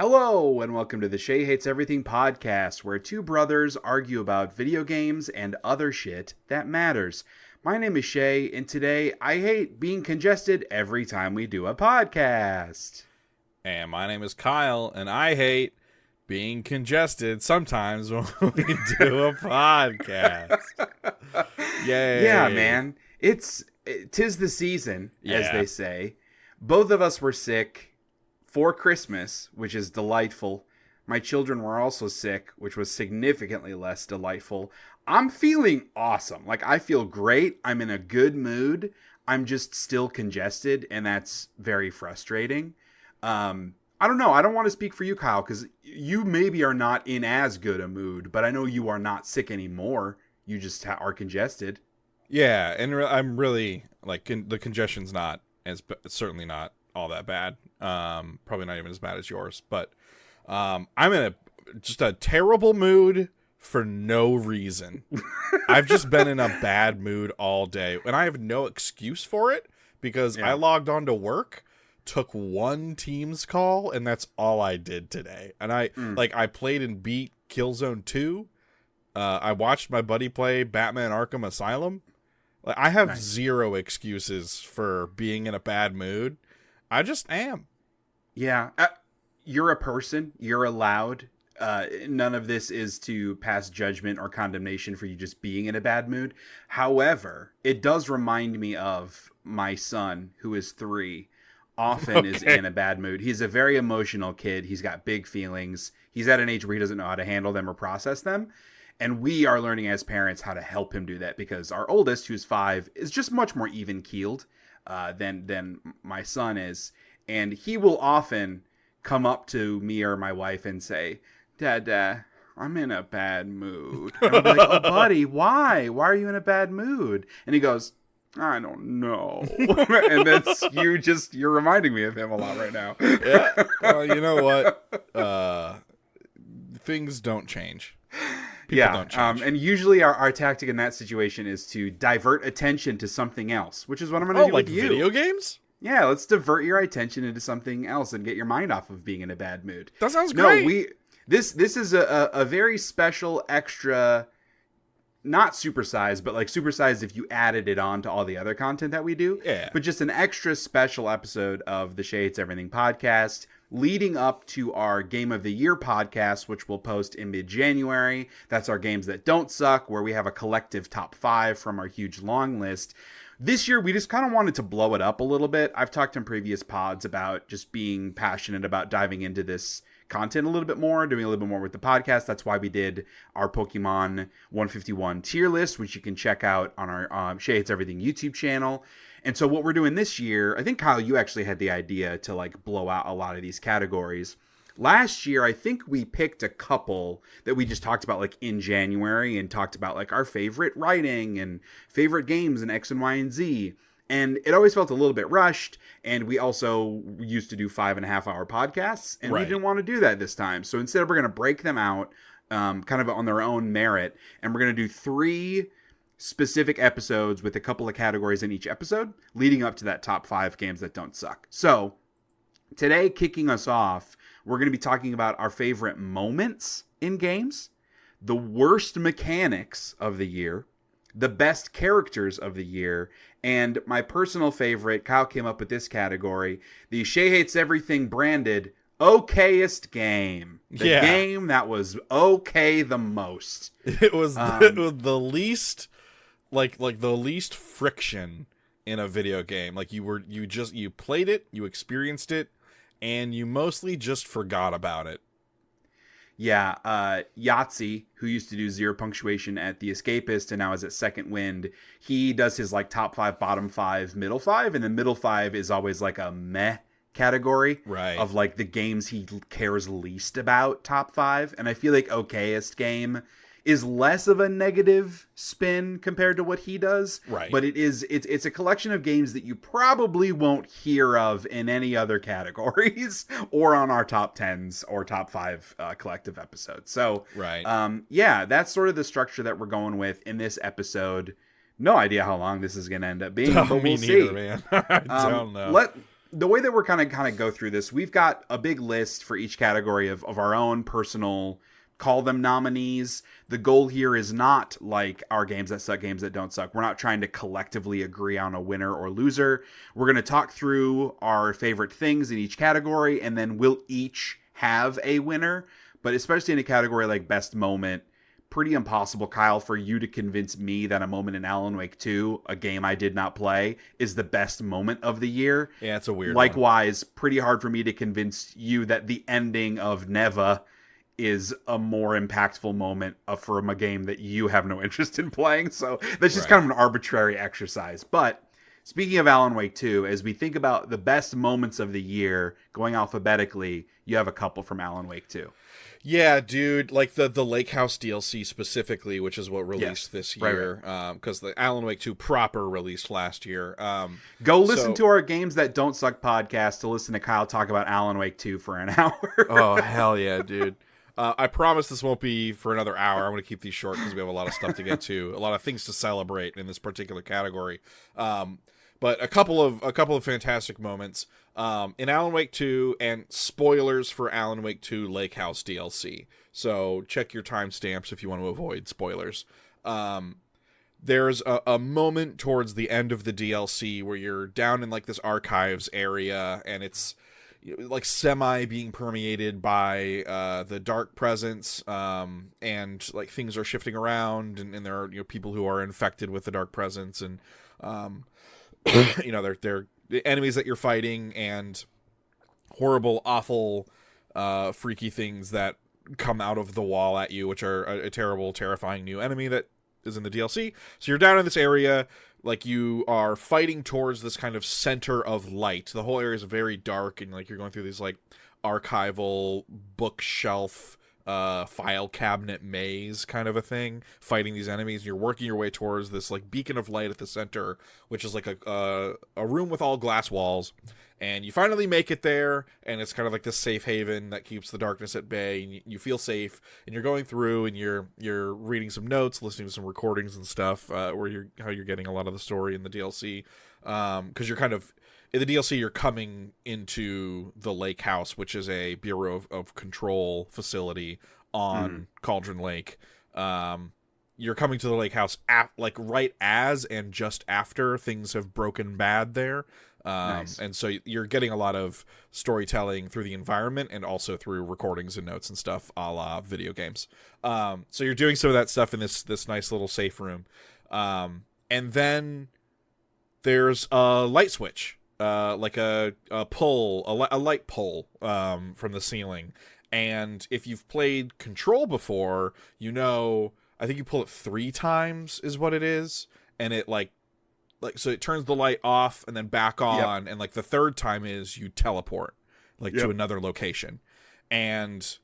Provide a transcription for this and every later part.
Hello, and welcome to the Shea Hates Everything podcast, where two brothers argue about video games and other shit that matters. My name is Shea, and today I hate being congested every time we do a podcast. And my name is Kyle, and I hate being congested sometimes when we do a podcast. Yay. Yeah, man. Tis the season, as they say. Both of us were sick for Christmas, which is delightful. My children were also sick, which was significantly less delightful. I'm feeling awesome. Like, I feel great. I'm in a good mood. I'm just still congested, and that's very frustrating. I don't know. I don't want to speak for you, Kyle, because you maybe are not in as good a mood, but I know you are not sick anymore. You just are congested. Yeah, and I'm really, like, the congestion's not, it's certainly not all that bad. Probably not even as bad as yours, but I'm in just a terrible mood for no reason. I've just been in a bad mood all day, and I have no excuse for it because I logged on to work, took one Teams call, and that's all I did today. And I played and beat Killzone 2. I watched my buddy play Batman Arkham Asylum. Like, I have zero excuses for being in a bad mood. I just am. Yeah. You're a person. You're allowed. None of this is to pass judgment or condemnation for you just being in a bad mood. However, it does remind me of my son, who is 3, often is in a bad mood. He's a very emotional kid. He's got big feelings. He's at an age where he doesn't know how to handle them or process them. And we are learning as parents how to help him do that because our oldest, who's 5, is just much more even-keeled than my son is. And he will often come up to me or my wife and say, Dad, I'm in a bad mood. And I'm like, oh, buddy, why? Why are you in a bad mood? And he goes, I don't know. And that's you're reminding me of him a lot right now. Yeah. Well, you know what? Things don't change. People don't change. And usually our tactic in that situation is to divert attention to something else, which is what I'm going to do with you. Video games? Yeah, let's divert your attention into something else and get your mind off of being in a bad mood. That sounds great. No, this is a very special extra, not supersized, but like supersized if you added it on to all the other content that we do. Yeah. But just an extra special episode of the Shea Hates Everything podcast, leading up to our Game of the Year podcast, which we'll post in mid-January. That's our games that don't suck, where we have a collective top 5 from our huge long list. This year, we just kind of wanted to blow it up a little bit. I've talked in previous pods about just being passionate about diving into this content a little bit more, doing a little bit more with the podcast. That's why we did our Pokemon 151 tier list, which you can check out on our Shea Hates Everything YouTube channel. And so what we're doing this year, I think, Kyle, you actually had the idea to like blow out a lot of these categories. Last year, I think we picked a couple that we just talked about like in January and talked about like our favorite writing and favorite games in X and Y and Z. And it always felt a little bit rushed. And we also used to do 5.5-hour podcasts, and we didn't want to do that this time. So instead, we're going to break them out kind of on their own merit. And we're going to do 3 specific episodes with a couple of categories in each episode leading up to that top 5 games that don't suck. So today, kicking us off, we're going to be talking about our favorite moments in games, the worst mechanics of the year, the best characters of the year, and my personal favorite, Kyle came up with this category, the Shea Hates Everything branded Okayest Game. The game that was okay the most. It was the least, like the least friction in a video game. Like you played it, you experienced it, and you mostly just forgot about it. Yeah, Yahtzee, who used to do 0 punctuation at The Escapist and now is at Second Wind, he does his like top 5, bottom 5, middle 5, and the middle 5 is always like a meh category of like the games he cares least about, top 5. And I feel like Okayest Game is less of a negative spin compared to what he does. Right. But it's a collection of games that you probably won't hear of in any other categories or on our top 10s or top 5 collective episodes. So, that's sort of the structure that we're going with in this episode. No idea how long this is going to end up being, but we'll see. Man. I don't know. the way that we're kind of go through this, we've got a big list for each category of our own personal, call them nominees. The goal here is not like our games that suck, games that don't suck. We're not trying to collectively agree on a winner or loser. We're going to talk through our favorite things in each category, and then we'll each have a winner. But especially in a category like best moment, pretty impossible, Kyle, for you to convince me that a moment in Alan Wake 2, a game I did not play, is the best moment of the year. Yeah, it's a weird Likewise, pretty hard for me to convince you that the ending of Neva is a more impactful moment from a game that you have no interest in playing. So that's just kind of an arbitrary exercise. But speaking of Alan Wake 2, as we think about the best moments of the year, going alphabetically, you have a couple from Alan Wake 2. Yeah, dude, like the Lake House DLC specifically, which is what released this year, because the Alan Wake 2 proper released last year. Go listen to our Games That Don't Suck podcast to listen to Kyle talk about Alan Wake 2 for an hour. Oh, hell yeah, dude. I promise this won't be for another hour. I'm going to keep these short because we have a lot of stuff to get to, a lot of things to celebrate in this particular category. But a couple of fantastic moments in Alan Wake 2, and spoilers for Alan Wake 2 Lake House DLC. So check your timestamps if you want to avoid spoilers. There's a moment towards the end of the DLC where you're down in like this archives area, and it's like semi being permeated by the dark presence, and like things are shifting around, and there are people who are infected with the dark presence, and they're the enemies that you're fighting, and horrible, awful, freaky things that come out of the wall at you, which are a terrible, terrifying new enemy that is in the DLC. So you're down in this area, like you are fighting towards this kind of center of light. The whole area is very dark, and like you're going through these like archival bookshelf file cabinet maze kind of a thing, fighting these enemies. You're working your way towards this like beacon of light at the center, which is like a room with all glass walls, and you finally make it there, and it's kind of like this safe haven that keeps the darkness at bay, and you feel safe, and you're going through, and you're reading some notes, listening to some recordings and stuff, where how you're getting a lot of the story in the DLC, because you're kind of in the DLC, you're coming into the Lake House, which is a Bureau of Control facility on Cauldron Lake. You're coming to the Lake House like right as and just after things have broken bad there. Nice. And so you're getting a lot of storytelling through the environment and also through recordings and notes and stuff, a la video games. So you're doing some of that stuff in this nice little safe room. And then there's a light switch. Like a light pole from the ceiling, and if you've played Control before, I think you pull it 3 times is what it is, and it like so it turns the light off and then back on, and like the 3rd time is you teleport to another location, and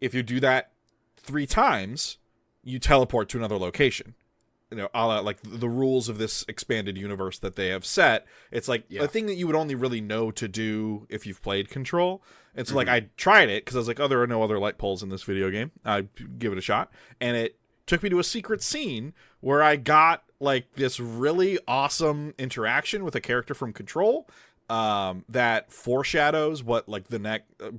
if you do that 3 times, you teleport to another location. A la like the rules of this expanded universe that they have set. It's like a thing that you would only really know to do if you've played Control. And so like I tried it because I was like, there are no other light poles in this video game. I'd give it a shot. And it took me to a secret scene where I got like this really awesome interaction with a character from Control that foreshadows what like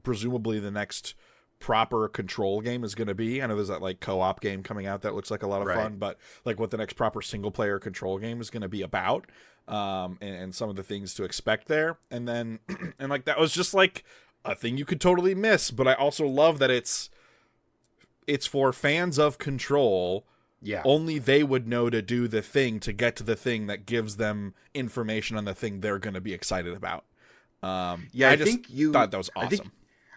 presumably the next proper Control game is going to be. I know there's that like co-op game coming out that looks like a lot of fun, but like what the next proper single player Control game is going to be about, and some of the things to expect there. And then and like that was just like a thing you could totally miss, but I also love that it's for fans of Control. Only they would know to do the thing to get to the thing that gives them information on the thing they're going to be excited about. I think you thought that was awesome.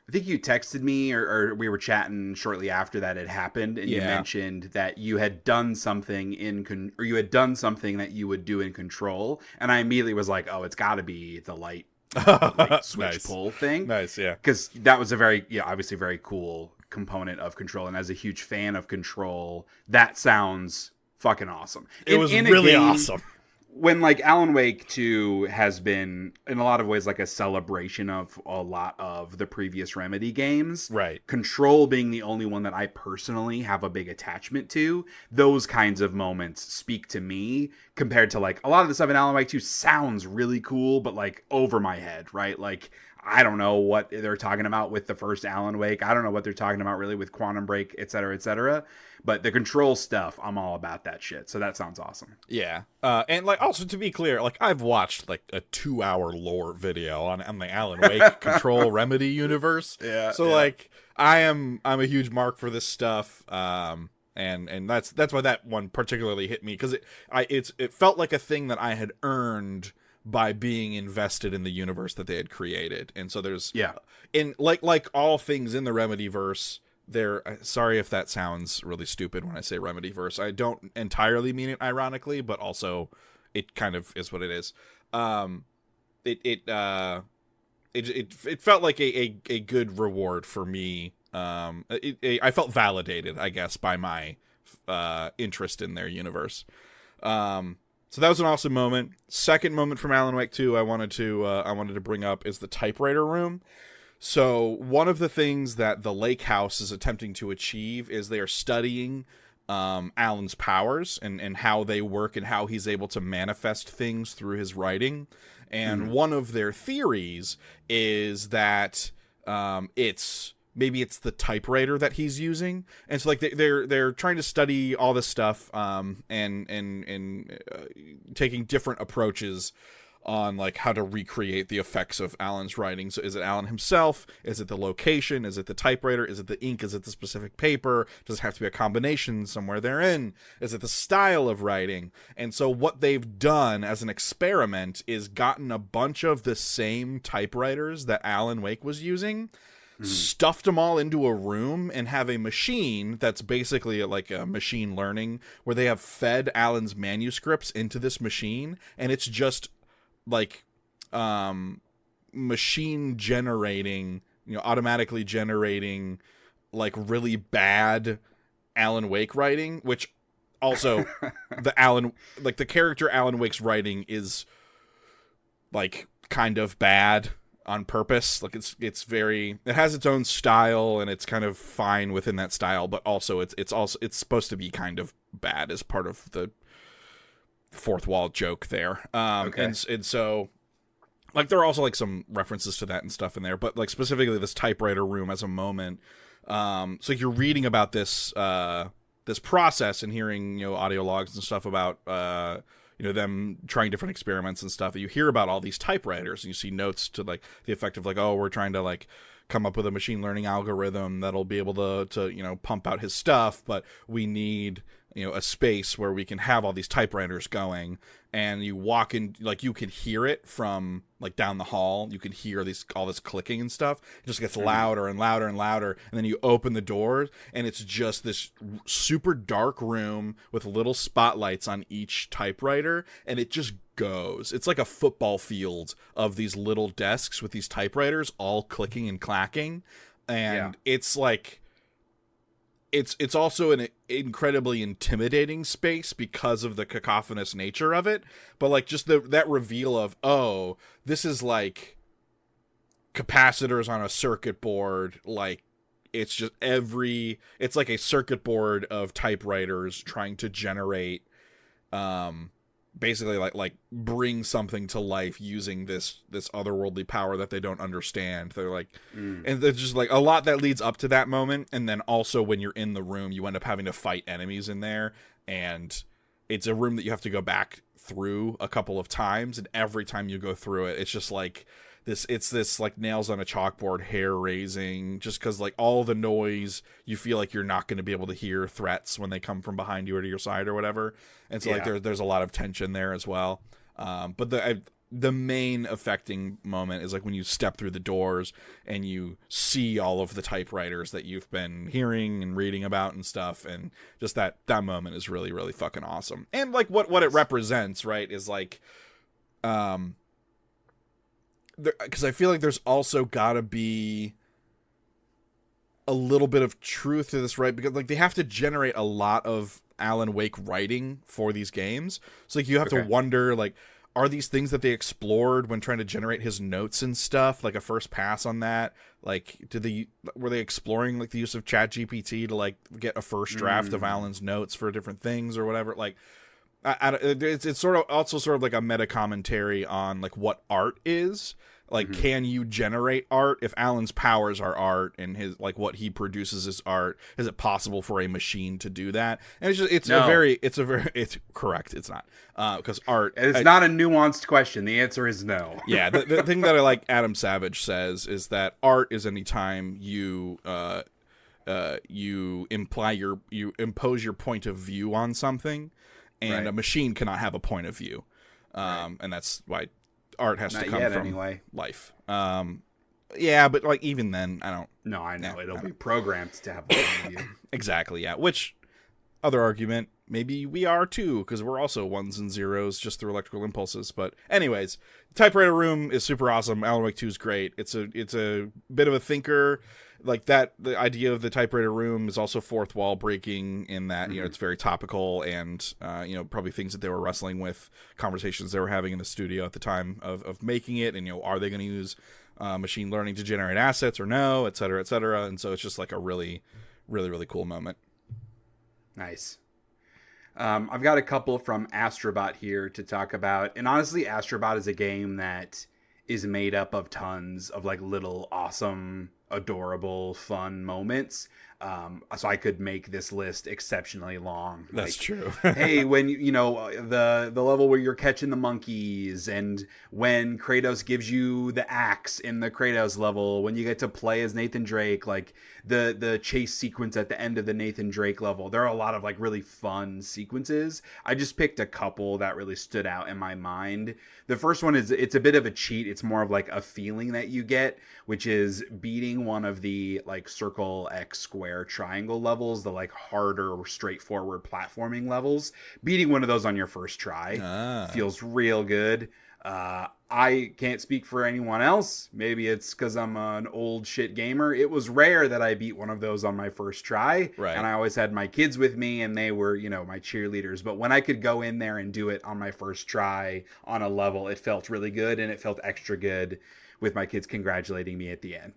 I think you texted me or we were chatting shortly after that had happened, and you mentioned that you had done something you had done something that you would do in Control, and I immediately was like, oh, it's got to be the light switch pull thing. Nice, yeah. Because that was a very, obviously very cool component of Control, and as a huge fan of Control, that sounds fucking awesome. It was really awesome. when like Alan Wake 2 has been in a lot of ways like a celebration of a lot of the previous Remedy games, Right. Control being the only one that I personally have a big attachment to, those kinds of moments speak to me compared to like a lot of the stuff in Alan Wake 2 sounds really cool, but like over my head, right? Like I don't know what they're talking about with the first Alan Wake. I don't know what they're talking about really with Quantum Break, et cetera, et cetera. But the Control stuff, I'm all about that shit. So that sounds awesome. Yeah. And like also to be clear, like I've watched like a 2-hour lore video on the Alan Wake Control Remedy universe. Yeah. So like I'm a huge mark for this stuff. And that's why that one particularly hit me, because it felt like a thing that I had earned by being invested in the universe that they had created. And so there's in like all things in the Remedyverse, there, sorry if that sounds really stupid when I say Remedyverse. I don't entirely mean it ironically, but also it kind of is what it is. It felt like a good reward for me. I felt validated, I guess, by my interest in their universe. So that was an awesome moment. Second moment from Alan Wake 2 I wanted to bring up is the typewriter room. So one of the things that the Lake House is attempting to achieve is they are studying Alan's powers and how they work and how he's able to manifest things through his writing. And one of their theories is that maybe it's the typewriter that he's using. And so like they're trying to study all this stuff and taking different approaches on like how to recreate the effects of Alan's writing. So is it Alan himself? Is it the location? Is it the typewriter? Is it the ink? Is it the specific paper? Does it have to be a combination somewhere therein? Is it the style of writing? And so what they've done as an experiment is gotten a bunch of the same typewriters that Alan Wake was using, stuffed them all into a room, and have a machine that's basically like a machine learning where they have fed Alan's manuscripts into this machine, and it's just like machine generating, automatically generating like really bad Alan Wake writing, which also the character Alan Wake's writing is like kind of bad on purpose. Like it has its own style and it's kind of fine within that style, but also it's supposed to be kind of bad as part of the fourth wall joke there. Okay. And so like there are also like some references to that and stuff in there, but like specifically this typewriter room as a moment. So you're reading about this process and hearing, audio logs and stuff about, them trying different experiments and stuff. You hear about all these typewriters and you see notes to like the effect of like, oh, we're trying to like come up with a machine learning algorithm that'll be able to pump out his stuff, but we need a space where we can have all these typewriters going. And you walk in, like you can hear it from like down the hall. You can hear all this clicking and stuff. It just gets louder and louder and louder. And then you open the doors and it's just this super dark room with little spotlights on each typewriter. And it just goes. It's like a football field of these little desks with these typewriters all clicking and clacking. And it's like, it's also an incredibly intimidating space because of the cacophonous nature of it. But like just that reveal of, oh, this is like capacitors on a circuit board. Like it's just it's like a circuit board of typewriters trying to generate, basically like bring something to life using this otherworldly power that they don't understand. They're like, and there's just like a lot that leads up to that moment. And then also when you're in the room, you end up having to fight enemies in there. And it's a room that you have to go back through a couple of times. And every time you go through it, it's just like this like nails on a chalkboard, hair raising, just because like all the noise, you feel like you're not going to be able to hear threats when they come from behind you or to your side or whatever. And so like there's a lot of tension there as well. But the main affecting moment is like when you step through the doors and you see all of the typewriters that you've been hearing and reading about and stuff. And just that moment is really, really fucking awesome. And like what it represents, right, is like, because I feel like there's also gotta be a little bit of truth to this, right? Because like they have to generate a lot of Alan Wake writing for these games. So like you have to wonder, like, are these things that they explored when trying to generate his notes and stuff, like a first pass on that? Like, were they exploring like the use of ChatGPT to like get a first draft of Alan's notes for different things or whatever? Like, it's sort of also sort of like a meta commentary on like what art is. Like, can you generate art if Alan's powers are art and his like what he produces is art? Is it possible for a machine to do that? And it's correct. It's not because art. It's not a nuanced question. The answer is no. Yeah, the thing that I like Adam Savage says is that art is any time you impose your point of view on something, and a machine cannot have a point of view, and that's why art has to come from life. Yeah, but like even then, I don't. No, I know it'll be programmed to have a point of view. Exactly. Yeah. Which other argument? Maybe we are too, because we're also ones and zeros just through electrical impulses. But anyways, Typewriter Room is super awesome. Alan Wake 2 is great. It's a bit of a thinker. Like that, the idea of the typewriter room is also fourth wall breaking in that, you know, it's very topical and, you know, probably things that they were wrestling with, conversations they were having in the studio at the time of making it. And, you know, are they going to use machine learning to generate assets or no, et cetera, et cetera. And so it's just like a really, really, really cool moment. Nice. I've got a couple from Astrobot here to talk about. And honestly, Astrobot is a game that is made up of tons of like little awesome, adorable, fun moments. So I could make this list exceptionally long. That's true. Hey, when you know the level where you're catching the monkeys, and when Kratos gives you the axe in the Kratos level, when you get to play as Nathan Drake, like the chase sequence at the end of the Nathan Drake level, there are a lot of like really fun sequences. I just picked a couple that really stood out in my mind. The first one is, it's a bit of a cheat. It's more of like a feeling that you get, which is beating one of the like circle, X, square, triangle levels, the like harder, straightforward platforming levels. Beating one of those on your first try feels real good. I can't speak for anyone else. Maybe it's because I'm an old shit gamer. It was rare that I beat one of those on my first try. Right. And I always had my kids with me, and they were, you know, my cheerleaders. But when I could go in there and do it on my first try on a level, it felt really good, and it felt extra good with my kids congratulating me at the end.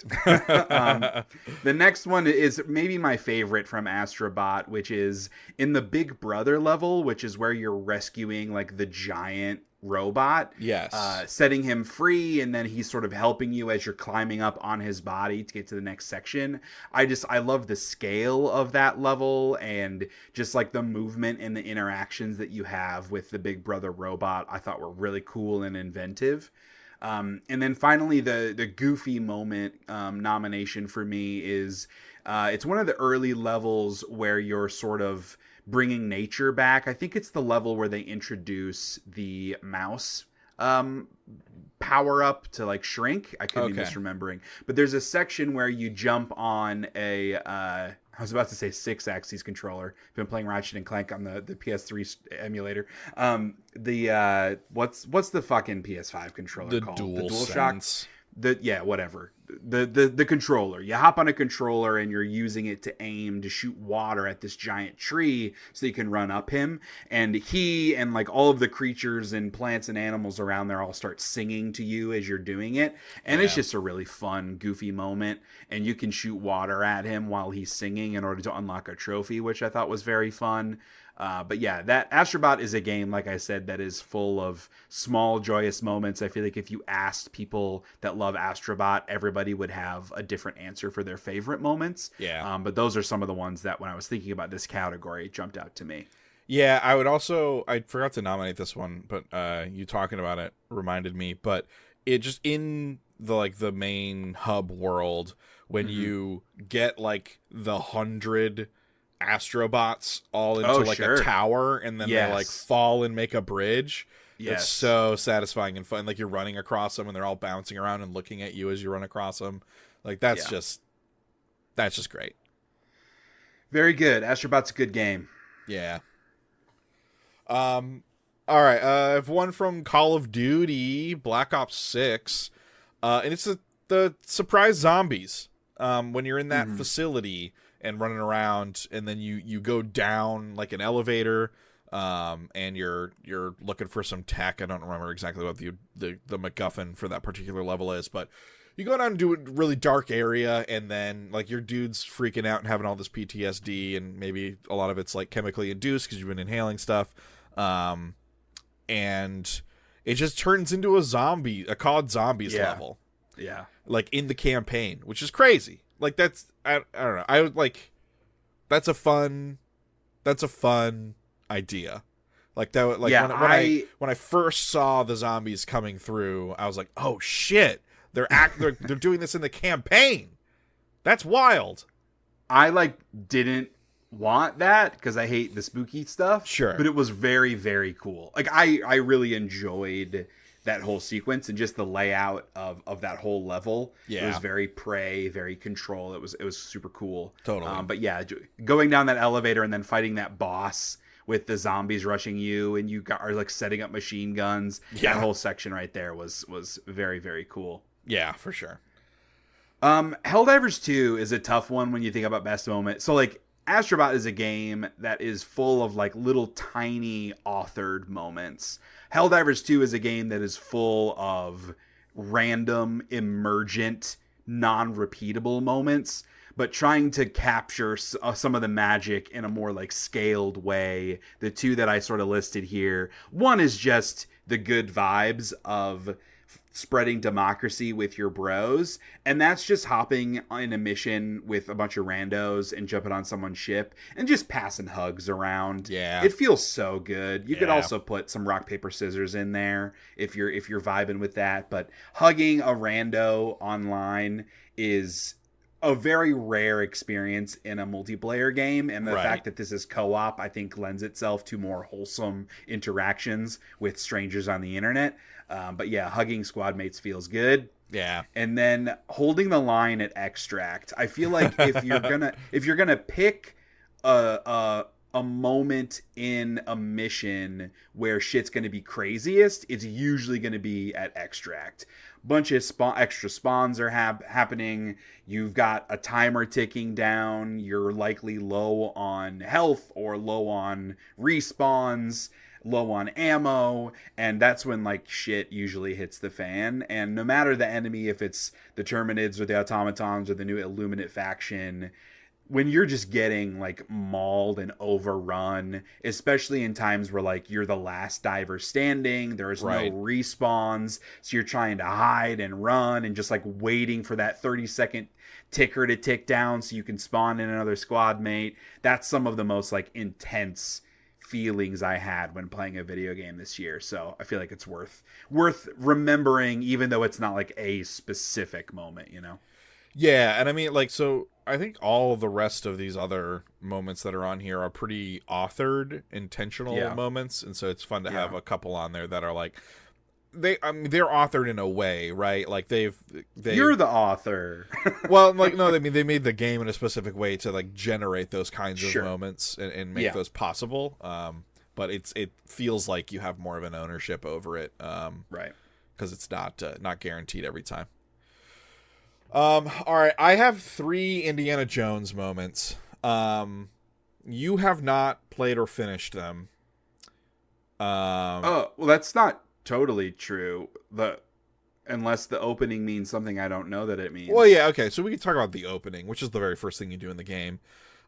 The next one is maybe my favorite from Astrobot, which is in the Big Brother level, which is where you're rescuing like the giant robot. Yes. Setting him free, and then he's sort of helping you as you're climbing up on his body to get to the next section. I love the scale of that level, and just like the movement and the interactions that you have with the Big Brother robot, I thought were really cool and inventive. And then finally, the goofy moment nomination for me is it's one of the early levels where you're sort of bringing nature back. I think it's the level where they introduce the mouse power up to like shrink. I could be misremembering, but there's a section where you jump on a I was about to say 6-axis controller. I've been playing Ratchet and Clank on the PS3 emulator. What's the fucking PS5 controller called? The DualShock. Whatever. The controller. You hop on a controller and you're using it to aim to shoot water at this giant tree so you can run up him. And he and like all of the creatures and plants and animals around there all start singing to you as you're doing it. And it's just a really fun, goofy moment. And you can shoot water at him while he's singing in order to unlock a trophy, which I thought was very fun. But yeah, that Astrobot is a game, like I said, that is full of small, joyous moments. I feel like if you asked people that love Astrobot, everybody would have a different answer for their favorite moments. Yeah. But those are some of the ones that, when I was thinking about this category, jumped out to me. Yeah, I forgot to nominate this one, but you talking about it reminded me. But it just, in the main hub world, when you get like the 100 Astrobots all into a tower, and then they like fall and make a bridge. It's so satisfying and fun. Like you're running across them and they're all bouncing around and looking at you as you run across them. Like that's just great. Very good. Astrobot's a good game. Yeah. All right. I have one from Call of Duty, Black Ops 6. And it's the surprise zombies. when you're in that facility and running around, and then you go down like an elevator, and you're looking for some tech. I don't remember exactly what the MacGuffin for that particular level is, but you go down into a really dark area, and then like your dude's freaking out and having all this PTSD, and maybe a lot of it's like chemically induced because you've been inhaling stuff, and it just turns into a COD Zombies level. Yeah. Like in the campaign, which is crazy. Like that's I don't know. I would like that's a fun idea. Like that like when I first saw the zombies coming through, I was like, "Oh shit. They're doing this in the campaign." That's wild. I like didn't want that because I hate the spooky stuff. Sure. But it was very, very cool. Like I really enjoyed that whole sequence and just the layout of that whole level. Yeah. It was very Prey, very Control. It was super cool. Totally. But yeah, going down that elevator and then fighting that boss with the zombies rushing you, and you are like setting up machine guns. Yeah. That whole section right there was very, very cool. Yeah, for sure. Helldivers 2 is a tough one when you think about best moment. So like Astrobot is a game that is full of like little tiny authored moments. Helldivers 2 is a game that is full of random, emergent, non-repeatable moments, but trying to capture some of the magic in a more like scaled way. The two that I sort of listed here, one is just the good vibes of spreading democracy with your bros, and that's just hopping in a mission with a bunch of randos and jumping on someone's ship and just passing hugs around. Yeah, it feels so good. You could also put some rock paper scissors in there if you're vibing with that, but hugging a rando online is a very rare experience in a multiplayer game, and the fact that this is co-op, I think, lends itself to more wholesome interactions with strangers on the internet. But yeah, hugging squad mates feels good. Yeah. And then holding the line at extract. I feel like if you're gonna pick a moment in a mission where shit's gonna be craziest, it's usually gonna be at extract. Bunch of extra spawns are happening. You've got a timer ticking down. You're likely low on health or low on respawns, low on ammo, and that's when like shit usually hits the fan. And no matter the enemy, if it's the Terminids or the Automatons or the new Illuminate faction, when you're just getting like mauled and overrun, especially in times where like you're the last diver standing, there's no respawns, so you're trying to hide and run and just like waiting for that 30-second ticker to tick down so you can spawn in another squad mate. That's some of the most like intense feelings I had when playing a video game this year. So I feel like it's worth remembering, even though it's not like a specific moment, you know? Yeah, and I mean, like, so I think all the rest of these other moments that are on here are pretty authored, intentional moments, and so it's fun to have a couple on there that are like, they're authored in a way, right? Like they've you're the author. Well, like no, I mean they made the game in a specific way to like generate those kinds of moments and make those possible. But it feels like you have more of an ownership over it, right? Because it's not guaranteed every time. All right, I have 3 Indiana Jones moments. You have not played or finished them. Oh, well, that's not totally true. Unless the opening means something I don't know that it means. Well, yeah, okay, so we can talk about the opening, which is the very first thing you do in the game.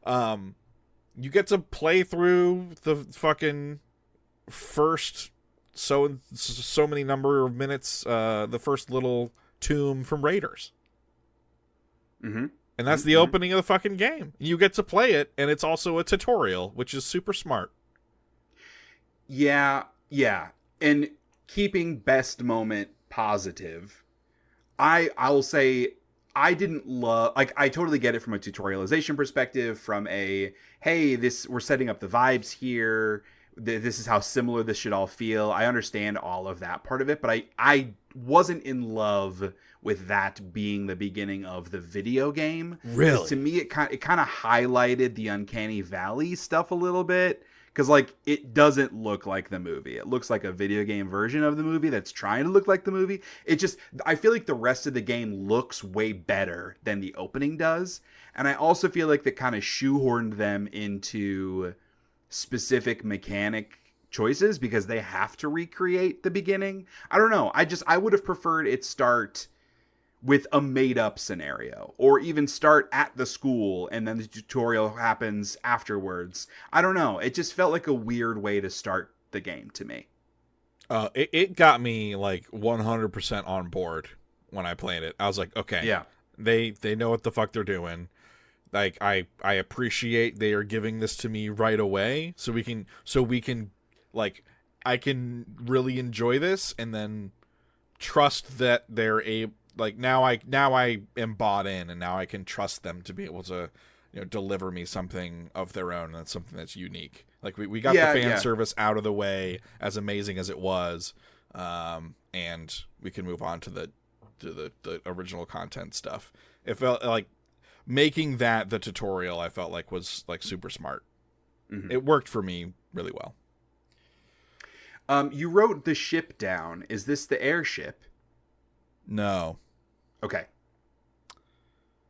You get to play through the fucking first so many number of minutes, the first little tomb from Raiders. Mm-hmm. And that's the opening of the fucking game. You get to play it, and it's also a tutorial, which is super smart. Yeah. And keeping best moment positive, I will say I didn't love, like, I totally get it from a tutorialization perspective, from a, hey, we're setting up the vibes here, this is how similar this should all feel. I understand all of that part of it, but I wasn't in love with that being the beginning of the video game. Really? To me, it kind of highlighted the Uncanny Valley stuff a little bit, because like it doesn't look like the movie. It looks like a video game version of the movie that's trying to look like the movie. It just, I feel like the rest of the game looks way better than the opening does, and I also feel like that kind of shoehorned them into specific mechanic choices because they have to recreate the beginning. I don't know. I would have preferred it start with a made up scenario, or even start at the school and then the tutorial happens afterwards. I don't know. It just felt like a weird way to start the game to me. It got me like 100% on board when I played it. I was like, okay, yeah, they know what the fuck they're doing. Like I appreciate they are giving this to me right away, so we can like I can really enjoy this and then trust that they're like now I am bought in, and now I can trust them to be able to, you know, deliver me something of their own, and that's something that's unique. Like we got the fan service out of the way, as amazing as it was, and we can move on to the original content stuff. It felt like making that the tutorial, I felt like was like super smart. Mm-hmm. It worked for me really well. You wrote the ship down. Is this the airship? No. Okay.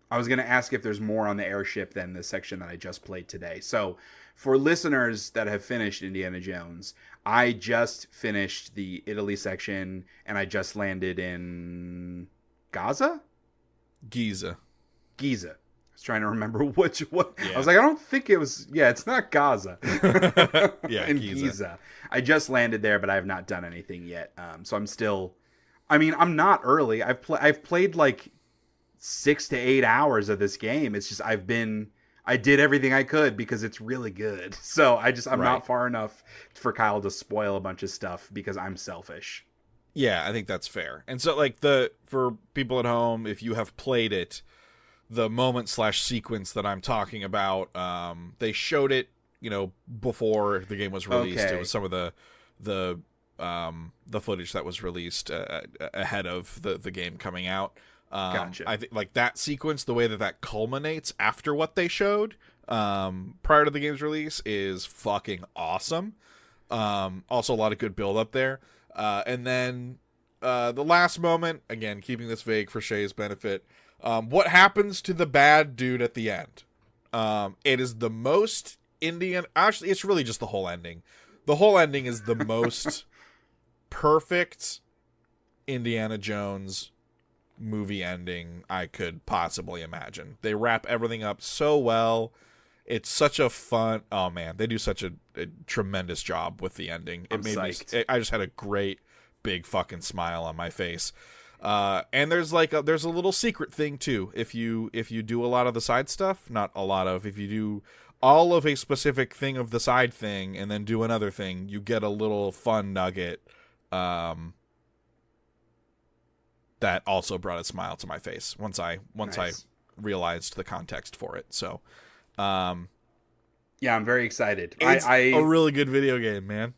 I was going to ask if there's more on the airship than the section that I just played today. So, for listeners that have finished Indiana Jones, I just finished the Italy section, and I just landed in Giza. I was trying to remember what. Yeah. I was like, I don't think it was. Yeah, it's not Gaza. Yeah, in Giza. I just landed there, but I have not done anything yet. So I'm still. I mean, I'm not early. I've played like 6 to 8 hours of this game. It's just I did everything I could because it's really good. So I'm not far enough for Kyle to spoil a bunch of stuff because I'm selfish. Yeah, I think that's fair. And so like for people at home, if you have played it, the moment/sequence that I'm talking about, they showed it, you know, before the game was released. Okay. It was some of the footage that was released ahead of the game coming out. Gotcha. I think like that sequence, the way that culminates after what they showed prior to the game's release is fucking awesome. Also a lot of good build up there. And then the last moment, again, keeping this vague for Shea's benefit, what happens to the bad dude at the end? It is the most Indian. Actually, it's really just the whole ending. The whole ending is the most perfect Indiana Jones movie ending I could possibly imagine. They wrap everything up so well. It's such a fun. Oh man, they do such a tremendous job with the ending. I'm psyched. I just had a great big fucking smile on my face. And there's a little secret thing too. If you do a lot of the side stuff, not a lot of, if you do all of a specific thing of the side thing and then do another thing, you get a little fun nugget that also brought a smile to my face once I realized the context for it. So yeah, I'm very excited. It's a really good video game, man.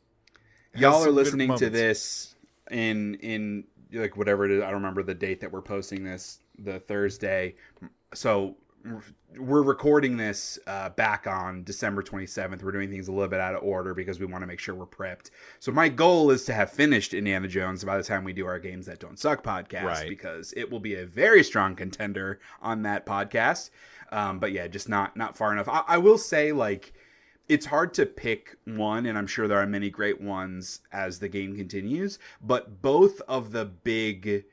Y'all are listening to this in like whatever it is. I don't remember the date that we're posting this, the Thursday. So we're recording this back on December 27th. We're doing things a little bit out of order because we want to make sure we're prepped. So my goal is to have finished Indiana Jones by the time we do our Games That Don't Suck podcast, right, because it will be a very strong contender on that podcast. But yeah, just not far enough. I will say, like, it's hard to pick one, and I'm sure there are many great ones as the game continues, but both of the big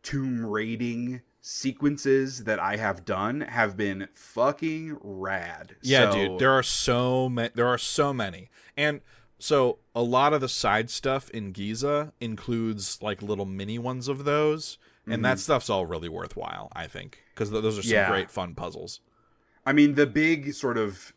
tomb raiding sequences that I have done have been fucking rad. Yeah, dude, there are so many. And so a lot of the side stuff in Giza includes like little mini ones of those, and that stuff's all really worthwhile, I think, because those are some great fun puzzles. I mean, the big sort of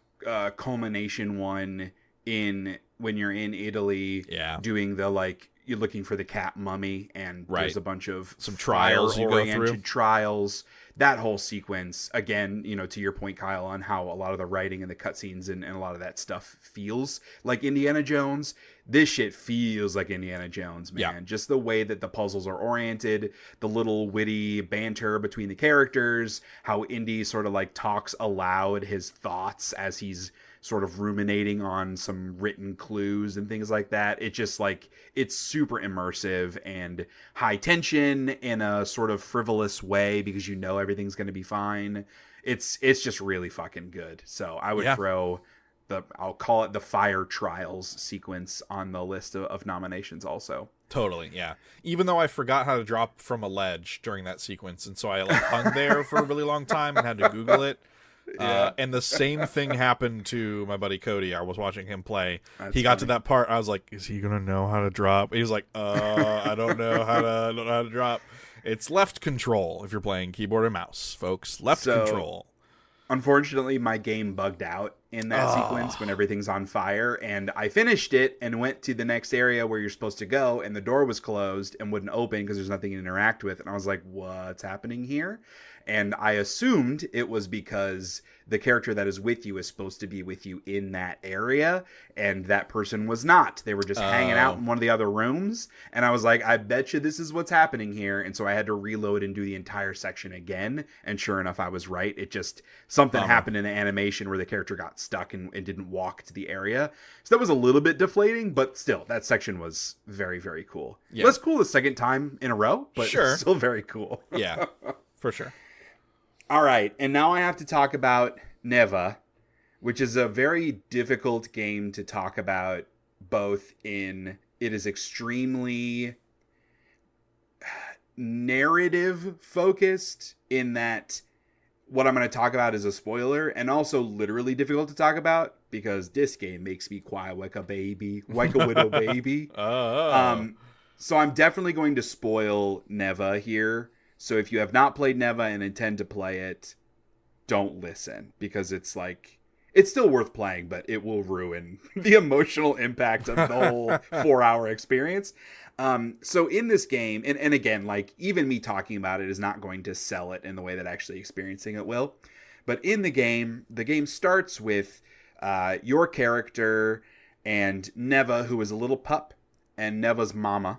culmination one when you're in Italy, doing the, like, you're looking for the cat mummy, and there's a bunch of some trials you go through. Trials. That whole sequence, again, you know, to your point, Kyle, on how a lot of the writing and the cutscenes and a lot of that stuff feels like Indiana Jones. this shit feels like Indiana Jones, man. Yeah. Just the way that the puzzles are oriented, the little witty banter between the characters, how Indy sort of like talks aloud his thoughts as he's sort of ruminating on some written clues and things like that. It just like, it's super immersive and high tension in a sort of frivolous way because you know everything's going to be fine. It's just really fucking good. So I would throw I'll call it the Fire Trials sequence on the list of nominations also. Totally, yeah. Even though I forgot how to drop from a ledge during that sequence, and so I like hung there for a really long time and had to Google it. And the same thing happened to my buddy Cody. I was watching him play. He got to that part. I was like, "Is he gonna know how to drop?" He was like, I don't know how to drop." It's left control if you're playing keyboard and mouse, folks. Left control. Unfortunately, my game bugged out in that sequence when everything's on fire, and I finished it and went to the next area where you're supposed to go, and the door was closed and wouldn't open because there's nothing to interact with. And I was like, what's happening here? And I assumed it was because the character that is with you is supposed to be with you in that area, and that person was not. They were just hanging out in one of the other rooms, and I was like, I bet you this is what's happening here. And so I had to reload and do the entire section again, and sure enough, I was right. It just, something happened in the animation where the character got stuck and didn't walk to the area. So that was a little bit deflating, but still, that section was very, very cool. Yeah. Less cool the second time in a row, but still very cool. Yeah, for sure. All right, and now I have to talk about Neva, which is a very difficult game to talk about, both in it is extremely narrative focused in that what I'm going to talk about is a spoiler, and also literally difficult to talk about because this game makes me cry like a baby, like a widow baby. So I'm definitely going to spoil Neva here. So if you have not played Neva and intend to play it, don't listen, because it's like, it's still worth playing, but it will ruin the emotional impact of the whole 4-hour experience. So in this game, and again, like even me talking about it is not going to sell it in the way that actually experiencing it will. But in the game starts with your character and Neva, who is a little pup, and Neva's mama.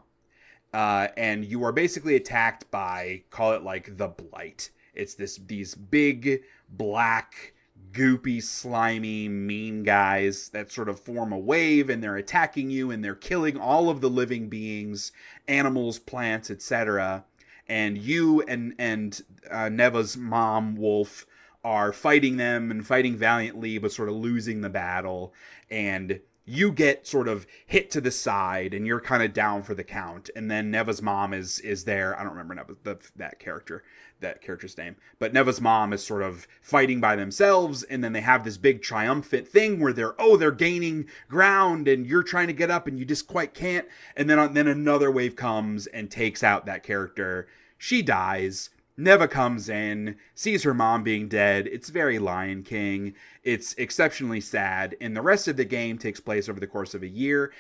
And you are basically attacked by, call it like the Blight. It's these big, black, goopy, slimy, mean guys that sort of form a wave, and they're attacking you, and they're killing all of the living beings, animals, plants, etc. And you and Neva's mom, Wolf, are fighting them and fighting valiantly, but sort of losing the battle. And you get sort of hit to the side, and you're kind of down for the count. And then Neva's mom is there. I don't remember that character's name. But Neva's mom is sort of fighting by themselves, and then they have this big triumphant thing where they're gaining ground, and you're trying to get up, and you just quite can't. And then another wave comes and takes out that character. She dies. Neva comes in, sees her mom being dead. It's very Lion King. It's exceptionally sad. And the rest of the game takes place over the course of a year.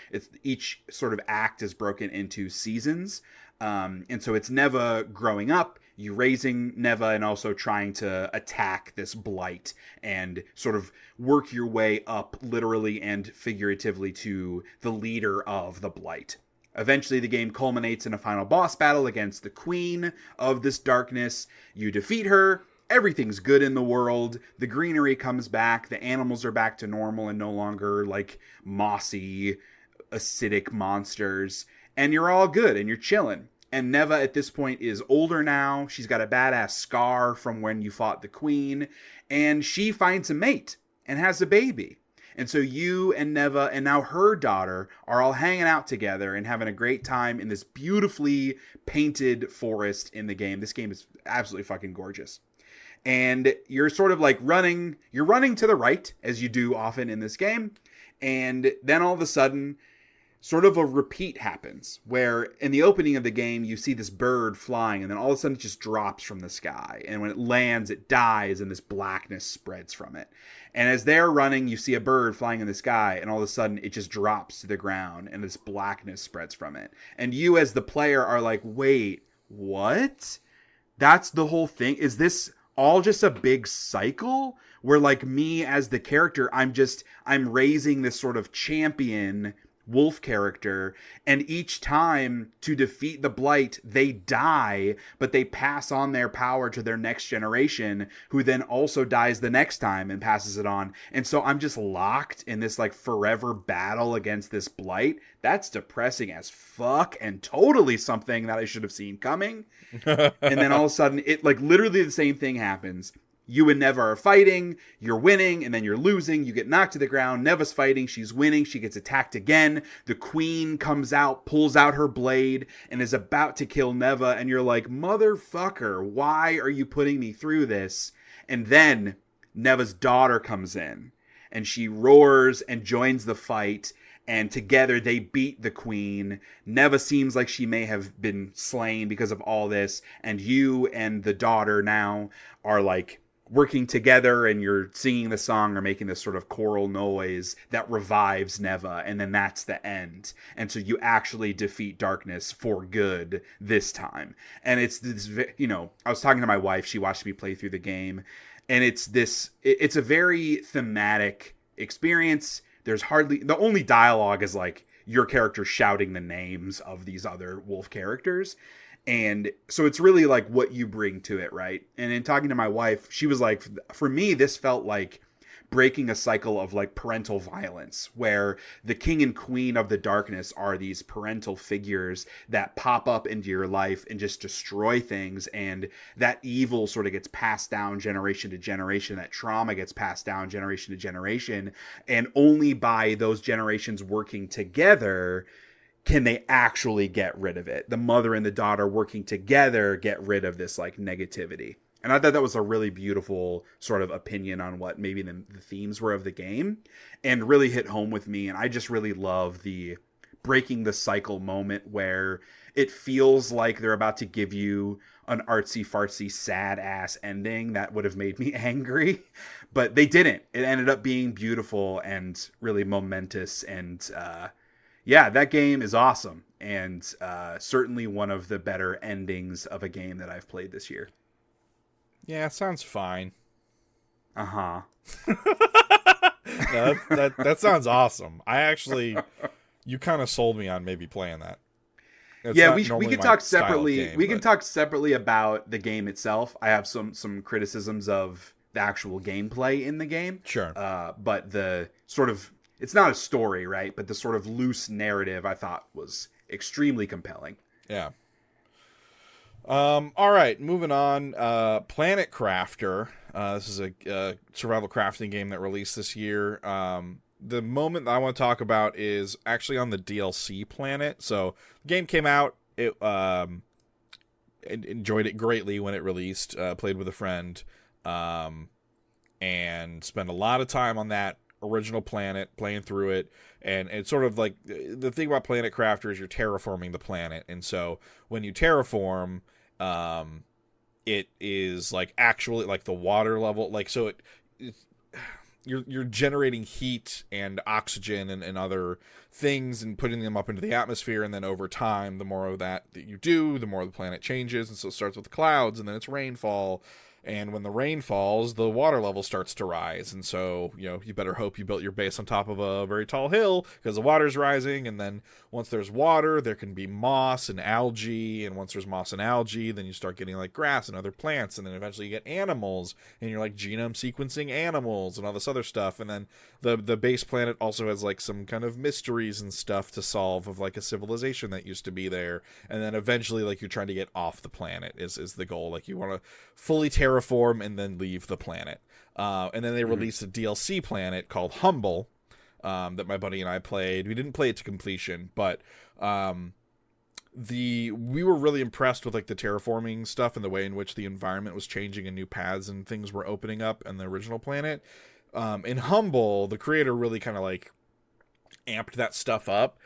Each sort of act is broken into seasons. And so it's Neva growing up, you raising Neva, and also trying to attack this Blight and sort of work your way up literally and figuratively to the leader of the Blight. Eventually, the game culminates in a final boss battle against the queen of this darkness. You defeat her. Everything's good in the world. The greenery comes back. The animals are back to normal and no longer like mossy, acidic monsters. And you're all good and you're chilling. And Neva at this point is older now. She's got a badass scar from when you fought the queen. And she finds a mate and has a baby. And so you and Neva and now her daughter are all hanging out together and having a great time in this beautifully painted forest in the game. This game is absolutely fucking gorgeous. And you're sort of like running to the right, as you do often in this game. And then all of a sudden, sort of a repeat happens where in the opening of the game, you see this bird flying, and then all of a sudden it just drops from the sky. And when it lands, it dies, and this blackness spreads from it. And as they're running, you see a bird flying in the sky, and all of a sudden it just drops to the ground, and this blackness spreads from it. And you as the player are like, wait, what? That's the whole thing? Is this all just a big cycle where like me as the character, I'm raising this sort of champion wolf character, and each time to defeat the blight they die, but they pass on their power to their next generation, who then also dies the next time and passes it on. And so I'm just locked in this like forever battle against this blight. That's depressing as fuck, and totally something that I should have seen coming. And then all of a sudden, it like literally the same thing happens. You and Neva are fighting, you're winning, and then you're losing, you get knocked to the ground, Neva's fighting, she's winning, she gets attacked again, the queen comes out, pulls out her blade, and is about to kill Neva, and you're like, motherfucker, why are you putting me through this? And then Neva's daughter comes in, and she roars and joins the fight, and together they beat the queen. Neva seems like she may have been slain because of all this, and you and the daughter now are like working together, and you're singing the song or making this sort of choral noise that revives Neva, and then that's the end. And so you actually defeat darkness for good this time. And it's this, you know, I was talking to my wife, she watched me play through the game, and it's a very thematic experience. There's hardly, the only dialogue is like your character shouting the names of these other wolf characters. And so it's really like what you bring to it, right? And in talking to my wife, she was like, for me, this felt like breaking a cycle of like parental violence, where the king and queen of the darkness are these parental figures that pop up into your life and just destroy things. And that evil sort of gets passed down generation to generation. That trauma gets passed down generation to generation. And only by those generations working together can they actually get rid of it. The mother and the daughter working together get rid of this like negativity. And I thought that was a really beautiful sort of opinion on what maybe the themes were of the game, and really hit home with me. And I just really love the breaking the cycle moment where it feels like they're about to give you an artsy fartsy sad ass ending that would have made me angry, but they didn't. It ended up being beautiful and really momentous. And yeah, that game is awesome, and certainly one of the better endings of a game that I've played this year. Yeah, sounds fine. Uh-huh. No, that sounds awesome. You kind of sold me on maybe playing that. Yeah, we can talk separately. We can talk separately about the game itself. I have some criticisms of the actual gameplay in the game. Sure. But the sort of, it's not a story, right? But the sort of loose narrative I thought was extremely compelling. Yeah. All right, moving on. Planet Crafter. This is a survival crafting game that released this year. The moment that I want to talk about is actually on the DLC planet. So the game came out. It enjoyed it greatly when it released. Played with a friend, and spent a lot of time on that original planet, playing through it. And it's sort of like, the thing about Planet Crafter is you're terraforming the planet. And so when you terraform, it is like actually like the water level, like, so you're generating heat and oxygen and other things and putting them up into the atmosphere. And then over time, the more of that you do, the more the planet changes. And so it starts with clouds, and then it's rainfall. And when the rain falls, the water level starts to rise. And so, you know, you better hope you built your base on top of a very tall hill, because the water's rising. And then once there's water, there can be moss and algae. And once there's moss and algae, then you start getting like grass and other plants. And then eventually you get animals, and you're like genome sequencing animals and all this other stuff. And then the base planet also has like some kind of mysteries and stuff to solve of like a civilization that used to be there. And then eventually, like, you're trying to get off the planet is the goal. Like, you want to fully terraform and then leave the planet. And then they released a DLC planet called Humble, that my buddy and I played. We didn't play it to completion, but we were really impressed with like the terraforming stuff and the way in which the environment was changing and new paths and things were opening up in the original planet. In Humble, the creator really kind of like amped that stuff up.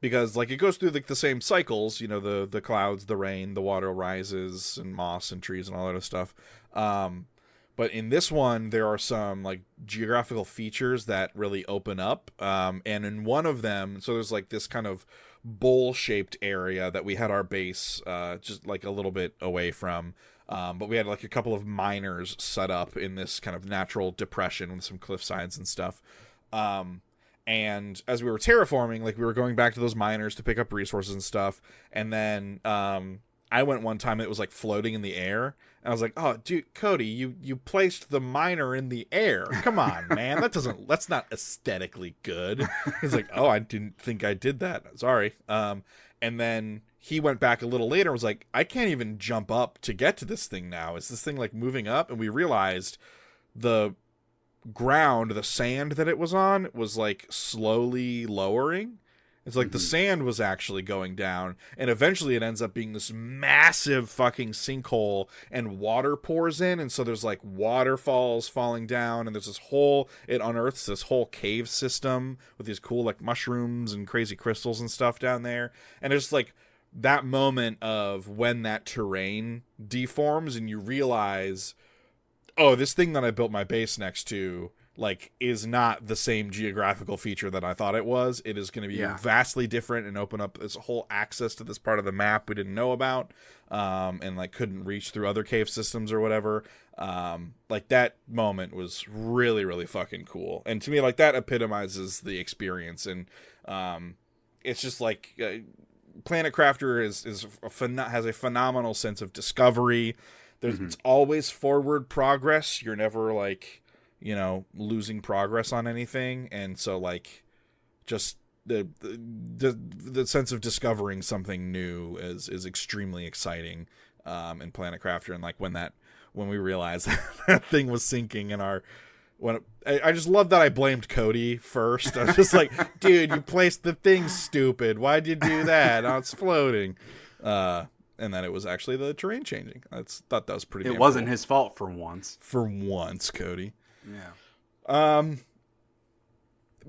Because like it goes through like the same cycles, you know, the clouds, the rain, the water rises, and moss and trees and all that other stuff. But in this one, there are some like geographical features that really open up. And in one of them, so there's like this kind of bowl-shaped area that we had our base just like a little bit away from. But we had like a couple of miners set up in this kind of natural depression with some cliff sides and stuff. And as we were terraforming, like we were going back to those miners to pick up resources and stuff. And then I went one time, it was like floating in the air. And I was like, oh, dude, Cody, you placed the miner in the air. Come on, man. That's not aesthetically good. He's like, oh, I didn't think I did that. Sorry. And then he went back a little later and was like, I can't even jump up to get to this thing now. Is this thing like moving up? And we realized the ground, the sand that it was on was like slowly lowering. It's like the sand was actually going down, and eventually it ends up being this massive fucking sinkhole, and water pours in, and so there's like waterfalls falling down, and there's it unearths this whole cave system with these cool like mushrooms and crazy crystals and stuff down there. And it's like that moment of when that terrain deforms and you realize, oh, this thing that I built my base next to, like, is not the same geographical feature that I thought it was. It is going to be vastly different and open up this whole access to this part of the map we didn't know about, and, like, couldn't reach through other cave systems or whatever. Like, that moment was really, really fucking cool. And to me, like, that epitomizes the experience. And it's just, like, Planet Crafter has a phenomenal sense of discovery. It's always forward progress. You're never, like, you know, losing progress on anything. And so, like, just the sense of discovering something new is extremely exciting in Planet Crafter. And, like, when we realized that thing was sinking in our... I just love that I blamed Cody first. I was just like, dude, you placed the thing stupid. Why'd you do that? Oh, it's floating. And then it was actually the terrain changing. Thought that was pretty. It wasn't his fault for once. For once, Cody. Yeah.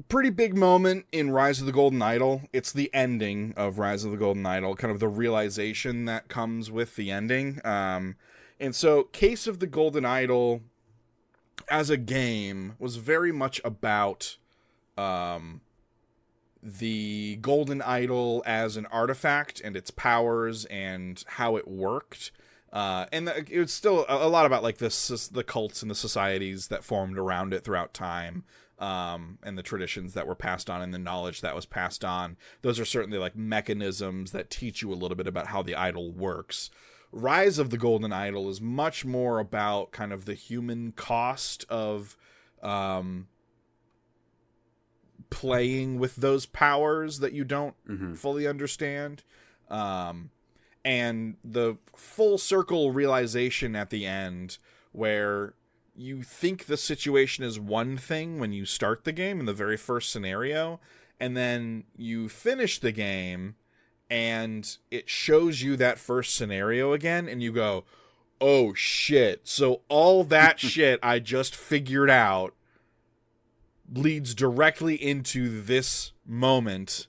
Pretty big moment in Rise of the Golden Idol. It's the ending of Rise of the Golden Idol, kind of the realization that comes with the ending. And so, Case of the Golden Idol, as a game, was very much about the Golden Idol as an artifact and its powers and how it worked. And it was still a lot about, like, the cults and the societies that formed around it throughout time, and the traditions that were passed on and the knowledge that was passed on. Those are certainly, like, mechanisms that teach you a little bit about how the idol works. Rise of the Golden Idol is much more about kind of the human cost of playing with those powers that you don't fully understand. And the full circle realization at the end where you think the situation is one thing when you start the game in the very first scenario, and then you finish the game and it shows you that first scenario again, and you go, oh shit, so all that shit I just figured out leads directly into this moment.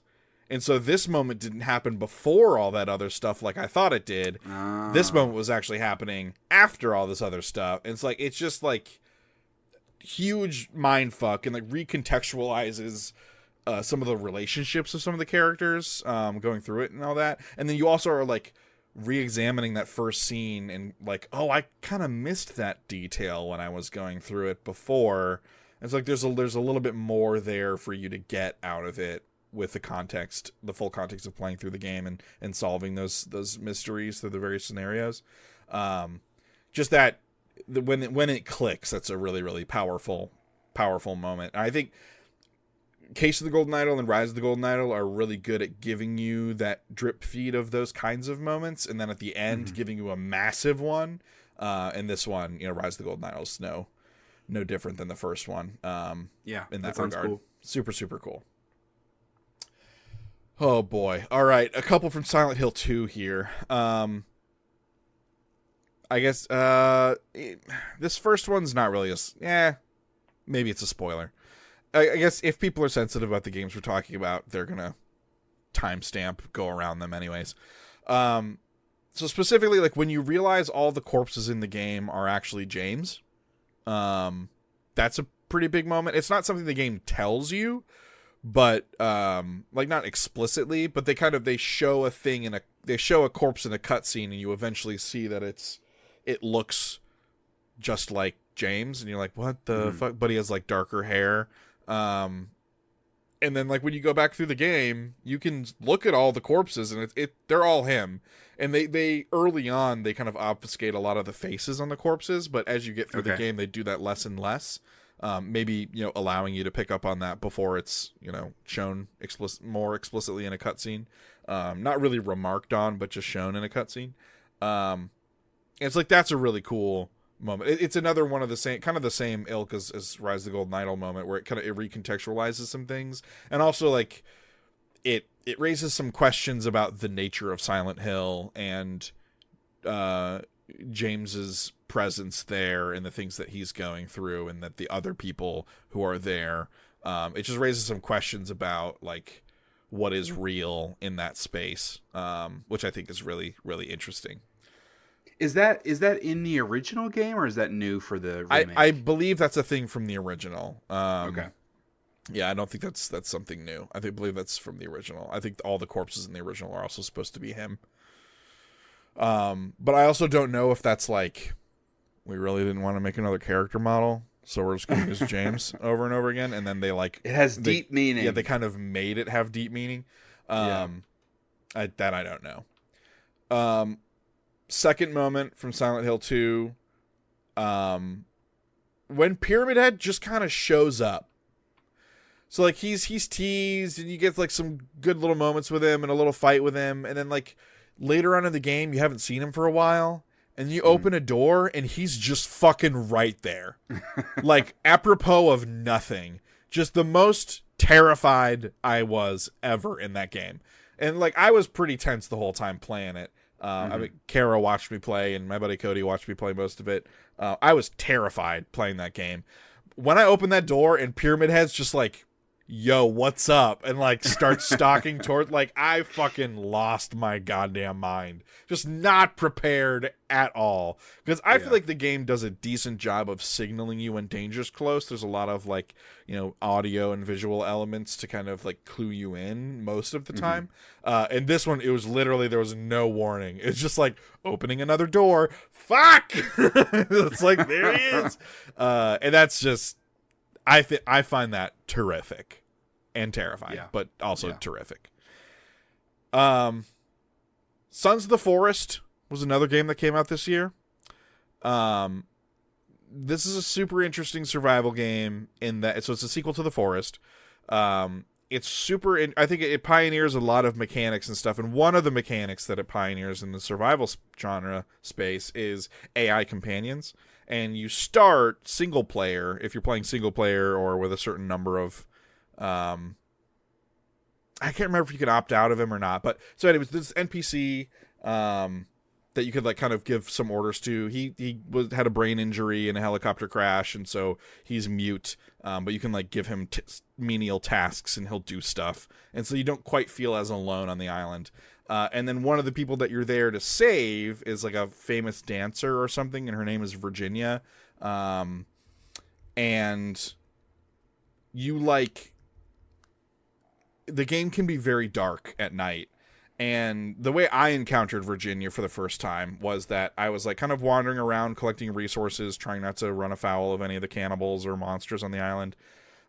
And so this moment didn't happen before all that other stuff like I thought it did. This moment was actually happening after all this other stuff. And it's like, it's just like huge mind fuck, and like recontextualizes some of the relationships of some of the characters going through it and all that. And then you also are like re-examining that first scene and like, oh, I kind of missed that detail when I was going through it before. It's like there's a little bit more there for you to get out of it with the full context of playing through the game and solving those mysteries through the various scenarios. Just that when it clicks, that's a really, really powerful moment. And I think Case of the Golden Idol and Rise of the Golden Idol are really good at giving you that drip feed of those kinds of moments, and then at the end giving you a massive one. And this one, you know, Rise of the Golden Idol is no different than the first one. In that regard, cool. Super, super cool. Oh boy. All right. A couple from Silent Hill 2 here. I guess, this first one's not really maybe it's a spoiler. I guess if people are sensitive about the games we're talking about, they're gonna timestamp go around them anyways. So specifically, like, when you realize all the corpses in the game are actually James, that's a pretty big moment. It's not something the game tells you, but like, not explicitly, but they show they show a corpse in a cutscene, and you eventually see that it looks just like James, and you're like, what the fuck? But he has like darker hair, And then like when you go back through the game, you can look at all the corpses, and they're all him. And they early on they kind of obfuscate a lot of the faces on the corpses, but as you get through the game, they do that less and less. Maybe allowing you to pick up on that before it's shown more explicitly in a cutscene. Not really remarked on, but just shown in a cutscene. It's like that's a really cool moment. It's another one of the same ilk as Rise of the Golden Idol moment, where it recontextualizes some things, and also like it raises some questions about the nature of Silent Hill and James's presence there and the things that he's going through, and that the other people who are there. It just raises some questions about like what is real in that space, which I think is really, really interesting. Is that in the original game, or is that new for the remake? I believe that's a thing from the original. Okay. Yeah, I don't think that's something new. believe that's from the original. I think all the corpses in the original are also supposed to be him. But I also don't know if that's like, we really didn't want to make another character model, so we're just going to use James over and over again, and then they like... It has deep meaning. Yeah, they kind of made it have deep meaning. I don't know. Second moment from Silent Hill 2, when Pyramid Head just kind of shows up. So like he's teased, and you get like some good little moments with him and a little fight with him, and then like later on in the game you haven't seen him for a while, and you open a door and he's just fucking right there. Like apropos of nothing. Just the most terrified I was ever in that game. And like I was pretty tense the whole time playing it. I mean, Kara watched me play, and my buddy Cody watched me play most of it. I was terrified playing that game. When I opened that door and Pyramid Head's just like, yo, what's up? And like starts stalking toward, like I fucking lost my goddamn mind. Just not prepared at all. Because I feel like the game does a decent job of signaling you when danger's close. There's a lot of like, audio and visual elements to kind of like clue you in most of the time. And this one, it was literally, there was no warning. It's just like opening another door. Fuck! It's like, there he is. And that's just, I find that terrific and terrifying, but also terrific. Sons of the Forest was another game that came out this year. This is a super interesting survival game in that, so it's a sequel to The Forest. It's super, I think it pioneers a lot of mechanics and stuff, and one of the mechanics that it pioneers in the survival genre space is AI companions. And you start single player if you're playing single player or with a certain number of I can't remember if you could opt out of him or not, but so anyways, this NPC that you could like kind of give some orders to. He had a brain injury in a helicopter crash, and so he's mute, but you can like give him menial tasks and he'll do stuff, and so you don't quite feel as alone on the island. And then one of the people that you're there to save is like a famous dancer or something, and her name is Virginia. And you like, the game can be very dark at night. And the way I encountered Virginia for the first time was that I was like kind of wandering around collecting resources, trying not to run afoul of any of the cannibals or monsters on the island.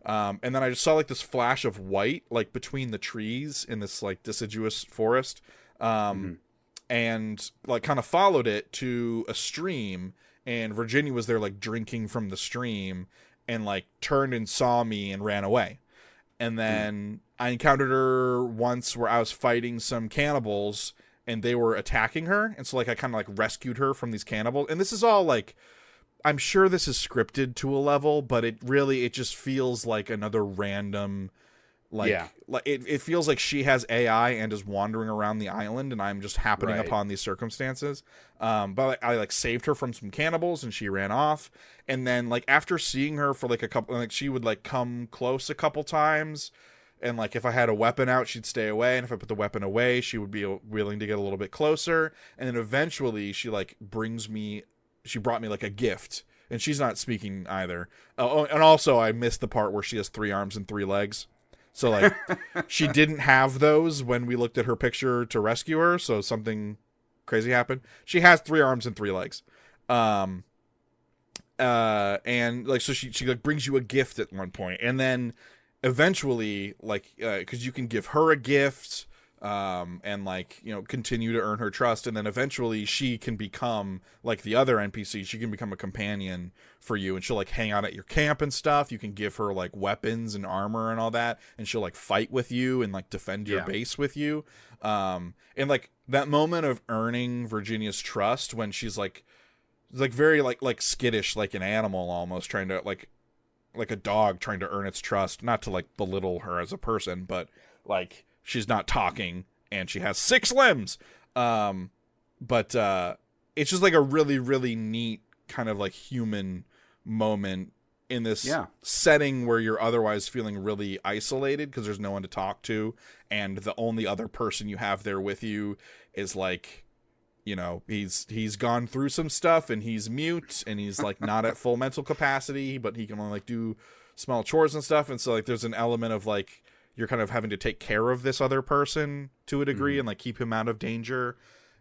And then I just saw like this flash of white, like between the trees in this like deciduous forest. And like kind of followed it to a stream, and Virginia was there like drinking from the stream, and like turned and saw me and ran away. And then I encountered her once where I was fighting some cannibals and they were attacking her. And so like I kind of like rescued her from these cannibals. And this is all like, I'm sure this is scripted to a level, but it just feels like another random, like it feels like she has AI and is wandering around the island, and I'm just happening upon these circumstances. But like, I like saved her from some cannibals and she ran off. And then like after seeing her for like a couple, like she would like come close a couple times. And like if I had a weapon out, she'd stay away. And if I put the weapon away, she would be willing to get a little bit closer. And then eventually she like brought me like a gift. And she's not speaking either. Oh, and also I missed the part where she has 3 arms and 3 legs. So like she didn't have those when we looked at her picture to rescue her. So something crazy happened. She has 3 arms and 3 legs. And like, so she like brings you a gift at one point. And then eventually, like, because you can give her a gift, and like, you know, continue to earn her trust, and then eventually she can become like the other NPC. She can become a companion for you, and she'll like hang out at your camp and stuff. You can give her like weapons and armor and all that, and she'll like fight with you and like defend your base with you. And like that moment of earning Virginia's trust when she's like very like skittish, like an animal almost, trying to like a dog trying to earn its trust, not to like belittle her as a person, but like she's not talking and she has 6 limbs. But it's just like a really, really neat kind of like human moment in this setting where you're otherwise feeling really isolated because there's no one to talk to. And the only other person you have there with you is like, you know, he's gone through some stuff and he's mute and he's like not at full mental capacity, but he can only like do small chores and stuff. And so like there's an element of like you're kind of having to take care of this other person to a degree and like keep him out of danger.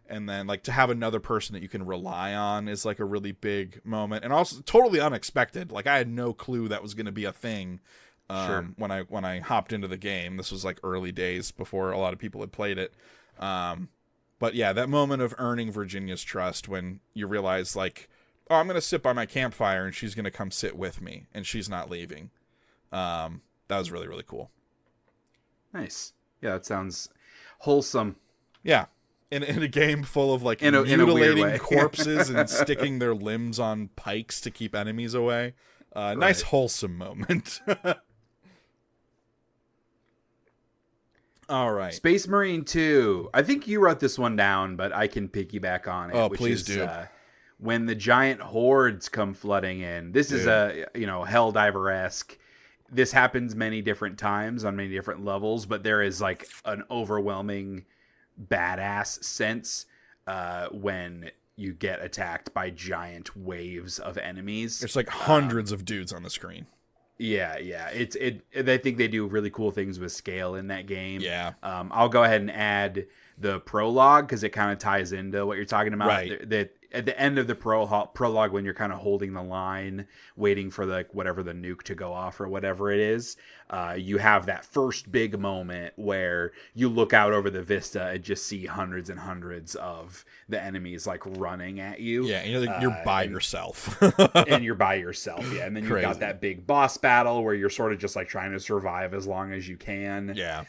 And then like to have another person that you can rely on is like a really big moment, and also totally unexpected. Like I had no clue that was going to be a thing when I hopped into the game. This was like early days before a lot of people had played it. But yeah, that moment of earning Virginia's trust when you realize like, oh, I'm going to sit by my campfire and she's going to come sit with me and she's not leaving. That was really, really cool. Nice. Yeah, that sounds wholesome. Yeah. In a game full of like mutilating corpses and sticking their limbs on pikes to keep enemies away. Nice wholesome moment. All right. Space Marine 2. I think you wrote this one down, but I can piggyback on it. Oh, please do. When the giant hordes come flooding in. This is a, Helldiver-esque. This happens many different times on many different levels, but there is like an overwhelming badass sense when you get attacked by giant waves of enemies. There's like hundreds of dudes on the screen. Yeah. I think they do really cool things with scale in that game. Yeah. I'll go ahead and add the prologue because it kind of ties into what you're talking about. Right. At the end of the prologue, when you're kind of holding the line, waiting for whatever the nuke to go off or whatever it is, you have that first big moment where you look out over the vista and just see hundreds and hundreds of the enemies like running at you. Yeah, and you're by yourself. And you're by yourself, yeah. And then you've got that big boss battle where you're sort of just like trying to survive as long as you can. Yeah.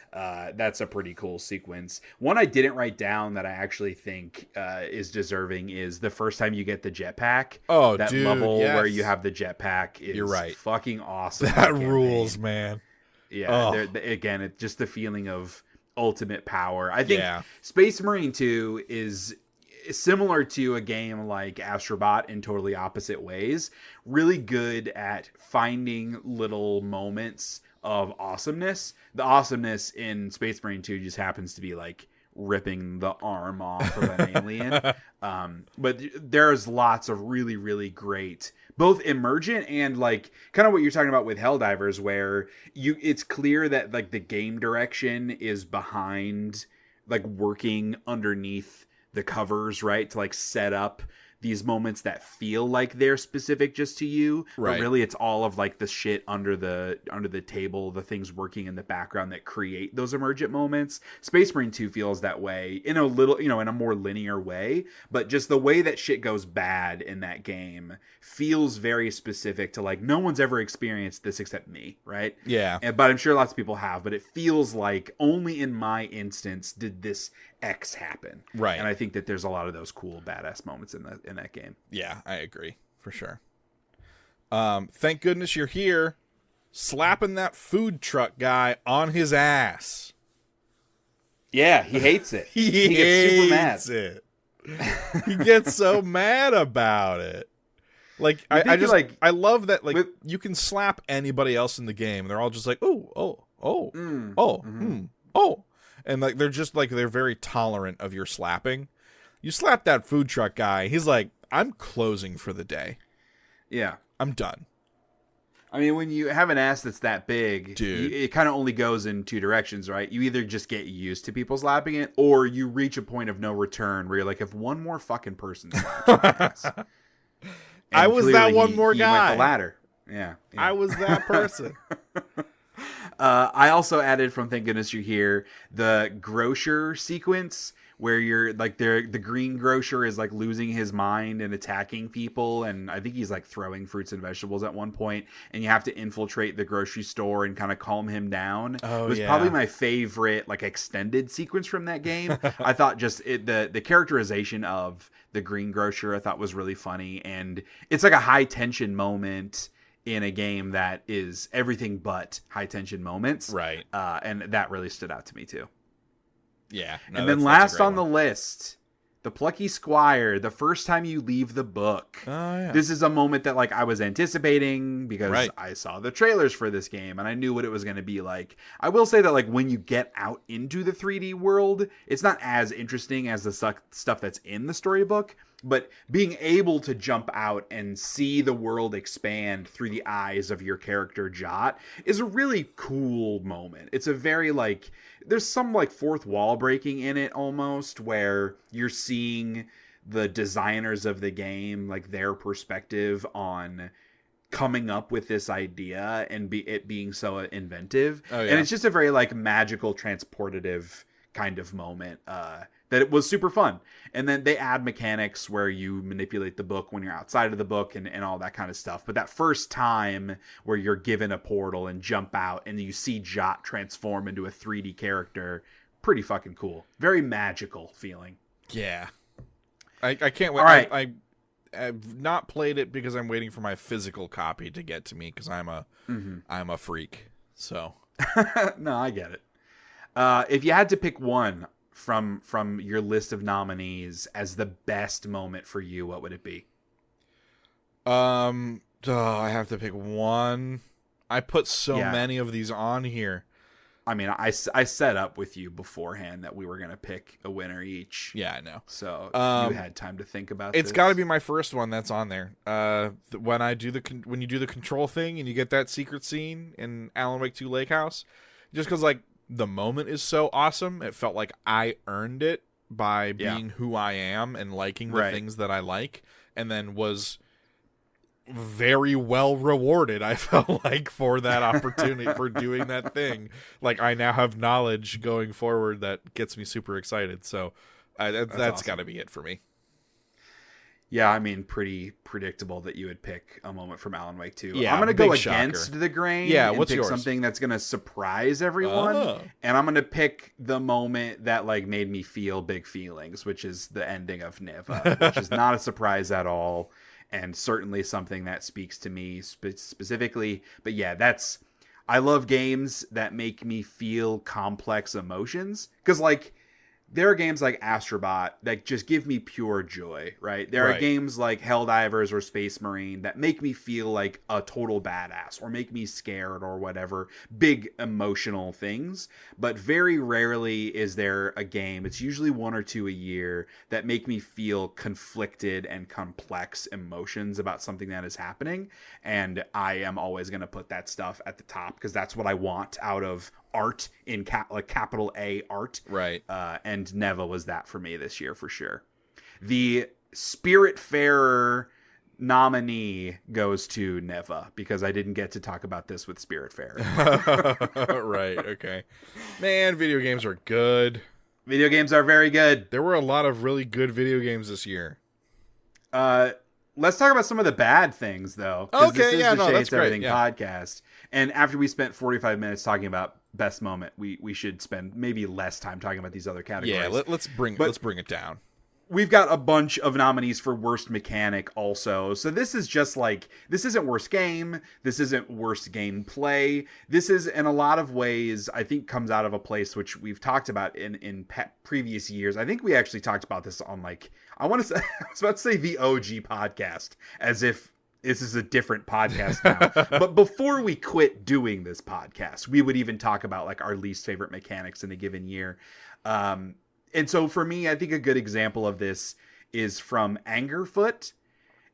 That's a pretty cool sequence. One I didn't write down that I actually think is deserving is the first time you get the jetpack. Oh, that dude, level yes. where you have the jetpack is you're right. fucking awesome. That rules, man. Yeah, again, it's just the feeling of ultimate power. I think Space Marine 2 is similar to a game like Astrobot in totally opposite ways. Really good at finding little moments of awesomeness. The awesomeness in Space Marine 2 just happens to be like ripping the arm off of an alien. But there's lots of really, really great, both emergent and like kind of what you're talking about with Helldivers, where it's clear that like the game direction is behind, like working underneath the covers, right? To like set up these moments that feel like they're specific just to you, right. But really it's all of like the shit under the table, the things working in the background that create those emergent moments. Space Marine 2 feels that way in a little, in a more linear way, but just the way that shit goes bad in that game feels very specific to like, no one's ever experienced this except me, right? Yeah. But I'm sure lots of people have, but it feels like only in my instance did this X happen. Right. And I think that there's a lot of those cool badass moments in that game. Yeah, I agree for sure. Thank goodness you're here, slapping that food truck guy on his ass. Yeah, he hates it. He gets super mad. It. He gets so mad about it. Like I love that. Like you can slap anybody else in the game, and they're all just like, oh, and like they're very tolerant of your slapping. You slap that food truck guy, he's like, I'm closing for the day. Yeah, I'm done. I mean, when you have an ass that's that big, dude, it kind of only goes in two directions, right? You either just get used to people slapping it, or you reach a point of no return where you're like, if one more fucking person slaps my ass. I was that one more guy. Went the latter. Yeah. I was that person. I also added from Thank Goodness You're Here the grocer sequence where you're like the green grocer is like losing his mind and attacking people, and I think he's like throwing fruits and vegetables at one point, and you have to infiltrate the grocery store and kind of calm him down. Oh, it was probably my favorite like extended sequence from that game. I thought just the characterization of the green grocer I thought was really funny, and it's like a high tension moment in a game that is everything but high tension moments. Right. And that really stood out to me too. Yeah. No, and then last on the list, the Plucky Squire, the first time you leave the book. Oh, yeah. This is a moment that like I was anticipating because I saw the trailers for this game and I knew what it was going to be like. I will say that like when you get out into the 3D world, it's not as interesting as the stuff that's in the storybook. But being able to jump out and see the world expand through the eyes of your character Jot is a really cool moment. It's a very like, there's some like fourth wall breaking in it almost, where you're seeing the designers of the game, like their perspective on coming up with this idea and it being so inventive. Oh, yeah. And it's just a very like magical, transportative kind of moment, that it was super fun. And then they add mechanics where you manipulate the book when you're outside of the book and all that kind of stuff. But that first time where you're given a portal and jump out and you see Jot transform into a 3D character, pretty fucking cool. Very magical feeling. Yeah. I can't wait. All right. I've not played it because I'm waiting for my physical copy to get to me because I'm a freak. So. No, I get it. If you had to pick one from your list of nominees as the best moment for you, what would it be? I have to pick one. I put so many of these on here. I mean, I set up with you beforehand that we were going to pick a winner each. Yeah, I know. So you had time to think about It's got to be my first one that's on there. When you do the control thing and you get that secret scene in Alan Wake 2 Lake House, just because like the moment is so awesome, it felt like I earned it by being who I am and liking the things that I like, and then was very well rewarded, I felt like, for that opportunity for doing that thing. Like I now have knowledge going forward that gets me super excited. So that's awesome. Got to be it for me. Yeah, I mean, pretty predictable that you would pick a moment from Alan Wake 2. Yeah, I'm going to go against the grain and what's pick yours? Something that's going to surprise everyone. Oh. And I'm going to pick the moment that like made me feel big feelings, which is the ending of Neva, which is not a surprise at all. And certainly something that speaks to me specifically. But yeah, I love games that make me feel complex emotions. Because like, there are games like Astrobot that just give me pure joy, right? There are games like Helldivers or Space Marine that make me feel like a total badass or make me scared or whatever. Big emotional things. But very rarely is there a game, it's usually one or two a year, that make me feel conflicted and complex emotions about something that is happening. And I am always going to put that stuff at the top because that's what I want out of art in capital A art. Right. And Neva was that for me this year for sure. The Spiritfarer nominee goes to Neva because I didn't get to talk about this with Spiritfarer. Right. Okay. Man, video games are good. Video games are very good. There were a lot of really good video games this year. Let's talk about some of the bad things, though. Okay, this is yeah, the Shea that's It's great. Everything Yeah. podcast. And after we spent 45 minutes talking about best moment, we should spend maybe less time talking about these other categories. Yeah, let's bring it down. We've got a bunch of nominees for worst mechanic also. So this is just like, this isn't worst game. This isn't worst gameplay. This is, in a lot of ways, I think comes out of a place which we've talked about in previous years. I think we actually talked about this on like, I want to say, I was about to say the OG podcast, as if this is a different podcast now. But before we quit doing this podcast, we would even talk about like our least favorite mechanics in a given year. And so for me, I think a good example of this is from Angerfoot.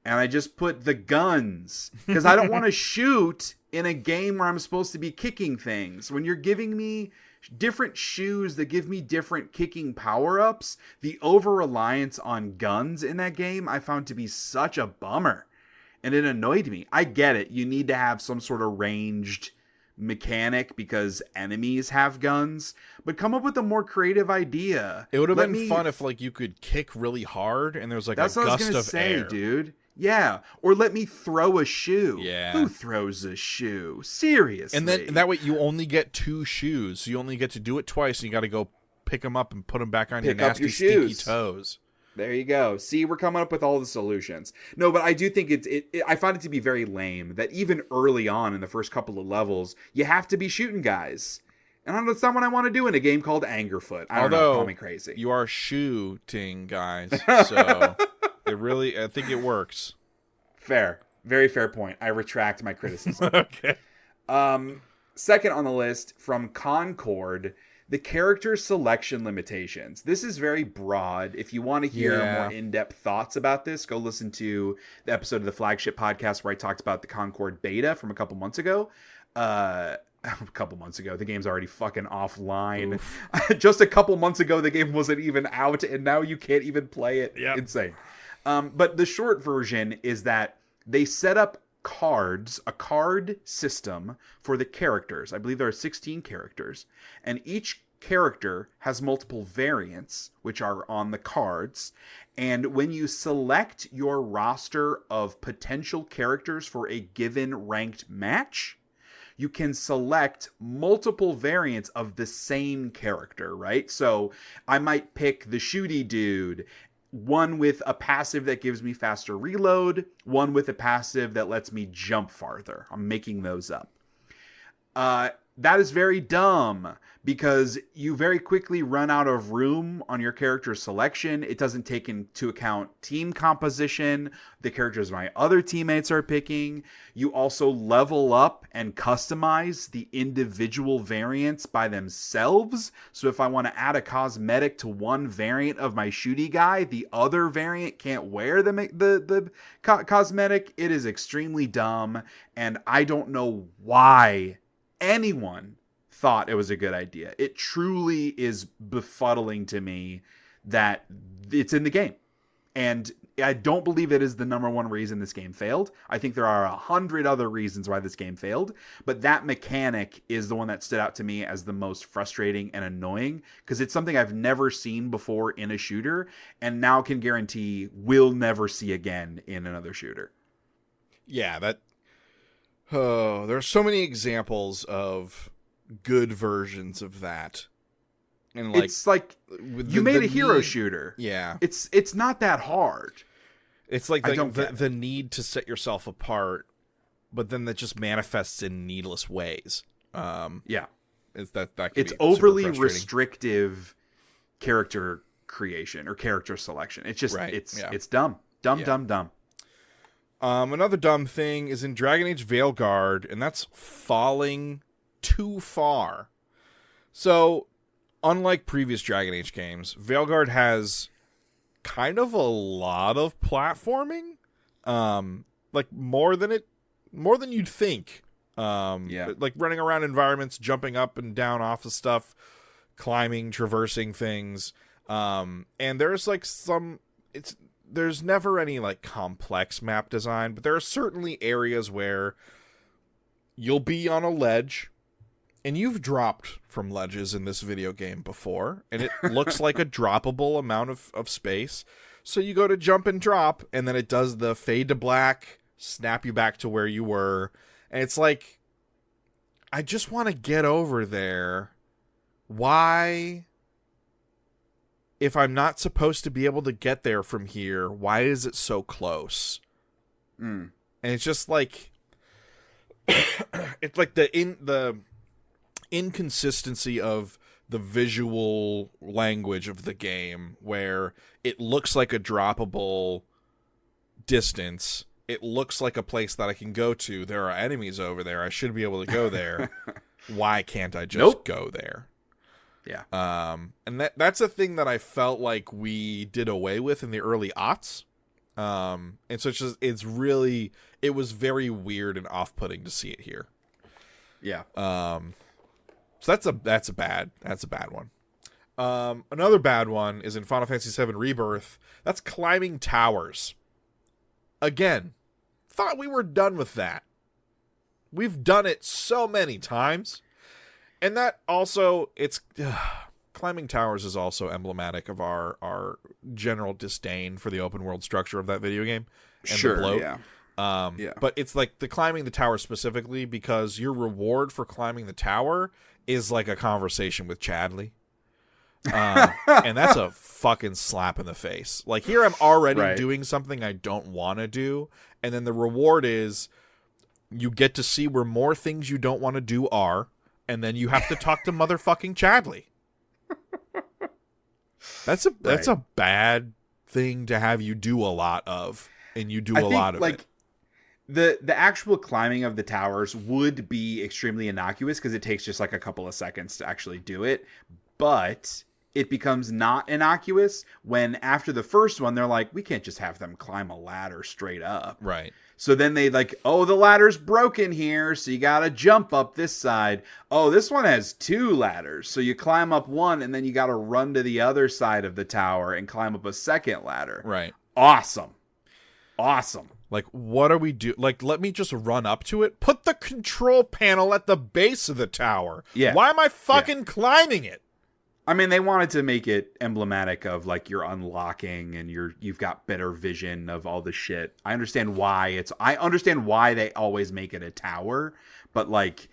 And I just put the guns because I don't want to shoot in a game where I'm supposed to be kicking things. When you're giving me different shoes that give me different kicking power-ups, the over-reliance on guns in that game I found to be such a bummer. And it annoyed me. I get it. You need to have some sort of ranged mechanic because enemies have guns, but come up with a more creative idea. It would have been fun if like you could kick really hard and there's like that's a what gust I was gonna of say, air. dude. Yeah, or let me throw a shoe. Yeah. Who throws a shoe? Seriously. And that way you only get 2 shoes. So you only get to do it twice, and you got to go pick them up and put them back on your nasty, stinky toes. There you go. See, we're coming up with all the solutions. No, but I do think I find it to be very lame that even early on in the first couple of levels, you have to be shooting guys. And I don't know, it's not what I want to do in a game called Angerfoot. I don't know, call me crazy. You are shooting guys, so I think it works. Fair. Very fair point. I retract my criticism. Okay. Second on the list, from Concord, the character selection limitations. This is very broad. If you want to hear more in-depth thoughts about this, go listen to the episode of the Flagship podcast where I talked about the Concord beta from a couple months ago. The game's already fucking offline. Just a couple months ago, the game wasn't even out, and now you can't even play it. Yep. Insane. But the short version is that they set up a card system for the characters. I believe there are 16 characters, and each character has multiple variants, which are on the cards. And when you select your roster of potential characters for a given ranked match, you can select multiple variants of the same character, right? So I might pick the shooty dude, one with a passive that gives me faster reload, one with a passive that lets me jump farther. I'm making those up. That is very dumb because you very quickly run out of room on your character selection. It doesn't take into account team composition, the characters my other teammates are picking. You also level up and customize the individual variants by themselves. So if I want to add a cosmetic to one variant of my shooty guy, the other variant can't wear the cosmetic. It is extremely dumb, and I don't know why anyone thought it was a good idea. It truly is befuddling to me that it's in the game. And I don't believe it is the number one reason this game failed. I think there are 100 other reasons why this game failed, but that mechanic is the one that stood out to me as the most frustrating and annoying because it's something I've never seen before in a shooter and now can guarantee we'll never see again in another shooter. Yeah, there are so many examples of good versions of that. And it's like you made a hero shooter. Yeah. It's not that hard. It's like the need to set yourself apart, but then that just manifests in needless ways. Yeah. It's overly restrictive character creation or character selection. It's just it's dumb. Dumb. Another dumb thing is in Dragon Age Veilguard, and that's falling too far. So, unlike previous Dragon Age games, Veilguard has kind of a lot of platforming, like more than you'd think. Like running around environments, jumping up and down off of stuff, climbing, traversing things, and there's like there's never any like complex map design, but there are certainly areas where you'll be on a ledge, and you've dropped from ledges in this video game before, and it looks like a droppable amount of space. So you go to jump and drop, and then it does the fade to black, snap you back to where you were. And it's like, I just want to get over there. Why? If I'm not supposed to be able to get there from here, why is it so close? And it's just like, it's like the inconsistency of the visual language of the game, where it looks like a droppable distance. It looks like a place that I can go to. There are enemies over there. I should be able to go there. Why can't I just go there? Yeah. And that's a thing that I felt like we did away with in the early aughts. And so it was very weird and off-putting to see it here. Yeah. So that's a bad one. Another bad one is in Final Fantasy VII Rebirth. That's climbing towers. Again, thought we were done with that. We've done it so many times. And that also, it's climbing towers is also emblematic of our general disdain for the open world structure of that video game. And sure, the bloat. Yeah. But it's like the climbing the tower specifically because your reward for climbing the tower is like a conversation with Chadley. And that's a fucking slap in the face. Like here I'm already doing something I don't want to do. And then the reward is you get to see where more things you don't want to do are. And then you have to talk to motherfucking Chadley. That's a bad thing to have you do a lot of. And you do a lot of it. The actual climbing of the towers would be extremely innocuous because it takes just like a couple of seconds to actually do it. But it becomes not innocuous when after the first one, they're like, we can't just have them climb a ladder straight up. Right. So then they like, oh, the ladder's broken here, so you got to jump up this side. Oh, this one has 2 ladders. So you climb up one and then you got to run to the other side of the tower and climb up a second ladder. Right. Awesome. Like, what are we do? Like, let me just run up to it. Put the control panel at the base of the tower. Yeah. Why am I fucking climbing it? I mean, they wanted to make it emblematic of like you're unlocking and you've got better vision of all the shit. I understand why they always make it a tower, but like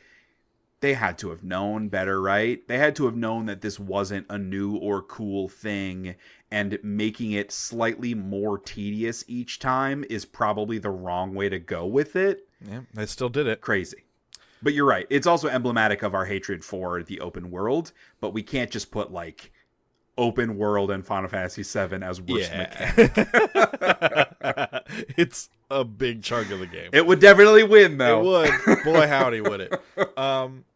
they had to have known better, right? They had to have known that this wasn't a new or cool thing, and making it slightly more tedious each time is probably the wrong way to go with it. Yeah, they still did it. Crazy. But you're right. It's also emblematic of our hatred for the open world, but we can't just put like open world and Final Fantasy VII as worst mechanic. It's a big chunk of the game. It would definitely win, though. It would. Boy, howdy would it.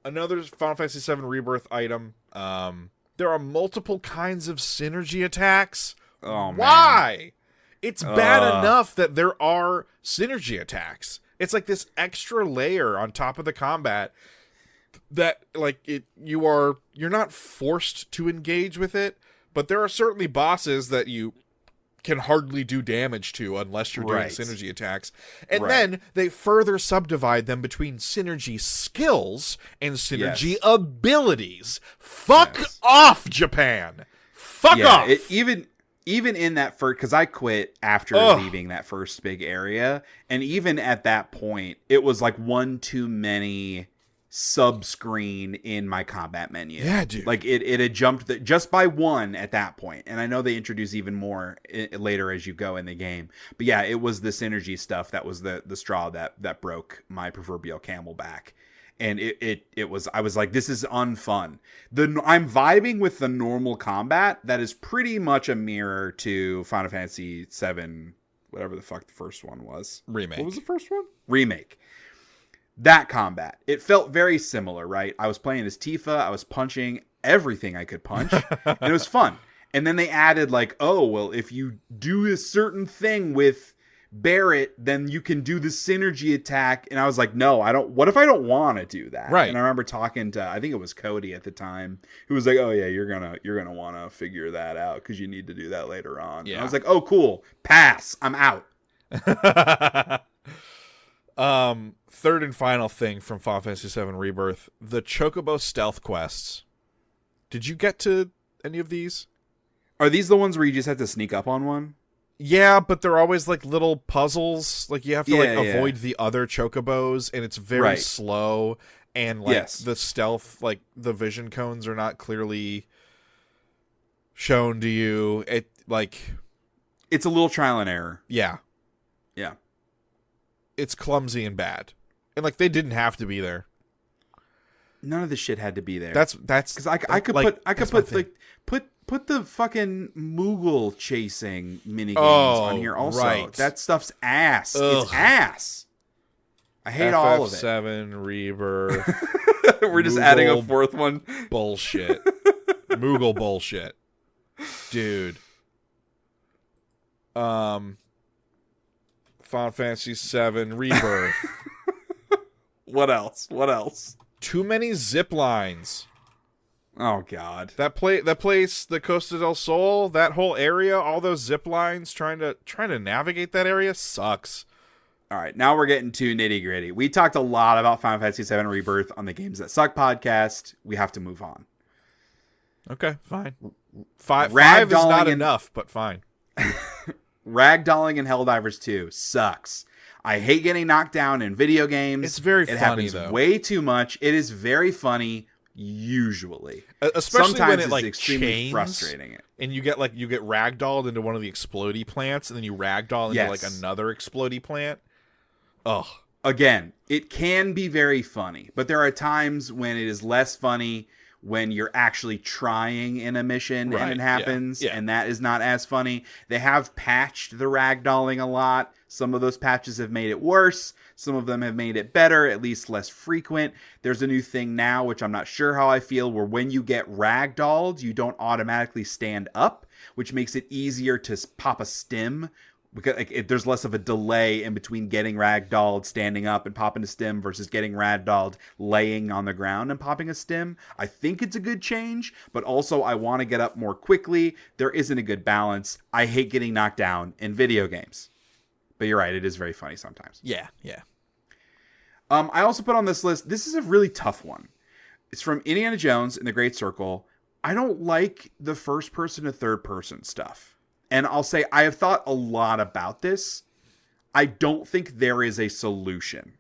Another Final Fantasy VII Rebirth item. There are multiple kinds of synergy attacks. Oh, man. Why? It's bad enough that there are synergy attacks. It's like this extra layer on top of the combat that like you're not forced to engage with it, but there are certainly bosses that you can hardly do damage to unless you're doing synergy attacks. And then they further subdivide them between synergy skills and synergy abilities. Fuck off, Japan. Fuck off. Even in that first, because I quit after leaving that first big area, and even at that point, it was like one too many sub-screen in my combat menu. Yeah, dude. Like it had jumped just by one at that point, and I know they introduce even more later as you go in the game. But yeah, it was the synergy stuff that was the straw that broke my proverbial camel back. And it was, I was like, this is unfun. I'm vibing with the normal combat that is pretty much a mirror to Final Fantasy VII, whatever the fuck the first one was. Remake. What was the first one? Remake. That combat. It felt very similar, right? I was playing as Tifa. I was punching everything I could punch. And it was fun. And then they added like, oh, well, if you do a certain thing with Barrett, then you can do the synergy attack. And I was like, no, I don't. What if I don't want to do that? Right. And I remember talking to, I think it was Cody at the time, who was like, oh yeah, you're gonna want to figure that out because you need to do that later on. Yeah. And I was like, oh cool, pass, I'm out. Third and final thing from Final Fantasy VII Rebirth: the Chocobo stealth quests. Did you get to any of these? Are these the ones where you just have to sneak up on one? Yeah, but they're always like little puzzles. Like you have to avoid the other chocobos, and it's very slow. And like the stealth, like the vision cones are not clearly shown to you. It's a little trial and error. Yeah, yeah. It's clumsy and bad, and like they didn't have to be there. None of the shit had to be there. That's because I could put the fucking Moogle chasing minigames on here also. Right. That stuff's ass. Ugh. It's ass. I hate all of it. FF7 Rebirth. We're just adding a fourth one. Bullshit. Moogle bullshit. Dude. Final Fantasy VII Rebirth. What else? Too many zip lines. Oh God! That place, the Costa del Sol, that whole area, all those zip lines, trying to navigate that area sucks. All right, now we're getting to nitty gritty. We talked a lot about Final Fantasy VII Rebirth on the Games That Suck podcast. We have to move on. Okay, fine. Five is not enough, but fine. Ragdolling in Helldivers 2 sucks. I hate getting knocked down in video games. It's very funny, happens though. Way too much. It is very funny, usually. Especially sometimes when it like extremely chains, frustrating. And you get ragdolled into one of the explodey plants, and then you ragdoll into like another explodey plant. Ugh. Again, it can be very funny, but there are times when it is less funny when you're actually trying in a mission and it happens, and that is not as funny. They have patched the ragdolling a lot. Some of those patches have made it worse. Some of them have made it better, at least less frequent. There's a new thing now, which I'm not sure how I feel, where when you get ragdolled, you don't automatically stand up, which makes it easier to pop a stim. Because there's less of a delay in between getting ragdolled, standing up, and popping a stim versus getting ragdolled, laying on the ground and popping a stim. I think it's a good change, but also I want to get up more quickly. There isn't a good balance. I hate getting knocked down in video games. But you're right, it is very funny sometimes. Yeah. I also put on this list, this is a really tough one. It's from Indiana Jones in the Great Circle. I don't like the first person to third person stuff. And I'll say I have thought a lot about this. I don't think there is a solution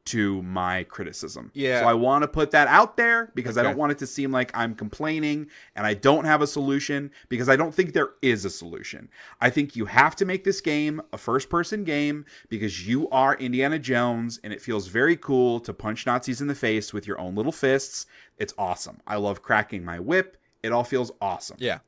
to my criticism. Yeah. So I want to put that out there because I don't want it to seem like I'm complaining and I don't have a solution, because I don't think there is a solution. I think you have to make this game a first-person game because you are Indiana Jones and it feels very cool to punch Nazis in the face with your own little fists. It's awesome. I love cracking my whip. It all feels awesome. Yeah.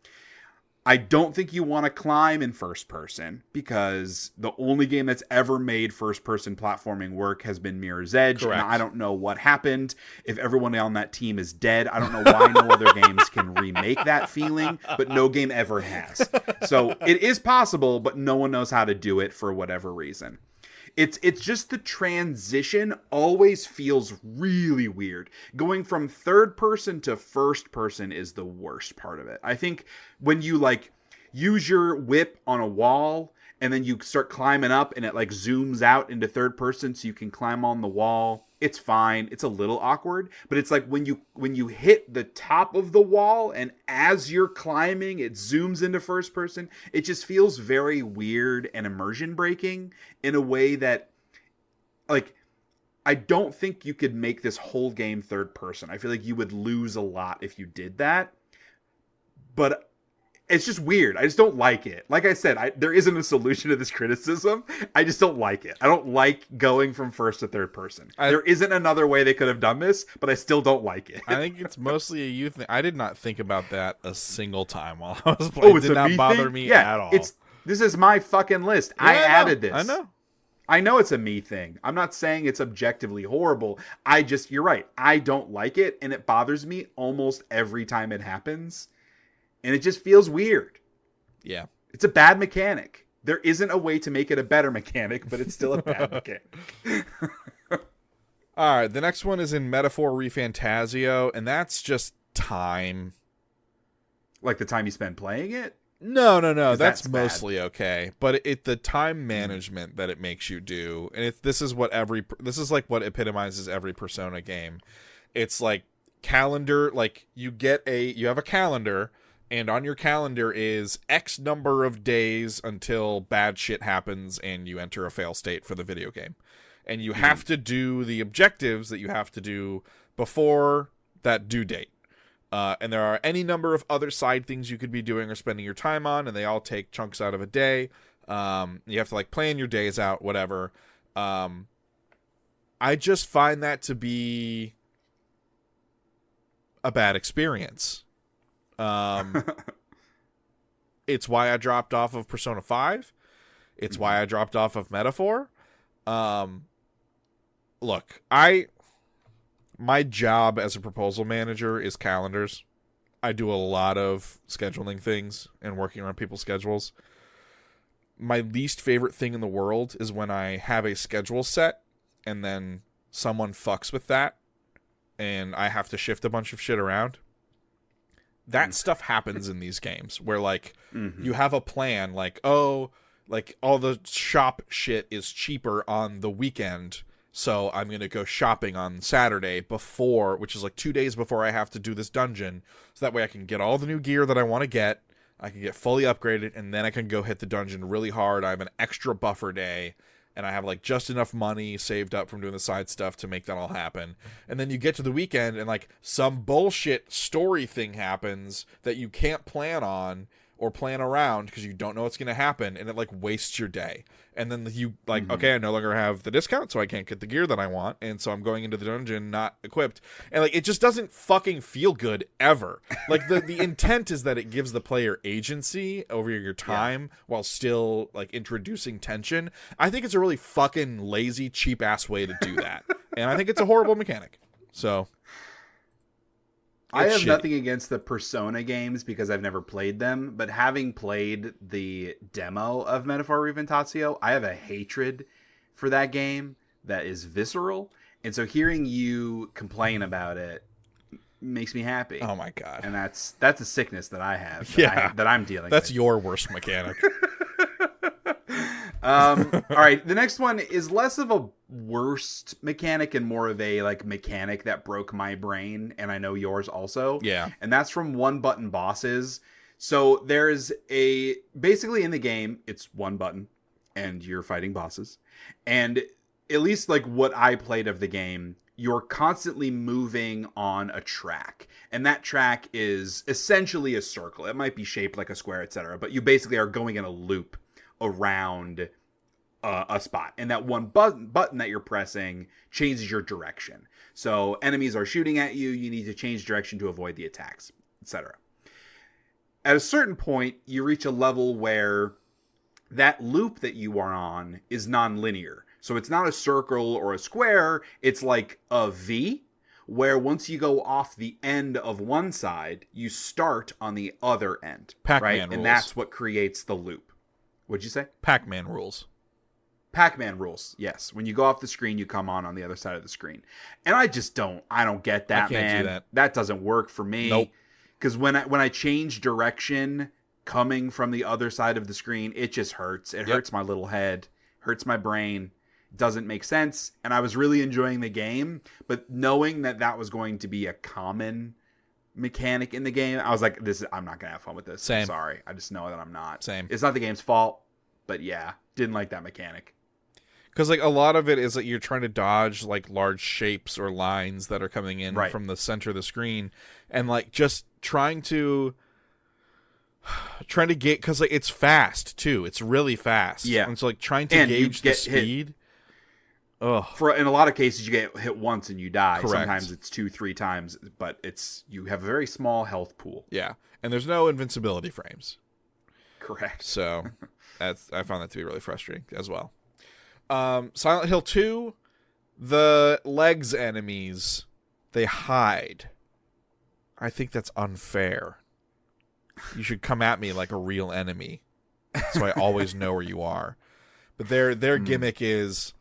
I don't think you want to climb in first person because the only game that's ever made first person platforming work has been Mirror's Edge. Correct. And I don't know what happened. If everyone on that team is dead, I don't know why no other games can remake that feeling, but no game ever has. So it is possible, but no one knows how to do it for whatever reason. It's just the transition always feels really weird. Going from third person to first person is the worst part of it. I think when you like use your whip on a wall and then you start climbing up and it like zooms out into third person so you can climb on the wall, it's fine. It's a little awkward, but it's like when you hit the top of the wall and as you're climbing, it zooms into first person. It just feels very weird and immersion breaking in a way that, like, I don't think you could make this whole game third person. I feel like you would lose a lot if you did that, but it's just weird. I just don't like it. Like I said, there isn't a solution to this criticism. I just don't like it. I don't like going from first to third person. There isn't another way they could have done this, but I still don't like it. I think it's mostly a you thing. I did not think about that a single time while I was playing. It did not bother me at all. This is my fucking list. I added this. I know. I know it's a me thing. I'm not saying it's objectively horrible. You're right. I don't like it, and it bothers me almost every time it happens. And it just feels weird. Yeah. It's a bad mechanic. There isn't a way to make it a better mechanic, but it's still a bad mechanic. All right. The next one is in Metaphor ReFantazio, and that's just time. Like the time you spend playing it? No. That's mostly okay. But the time management that it makes you do, and this is what epitomizes every Persona game. It's like calendar, like you have a calendar, and on your calendar is X number of days until bad shit happens and you enter a fail state for the video game. And you have to do the objectives that you have to do before that due date. And there are any number of other side things you could be doing or spending your time on, and they all take chunks out of a day. You have to like plan your days out, whatever. I just find that to be a bad experience. It's why I dropped off of Persona 5. It's why I dropped off of Metaphor. Look, my job as a proposal manager is calendars. I do a lot of scheduling things and working around people's schedules. My least favorite thing in the world is when I have a schedule set and then someone fucks with that and I have to shift a bunch of shit around. That stuff happens in these games where like you have a plan, like, oh, like all the shop shit is cheaper on the weekend. So I'm going to go shopping on Saturday before, which is like 2 days before I have to do this dungeon. So that way I can get all the new gear that I want to get. I can get fully upgraded, and then I can go hit the dungeon really hard. I have an extra buffer day, and I have like just enough money saved up from doing the side stuff to make that all happen. And then you get to the weekend, and like some bullshit story thing happens that you can't plan on or plan around because you don't know what's going to happen, and it like wastes your day. And then you like, okay, I no longer have the discount, so I can't get the gear that I want, and so I'm going into the dungeon not equipped. And like, it just doesn't fucking feel good ever. Like the intent is that it gives the player agency over your time while still like introducing tension. I think it's a really fucking lazy, cheap ass way to do that, and I think it's a horrible mechanic. So I have shitty. nothing against the Persona games because I've never played them, but having played the demo of Metaphor ReFantazio, I have a hatred for that game that is visceral. And so hearing you complain about it makes me happy. Oh my god. And that's a sickness that I have, that I'm dealing with. That's your worst mechanic. All right, the next one is less of a worst mechanic and more of a like mechanic that broke my brain, and I know yours also. Yeah. And that's from one button bosses. So there's basically in the game, it's one button and you're fighting bosses. And at least like what I played of the game, you're constantly moving on a track. And that track is essentially a circle. It might be shaped like a square, etc. But you basically are going in a loop around a spot, and that one button that you're pressing changes your direction. So enemies are shooting at you, you need to change direction to avoid the attacks, etc. At a certain point, you reach a level where that loop that you are on is non-linear. So it's not a circle or a square, it's like a V, where once you go off the end of one side, you start on the other end. Pac-Man right? rules. And that's what creates the loop. What'd you say? Pac-Man rules. Pac-Man rules, yes. When you go off the screen, you come on the other side of the screen. And I don't get that, I can't do that. That doesn't work for me. Nope. Because when I change direction coming from the other side of the screen, it just hurts. It hurts my little head, hurts my brain. Doesn't make sense. And I was really enjoying the game, but knowing that that was going to be a common mechanic in the game, I was like, I'm not gonna have fun with this. Same. I'm sorry. I just know that I'm not. Same. It's not the game's fault, but yeah, didn't like that mechanic. Because like a lot of it is that you're trying to dodge like large shapes or lines that are coming in from the center of the screen, and like just trying to get, because like it's fast too. It's really fast. Yeah. And so like trying to gauge the speed. Ugh. In a lot of cases, you get hit once and you die. Correct. Sometimes it's 2-3 times, but you have a very small health pool. Yeah, and there's no invincibility frames. Correct. So I found that to be really frustrating as well. Silent Hill 2, the legs enemies, they hide. I think that's unfair. You should come at me like a real enemy, so I always know where you are. But their gimmick is,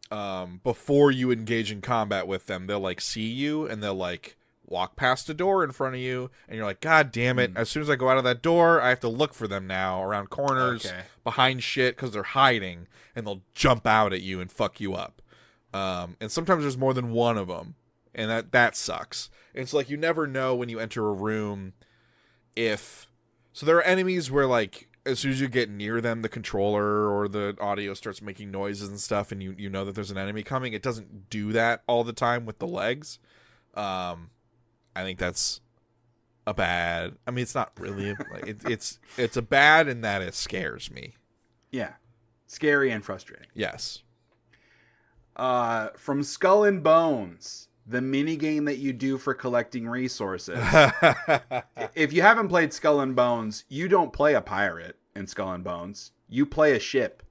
before you engage in combat with them, they'll like see you and they'll like walk past a door in front of you, and you're like, God damn it! As soon as I go out of that door, I have to look for them now around corners, behind shit, because they're hiding, and they'll jump out at you and fuck you up. And sometimes there's more than one of them, and that sucks. It's like you never know when you enter a room so there are enemies where like as soon as you get near them, the controller or the audio starts making noises and stuff, and you know that there's an enemy coming. It doesn't do that all the time with the legs. I think that's a bad. I mean, it's not really. It's a bad in that it scares me. Yeah, scary and frustrating. Yes. From Skull and Bones, the mini game that you do for collecting resources. If you haven't played Skull and Bones, you don't play a pirate in Skull and Bones. You play a ship,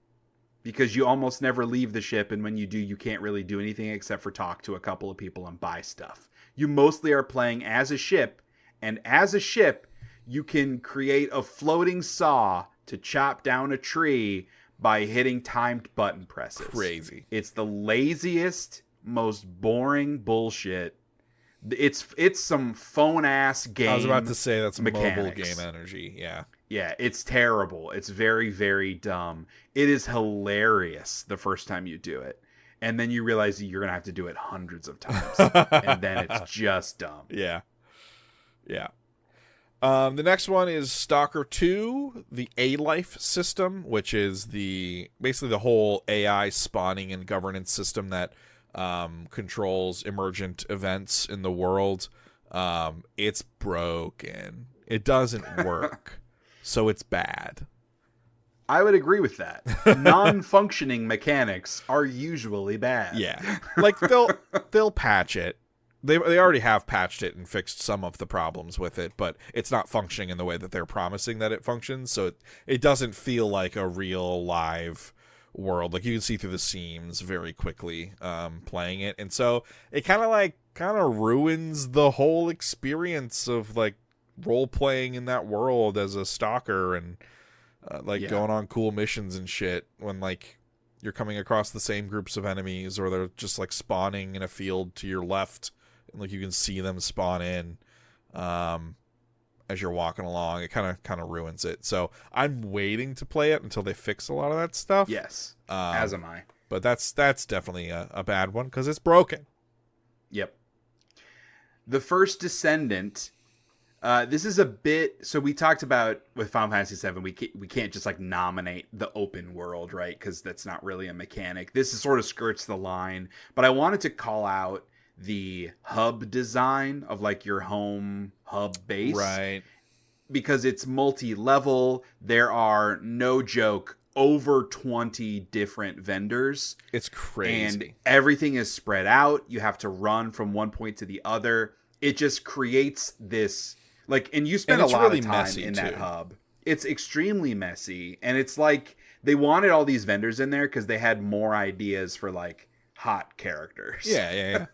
because you almost never leave the ship, and when you do, you can't really do anything except for talk to a couple of people and buy stuff. You mostly are playing as a ship, and as a ship, you can create a floating saw to chop down a tree by hitting timed button presses. Crazy. It's the laziest, most boring bullshit. It's some phone ass game. I was about to say that's mechanics. mobile game energy. Yeah. Yeah, it's terrible. It's very, very dumb. It is hilarious the first time you do it. And then you realize that you're going to have to do it hundreds of times. And then it's just dumb. Yeah. Yeah. The next one is Stalker 2, the A-Life system, which is basically the whole AI spawning and governance system that controls emergent events in the world. It's broken. It doesn't work. So it's bad. I would agree with that. Non-functioning mechanics are usually bad. Yeah. Like they'll patch it. They already have patched it and fixed some of the problems with it, but it's not functioning in the way that they're promising that it functions. So it doesn't feel like a real live world. Like you can see through the seams very quickly playing it. And so it kind of ruins the whole experience of like role playing in that world as a stalker and going on cool missions and shit when like you're coming across the same groups of enemies or they're just like spawning in a field to your left and like you can see them spawn in as you're walking along. It kind of ruins it. So I'm waiting to play it until they fix a lot of that stuff. Yes, as am I. But that's definitely a bad one because it's broken. Yep. The first Descendant. This is a bit. So we talked about with Final Fantasy VII, we can't just like nominate the open world, right? Because that's not really a mechanic. This is sort of skirts the line. But I wanted to call out the hub design of like your home hub base, right? Because it's multi-level. There are, no joke, over 20 different vendors. It's crazy. And everything is spread out. You have to run from one point to the other. It just creates this like, and you spend a lot really of time in that hub. It's extremely messy. And it's like they wanted all these vendors in there because they had more ideas for like hot characters. Yeah.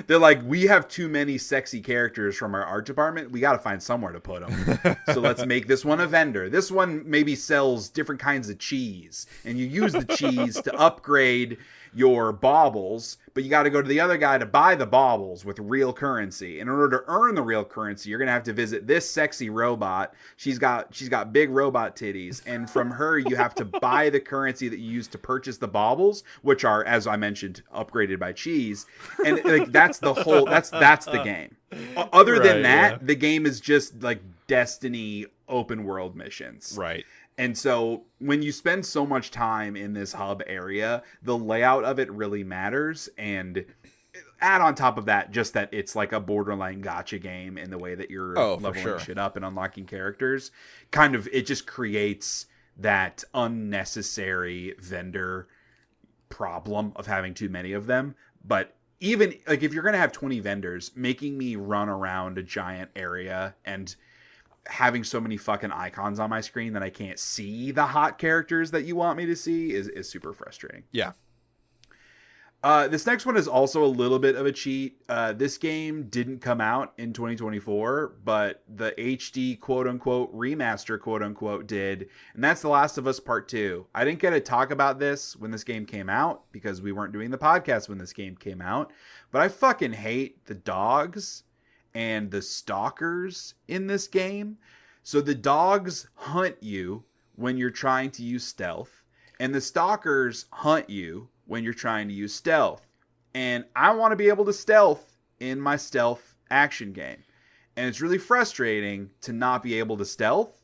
They're like, we have too many sexy characters from our art department. We got to find somewhere to put them. So let's make this one a vendor. This one maybe sells different kinds of cheese. And you use the cheese to upgrade your baubles, but you got to go to the other guy to buy the baubles with real currency. In order to earn the real currency, you're going to have to visit this sexy robot. She's got big robot titties, and from her you have to buy the currency that you use to purchase the baubles, which are, as I mentioned, upgraded by cheese. And like that's the whole that's the game. Other than that, the game is just like Destiny open world missions. Right. And so when you spend so much time in this hub area, the layout of it really matters. And add on top of that, just that it's like a borderline gacha game in the way that you're leveling shit up and unlocking characters. Kind of, it just creates that unnecessary vendor problem of having too many of them. But even like if you're going to have 20 vendors, making me run around a giant area and having so many fucking icons on my screen that I can't see the hot characters that you want me to see is super frustrating. Yeah. This next one is also a little bit of a cheat. This game didn't come out in 2024, but the HD quote-unquote remaster quote-unquote did, and that's The Last of Us Part 2. I didn't get to talk about this when this game came out because we weren't doing the podcast when this game came out, but I fucking hate the dogs and the stalkers in this game. So the dogs hunt you when you're trying to use stealth, and the stalkers hunt you when you're trying to use stealth. And I want to be able to stealth in my stealth action game. And it's really frustrating to not be able to stealth.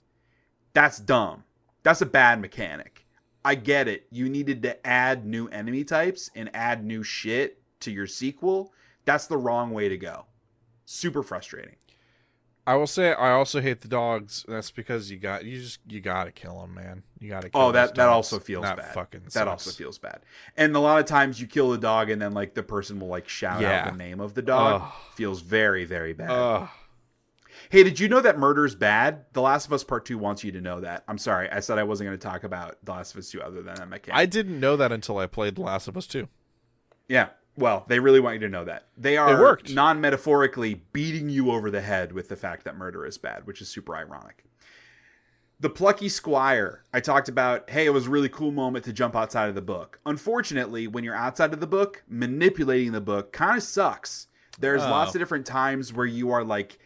That's dumb. That's a bad mechanic. I get it. You needed to add new enemy types and add new shit to your sequel. That's the wrong way to go. Super frustrating. I will say I also hate the dogs. That's because you got to kill them, man. You got to kill them. That also feels bad. Fucking that also feels bad. And a lot of times you kill the dog and then like the person will like shout out the name of the dog. Feels very, very bad. Hey, did you know that murder's bad? The Last of Us Part 2 wants you to know that. I'm sorry. I said I wasn't going to talk about The Last of Us 2 other than that mechanic. I didn't know that until I played The Last of Us 2. Yeah. Well, they really want you to know that. They are non-metaphorically beating you over the head with the fact that murder is bad, which is super ironic. The Plucky Squire. I talked about, hey, it was a really cool moment to jump outside of the book. Unfortunately, when you're outside of the book, manipulating the book kind of sucks. There's lots of different times where you are like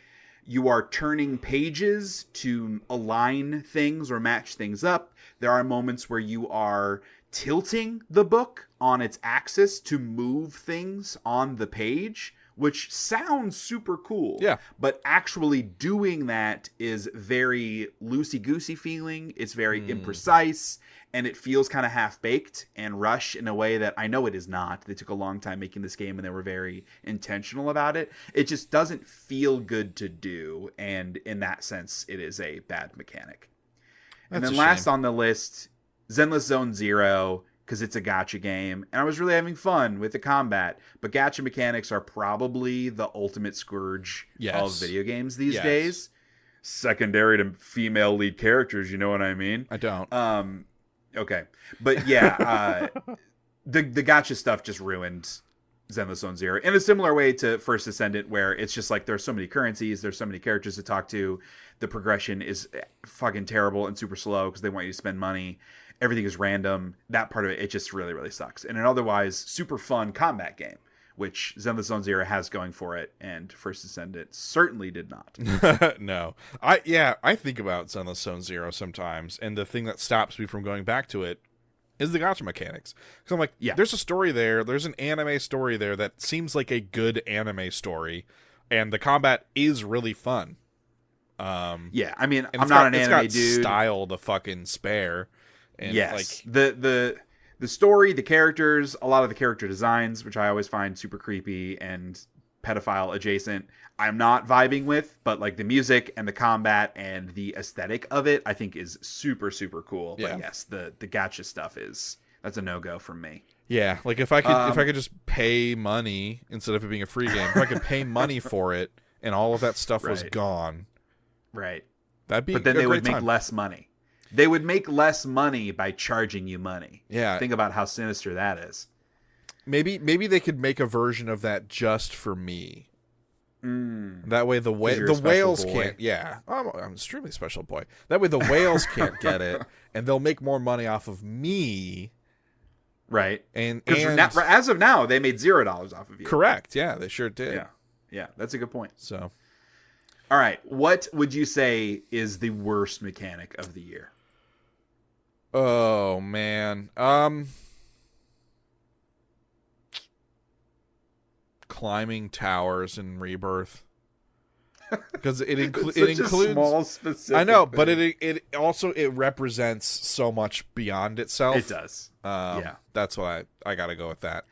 You are turning pages to align things or match things up. There are moments where you are tilting the book on its axis to move things on the page, which sounds super cool. Yeah. But actually doing that is very loosey-goosey feeling. It's very imprecise, and it feels kind of half-baked and rushed in a way that I know it is not. They took a long time making this game, and they were very intentional about it. It just doesn't feel good to do, and in that sense, it is a bad mechanic. And then last on the list, Zenless Zone Zero, because it's a gacha game, and I was really having fun with the combat. But gacha mechanics are probably the ultimate scourge of video games these days. Secondary to female lead characters, you know what I mean? I don't. Okay. But yeah, the gacha stuff just ruined Zenless Zone Zero in a similar way to First Descendant, where it's just like there's so many currencies, there's so many characters to talk to. The progression is fucking terrible and super slow because they want you to spend money. Everything is random. That part of it just really, really sucks. And an otherwise super fun combat game, which Zenless Zone Zero has going for it, and First Descendant certainly did not. No. I think about Zenless Zone Zero sometimes, and the thing that stops me from going back to it is the gacha mechanics. Because I'm like, there's a story there, there's an anime story there that seems like a good anime story, and the combat is really fun. Yeah, I mean, I'm not an anime dude. It's got style to fucking spare. And yes, like, the story, the characters, a lot of the character designs, which I always find super creepy and pedophile adjacent, I'm not vibing with, but like the music and the combat and the aesthetic of it, I think is super, super cool. Yeah. But yes, the gacha stuff that's a no-go from me. Yeah, like if I could just pay money instead of it being a free game, if I could pay money for it and all of that stuff was gone. Right. That'd be But then a they great would make time. less money. They would make less money by charging you money. Yeah. Think about how sinister that is. Maybe they could make a version of that just for me. That way the whales can't. Yeah, I'm an extremely special boy. That way the whales can't get it, and they'll make more money off of me. Right. And as of now, they made $0 off of you. Correct. Yeah, they sure did. Yeah, that's a good point. So, all right, what would you say is the worst mechanic of the year? Oh man, climbing towers in Rebirth, because it includes a small specific. I know, thing. but it also represents so much beyond itself. It does. That's why I gotta go with that.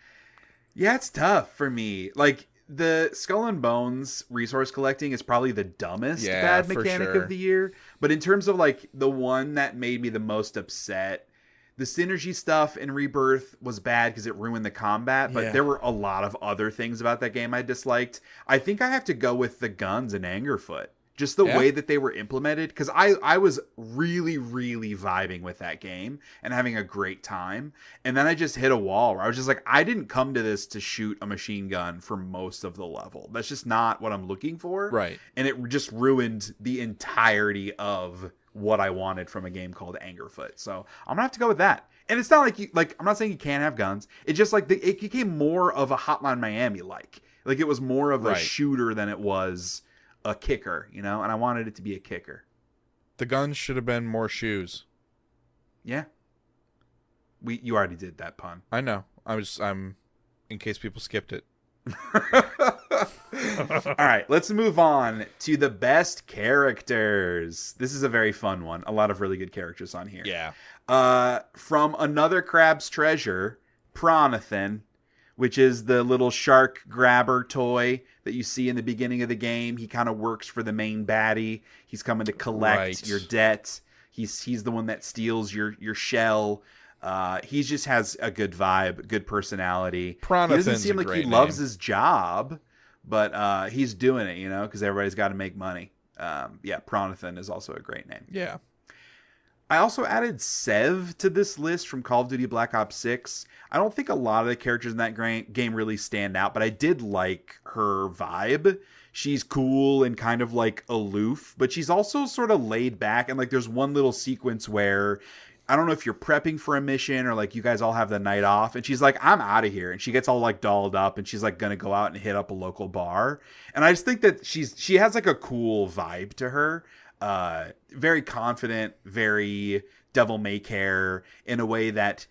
Yeah, it's tough for me. Like, the Skull and Bones resource collecting is probably the dumbest bad mechanic of the year. But in terms of like the one that made me the most upset, the synergy stuff in Rebirth was bad because it ruined the combat. But there were a lot of other things about that game I disliked. I think I have to go with the guns and Angerfoot. Just the way that they were implemented. Because I was really, really vibing with that game and having a great time. And then I just hit a wall where I was just like, I didn't come to this to shoot a machine gun for most of the level. That's just not what I'm looking for. Right. And it just ruined the entirety of what I wanted from a game called Angerfoot. So I'm going to have to go with that. And it's not like, I'm not saying you can't have guns. It's just like it became more of a Hotline Miami like. Like it was more of a shooter than it was a kicker, you know, and I wanted it to be a kicker. The guns should have been more shoes. Yeah. You already did that pun. I know. I'm in case people skipped it. All right, let's move on to the best characters. This is a very fun one. A lot of really good characters on here. Yeah. From Another Crab's Treasure, Pronathan, which is the little shark grabber toy that you see in the beginning of the game. He kind of works for the main baddie. He's coming to collect your debt. He's the one that steals your shell. He just has a good vibe, good personality. Pronathan's he doesn't seem like he loves name. his job, but he's doing it, you know, because everybody's got to make money. Pronathan is also a great name. Yeah. I also added Sev to this list from Call of Duty Black Ops 6. I don't think a lot of the characters in that game really stand out, but I did like her vibe. She's cool and kind of like aloof, but she's also sort of laid back. And like there's one little sequence where I don't know if you're prepping for a mission or like you guys all have the night off. And she's like, I'm out of here. And she gets all like dolled up and she's like going to go out and hit up a local bar. And I just think that she has like a cool vibe to her. Very confident, very devil may care in a way that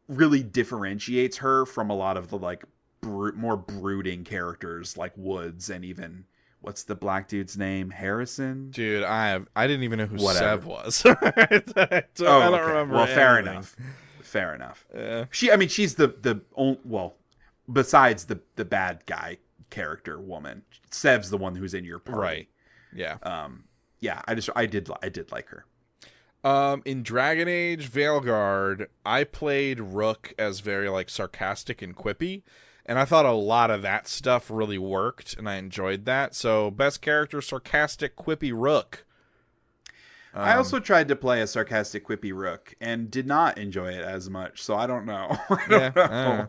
really differentiates her from a lot of the like more brooding characters like Woods and even what's the black dude's name? Harrison? Dude, I didn't even know who Whatever. Sev was. I don't remember. Well, fair anything. enough. Fair enough. Yeah. She's the only, well, besides the bad guy character woman, Sev's the one who's in your party. Right. Yeah. Yeah, I did like her. In Dragon Age Veilguard, I played Rook as very like sarcastic and quippy, and I thought a lot of that stuff really worked, and I enjoyed that. So, best character, sarcastic, quippy Rook. I also tried to play a sarcastic, quippy Rook and did not enjoy it as much. So I don't know. I don't know.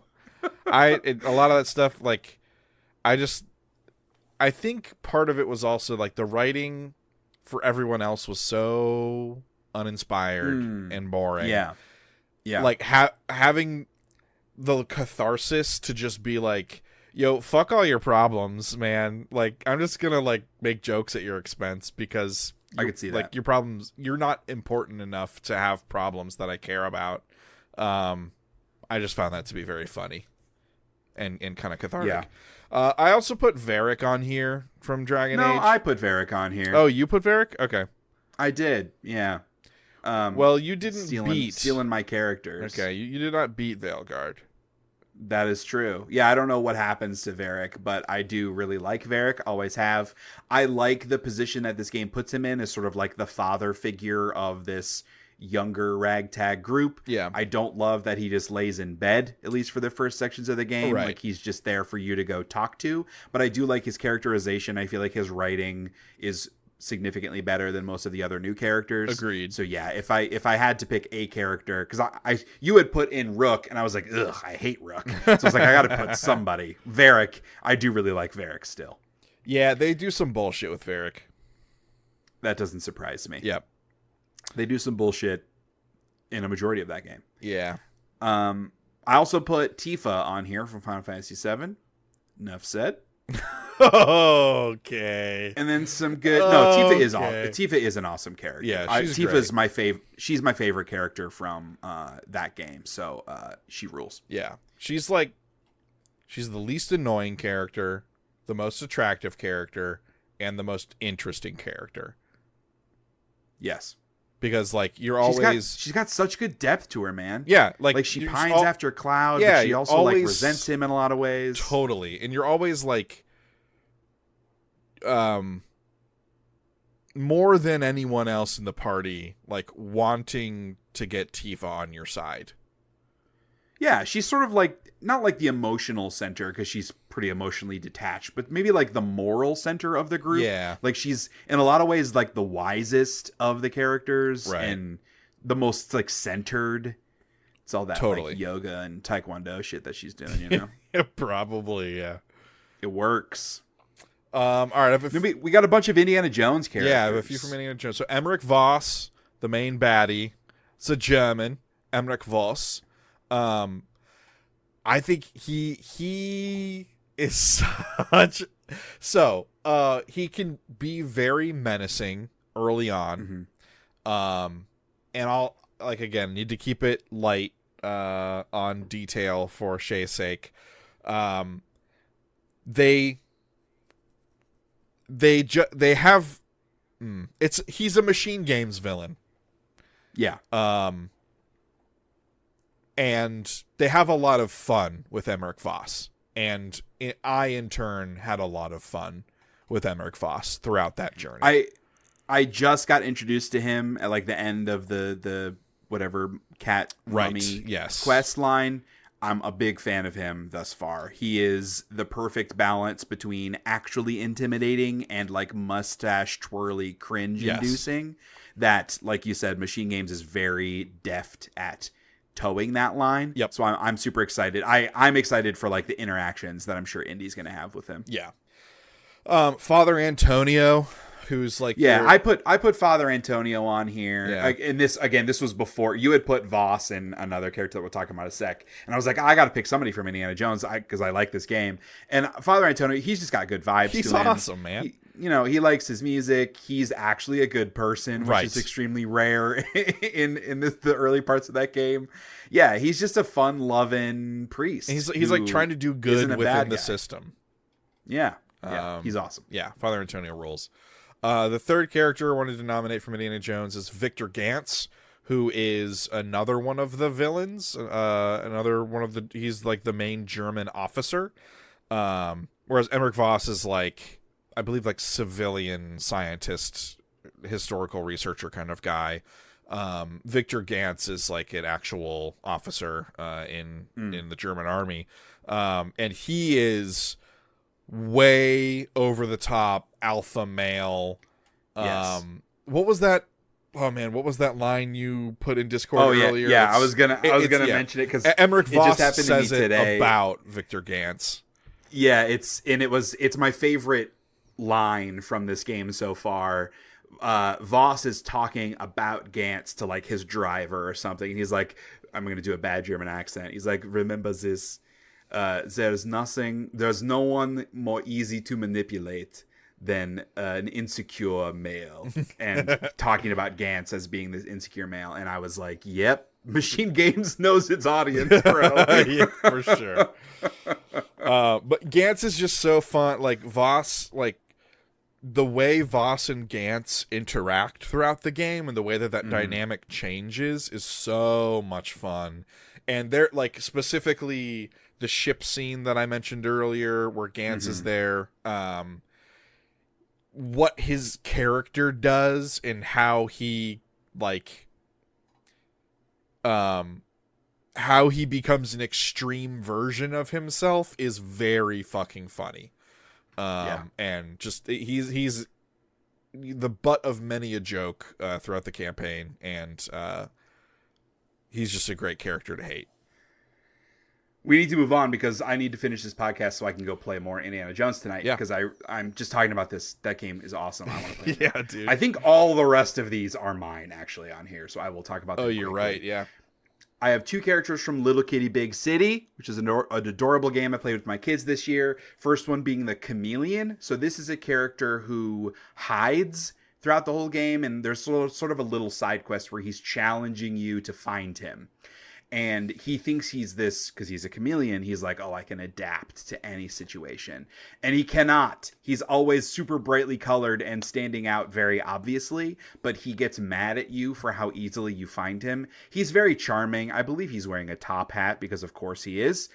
A lot of that stuff, like, I think part of it was also like the writing for everyone else was so uninspired and boring. Yeah. Like having the catharsis to just be like, yo, fuck all your problems, man. Like, I'm just gonna like make jokes at your expense because I could see that. Like, your problems, you're not important enough to have problems that I care about. I just found that to be very funny and kind of cathartic. Yeah. I also put Varric on here from Dragon Age. No, I put Varric on here. Oh, you put Varric? Okay. I did. Yeah. Well, you didn't stealing my characters. Okay, you did not beat Veilguard. That is true. Yeah, I don't know what happens to Varric, but I do really like Varric. Always have. I like the position that this game puts him in as sort of like the father figure of this younger ragtag group. Yeah. I don't love that he just lays in bed, at least for the first sections of the game. Right. Like he's just there for you to go talk to. But I do like his characterization. I feel like his writing is significantly better than most of the other new characters. Agreed. So yeah, if I had to pick a character, because you had put in Rook, and I was like, ugh, I hate Rook. So I was like, I got to put somebody. Varric, I do really like Varric still. Yeah, they do some bullshit with Varric. That doesn't surprise me. Yep. They do some bullshit in a majority of that game. Yeah. I also put Tifa on here from Final Fantasy VII. Enough said. Okay. And then some good. No, Tifa is an awesome character. Yeah, Tifa's my favorite. She's my favorite character from that game. So she rules. Yeah, she's the least annoying character, the most attractive character, and the most interesting character. Yes. Because like you're always she's got such good depth to her, man. Yeah, like she pines after Cloud, but she also like resents him in a lot of ways. Totally. And you're always like more than anyone else in the party, like wanting to get Tifa on your side. Yeah, she's sort of like not like the emotional center because she's pretty emotionally detached, but maybe like the moral center of the group. Yeah. Like she's in a lot of ways like the wisest of the characters and the most like centered. It's all that like yoga and taekwondo shit that she's doing, you know? Probably, yeah. It works. All right. We got a bunch of Indiana Jones characters. Yeah, I have a few from Indiana Jones. So Emmerich Voss, the main baddie. It's a German. Emmerich Voss. I think he is such. So he can be very menacing early on. Mm-hmm. And I'll again need to keep it light on detail for Shea's sake. They have he's a Machine Games villain. Yeah. And they have a lot of fun with Emmerich Voss. And I, in turn, had a lot of fun with Emmerich Voss throughout that journey. I just got introduced to him at like the end of the whatever cat mummy quest line. I'm a big fan of him thus far. He is the perfect balance between actually intimidating and like mustache twirly cringe inducing. That, like you said, Machine Games is very deft at towing that line. Yep. So I'm super excited. I'm excited for like the interactions that I'm sure Indy's going to have with him. Yeah. Father Antonio, who's like I put Father Antonio on here. Yeah. And this was before you had put Voss and another character that we'll talk about in a sec. And I was like, I got to pick somebody from Indiana Jones because I like this game. And Father Antonio, he's just got good vibes. He's to him. awesome, man. He likes his music. He's actually a good person, which is extremely rare in the early parts of that game. Yeah, he's just a fun-loving priest. He's like trying to do good within the system. Yeah, he's awesome. Yeah, Father Antonio rules. The third character I wanted to nominate from Indiana Jones is Victor Gantz, who is another one of the villains. He's like the main German officer. Whereas Emmerich Voss is like, I believe, like civilian scientist, historical researcher kind of guy. Victor Gantz is like an actual officer in the German army. And he is way over the top alpha male. Yes. What was that? Oh man, what was that line you put in Discord earlier? Yeah, I was gonna mention it because Emmerich Voss just happened says to me today. About Victor Gantz. Yeah, it's my favorite line from this game so far. Voss is talking about Gantz to like his driver or something, and he's like, I'm going to do a bad German accent. He's like, remember this, there's no one more easy to manipulate than an insecure male. And talking about Gantz as being this insecure male. And I was like, yep, Machine Games knows its audience, bro. Yeah, for sure. But Gantz is just so fun. Like Voss, like the way Voss and Gantz interact throughout the game and the way that dynamic changes is so much fun. And they're like specifically the ship scene that I mentioned earlier where Gantz is there. What his character does and how he like how he becomes an extreme version of himself is very fucking funny. And just he's the butt of many a joke throughout the campaign, and he's just a great character to hate. We need to move on because I need to finish this podcast so I can go play more Indiana Jones tonight. Yeah. Because I'm just talking about this. That game is awesome. I want to play. Yeah, dude. I think all the rest of these are mine actually on here, so I will talk about them. Oh, you're quickly. right. Yeah. I have two characters from Little Kitty Big City, which is an adorable game I played with my kids this year. First one being the Chameleon. So this is a character who hides throughout the whole game, and there's sort of a little side quest where he's challenging you to find him. And he thinks he's this, because he's a chameleon, he's like, oh, I can adapt to any situation. And he cannot. He's always super brightly colored and standing out very obviously, but he gets mad at you for how easily you find him. He's very charming. I believe he's wearing a top hat, because of course he is.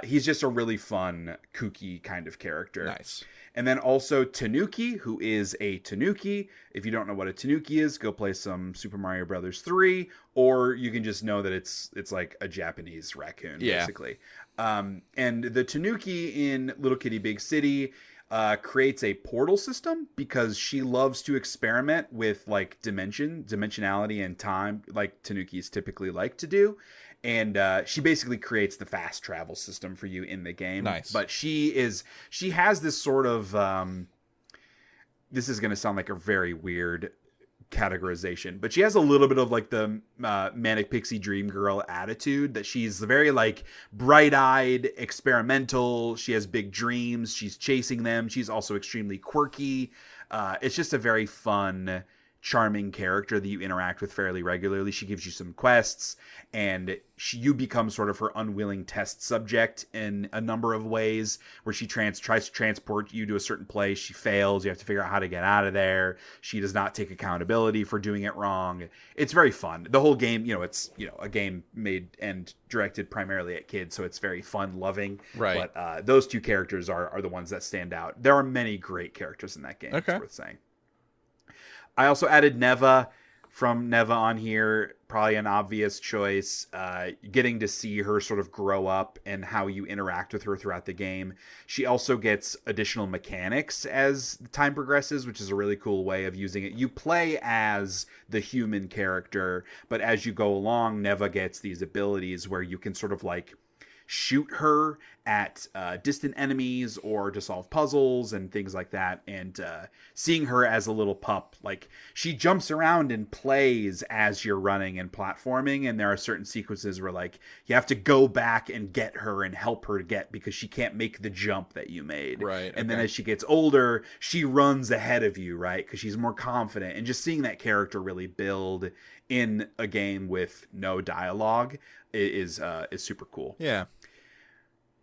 He's just a really fun, kooky kind of character. Nice. And then also Tanuki, who is a Tanuki. If you don't know what a Tanuki is, go play some Super Mario Brothers 3, or you can just know that it's like a Japanese raccoon, basically. And the Tanuki in Little Kitty Big City creates a portal system because she loves to experiment with like dimensionality and time, like Tanukis typically like to do. And she basically creates the fast travel system for you in the game. Nice. But she has this sort of, this is going to sound like a very weird categorization, but she has a little bit of like the Manic Pixie Dream Girl attitude, that she's very like bright-eyed, experimental. She has big dreams. She's chasing them. She's also extremely quirky. It's just a very fun, charming character that you interact with fairly regularly. She gives you some quests, and you become sort of her unwilling test subject in a number of ways, where she tries to transport you to a certain place. She fails. You have to figure out how to get out of there. She does not take accountability for doing it wrong. It's very fun. The whole game, it's a game made and directed primarily at kids, so it's very fun, loving. Right. But those two characters are the ones that stand out. There are many great characters in that game. Okay. It's worth saying. I also added Neva from Neva on here. Probably an obvious choice. Getting to see her sort of grow up and how you interact with her throughout the game. She also gets additional mechanics as time progresses, which is a really cool way of using it. You play as the human character, but as you go along, Neva gets these abilities where you can sort of like shoot her at distant enemies or to solve puzzles and things like that. And seeing her as a little pup, like she jumps around and plays as you're running and platforming. And there are certain sequences where like you have to go back and get her and help her to get, because she can't make the jump that you made. Right. And then as she gets older, she runs ahead of you, right? Because she's more confident. And just seeing that character really build in a game with no dialogue is super cool. Yeah.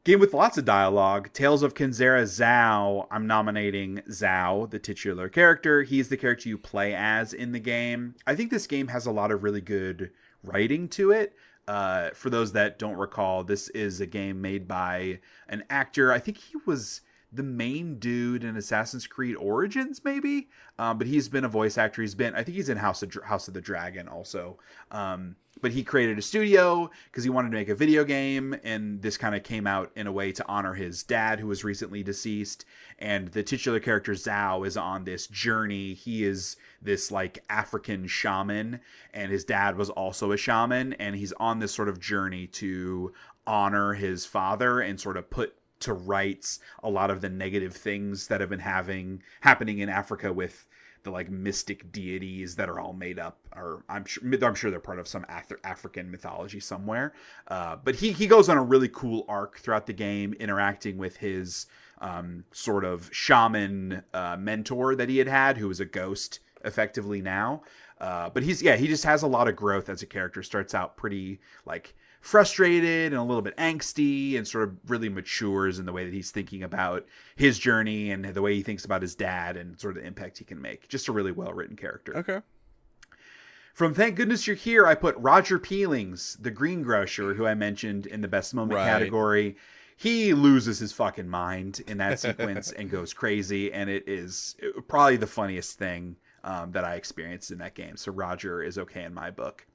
Game with lots of dialogue, Tales of Kenzera Zhao. I'm nominating Zhao, the titular character. He's the character you play as in the game. I think this game has a lot of really good writing to it. For those that don't recall, this is a game made by an actor. I think he was the main dude in Assassin's Creed Origins, maybe. But he's been a voice actor. I think he's in House of the Dragon also. But he created a studio because he wanted to make a video game, and this kind of came out in a way to honor his dad, who was recently deceased. And the titular character Zhao is on this journey. He is this like African shaman, and his dad was also a shaman, and he's on this sort of journey to honor his father and sort of put to rights a lot of the negative things that have been happening in Africa with the like mystic deities that are all made up, or I'm sure they're part of some African mythology somewhere. But he goes on a really cool arc throughout the game, interacting with his sort of shaman mentor that he had, who is a ghost effectively now. But he just has a lot of growth as a character. Starts out pretty like frustrated and a little bit angsty, and sort of really matures in the way that he's thinking about his journey and the way he thinks about his dad and sort of the impact he can make. Just a really well-written character. Okay. From Thank Goodness You're Here, I put Roger Peelings, the greengrocer, who I mentioned in the best moment category. He loses his fucking mind in that sequence and goes crazy, and it is probably the funniest thing that I experienced in that game. So Roger is okay in my book.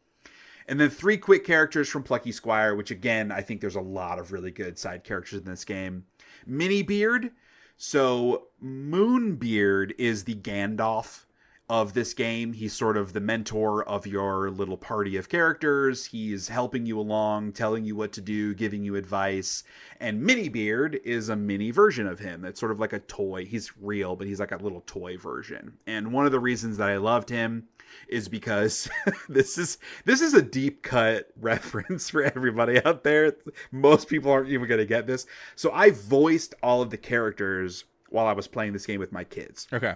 And then 3 quick characters from Plucky Squire, which again, I think there's a lot of really good side characters in this game. Minibeard. So Moonbeard is the Gandalf of this game. He's sort of the mentor of your little party of characters. He's helping you along, telling you what to do, giving you advice. And Minibeard is a mini version of him. It's sort of like a toy. He's real, but he's like a little toy version. And one of the reasons that I loved him is because this is a deep cut reference for everybody out there. Most people aren't even going to get this. So I voiced all of the characters while I was playing this game with my kids. Okay.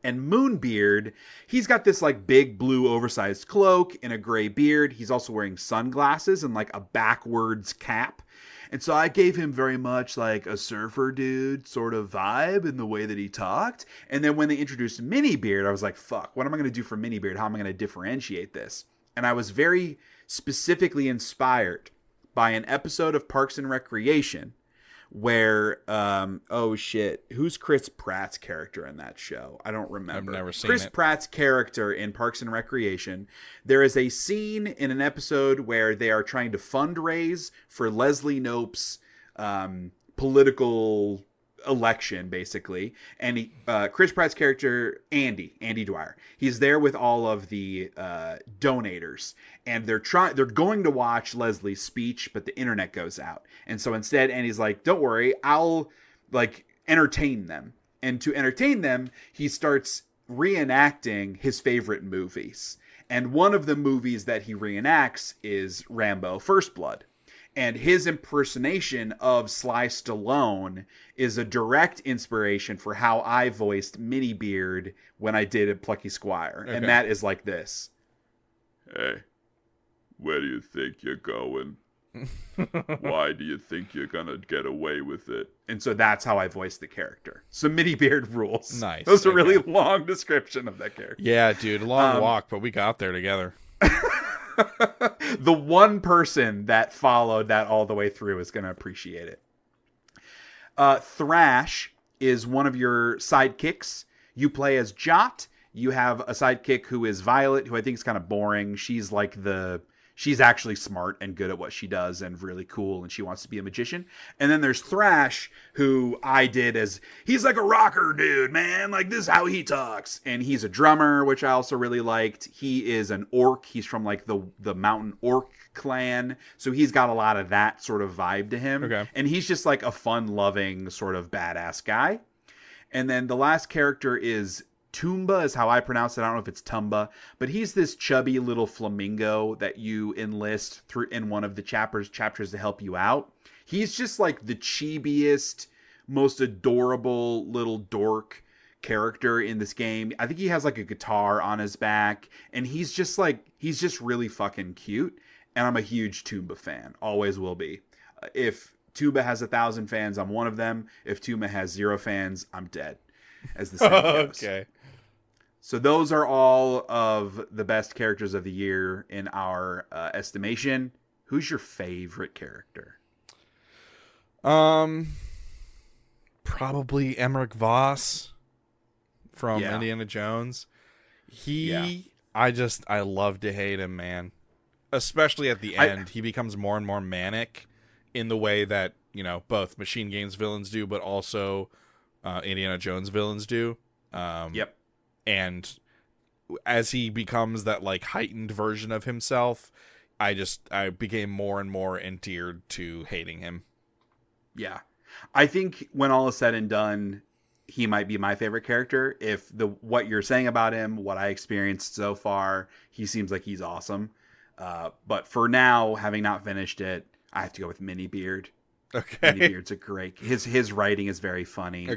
And Moonbeard, he's got this like big blue oversized cloak and a gray beard. He's also wearing sunglasses and like a backwards cap. And so I gave him very much like a surfer dude sort of vibe in the way that he talked. And then when they introduced Minibeard, I was like, fuck, what am I going to do for Minibeard? How am I going to differentiate this? And I was very specifically inspired by an episode of Parks and Recreation where, who's Chris Pratt's character in that show? I don't remember. I've never seen Chris it. Pratt's character in Parks and Recreation. There is a scene in an episode where they are trying to fundraise for Leslie Knope's political election, basically. And Chris Pratt's character, Andy Dwyer, he's there with all of the donators, and they're going to watch Leslie's speech, but the internet goes out. And so instead, Andy's like, don't worry, I'll like entertain them. And to entertain them, he starts reenacting his favorite movies. And one of the movies that he reenacts is Rambo: First Blood. And his impersonation of Sly Stallone is a direct inspiration for how I voiced Minibeard when I did it Plucky Squire. Okay. And that is like this. Hey, where do you think you're going? Why do you think you're going to get away with it? And so that's how I voiced the character. So Minibeard rules. Nice. That was a really long description of that character. Yeah, dude. Long walk, but we got there together. The one person that followed that all the way through is going to appreciate it. Thrash is one of your sidekicks. You play as Jot. You have a sidekick who is Violet, who I think is kind of boring. She's like she's actually smart and good at what she does and really cool, and she wants to be a magician. And then there's Thrash, who I did as, he's like a rocker dude, man. Like, this is how he talks. And he's a drummer, which I also really liked. He is an orc. He's from like the mountain orc clan. So he's got a lot of that sort of vibe to him. Okay. And he's just like a fun-loving sort of badass guy. And then the last character is Tumba, is how I pronounce it. I don't know if it's Tumba, but he's this chubby little flamingo that you enlist through in one of the chapters to help you out. He's just like the chibiest, most adorable little dork character in this game. I think he has like a guitar on his back, and he's just really fucking cute. And I'm a huge Tumba fan. Always will be. If Tumba has 1,000 fans, I'm one of them. If Tumba has 0 fans, I'm dead. As the saying goes. Okay. So those are all of the best characters of the year in our estimation. Who's your favorite character? Probably Emmerich Voss from Indiana Jones. I love to hate him, man. Especially at the end. He becomes more and more manic in the way that, both Machine Games villains do, but also Indiana Jones villains do. And as he becomes that like heightened version of himself, I became more and more endeared to hating him. Yeah. I think when all is said and done, he might be my favorite character. If what you're saying about him, what I experienced so far, he seems like he's awesome. But for now, having not finished it, I have to go with Mini Beard. Okay. Mini Beard's a great. His writing is very funny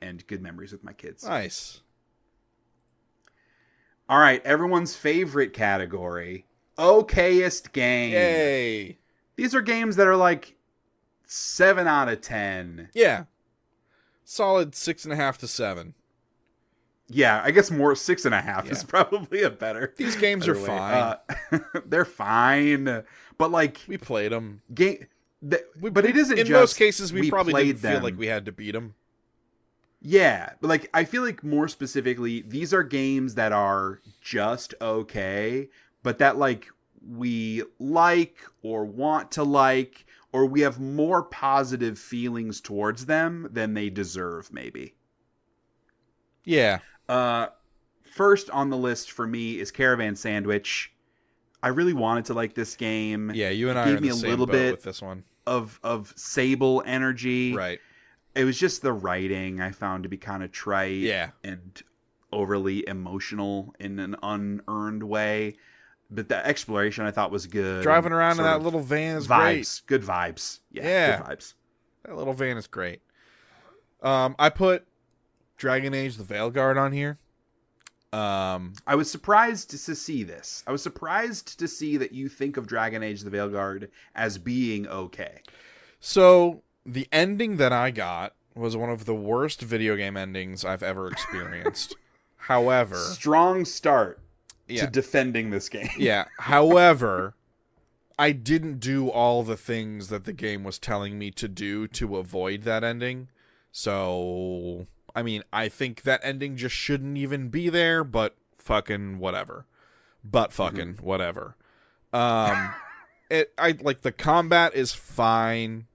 and good memories with my kids. Nice. All right, everyone's favorite category, Okayest Game. Yay. These are games that are like 7 out of 10. Yeah. Solid 6.5 to 7. Yeah, I guess more 6.5 is probably a better. These games are fine. They're fine, but like we played them. But it isn't. In just most cases, we probably didn't feel them. like we had to beat them. Yeah, but like I feel like more specifically, these are games that are just okay, but that like we like or want to like, or we have more positive feelings towards them than they deserve, maybe. Yeah. First on the list for me is Caravan SandWitch. I really wanted to like this game. Yeah, you and I are in the same boat with this one. Of Sable energy. Right. It was just the writing I found to be kind of trite and overly emotional in an unearned way. But the exploration I thought was good. Driving around in that little van is great. Good vibes. Yeah, good vibes. That little van is great. I put Dragon Age the Veilguard on here. I was surprised to see this. I was surprised to see that you think of Dragon Age the Veilguard as being okay. So the ending that I got was one of the worst video game endings I've ever experienced. However, strong start to defending this game. Yeah. However, I didn't do all the things that the game was telling me to do to avoid that ending. So, I mean, I think that ending just shouldn't even be there, but fucking whatever. Whatever. I like the combat is fine.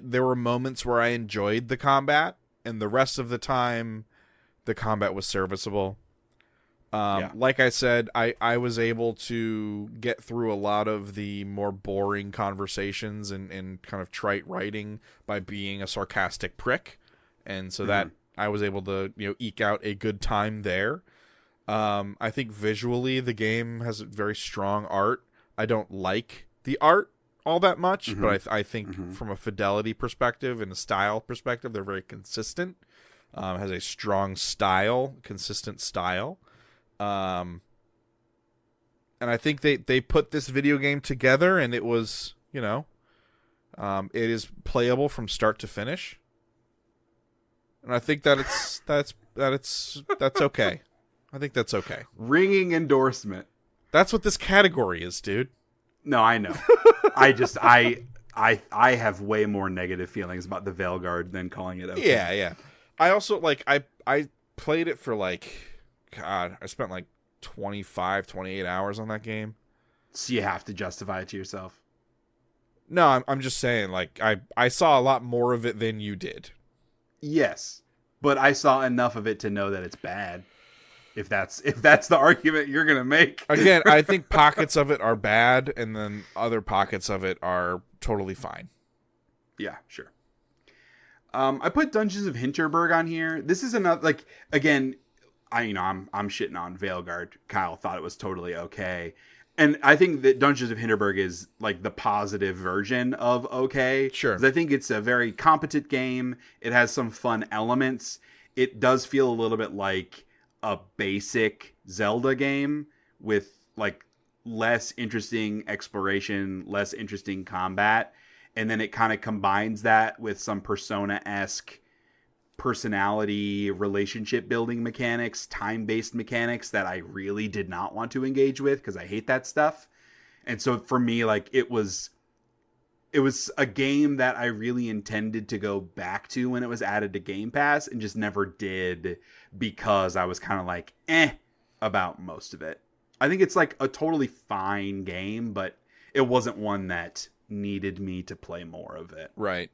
There were moments where I enjoyed the combat, and the rest of the time, the combat was serviceable. Like I said, I was able to get through a lot of the more boring conversations and kind of trite writing by being a sarcastic prick, and so that I was able to eke out a good time there. I think visually the game has very strong art. I don't like the art all that much, but I think from a fidelity perspective and a style perspective, they're very consistent. Has a strong style, consistent style. And I think they put this video game together, and it was, it is playable from start to finish. And I think that that's okay. I think that's okay. Ringing endorsement. That's what this category is, dude. No, I know. I have way more negative feelings about the Veilguard than calling it okay. Yeah. I also I played it for God, I spent 25, 28 hours on that game. So you have to justify it to yourself. No, I'm just saying, like, I saw a lot more of it than you did. Yes, but I saw enough of it to know that it's bad. If that's the argument you're gonna make. Again, I think pockets of it are bad, and then other pockets of it are totally fine. Yeah, sure. I put Dungeons of Hinterberg on here. This is another, like, again, I'm shitting on Veilguard. Kyle thought it was totally okay. And I think that Dungeons of Hinterberg is like the positive version of okay. Sure. 'Cause I think it's a very competent game. It has some fun elements. It does feel a little bit like a basic Zelda game with like less interesting exploration, less interesting combat. And then it kind of combines that with some Persona-esque personality, relationship building mechanics, time-based mechanics that I really did not want to engage with because I hate that stuff. And so for me, like, it was a game that I really intended to go back to when it was added to Game Pass and just never did because I was kind of like, about most of it. I think it's like a totally fine game, but it wasn't one that needed me to play more of it. Right.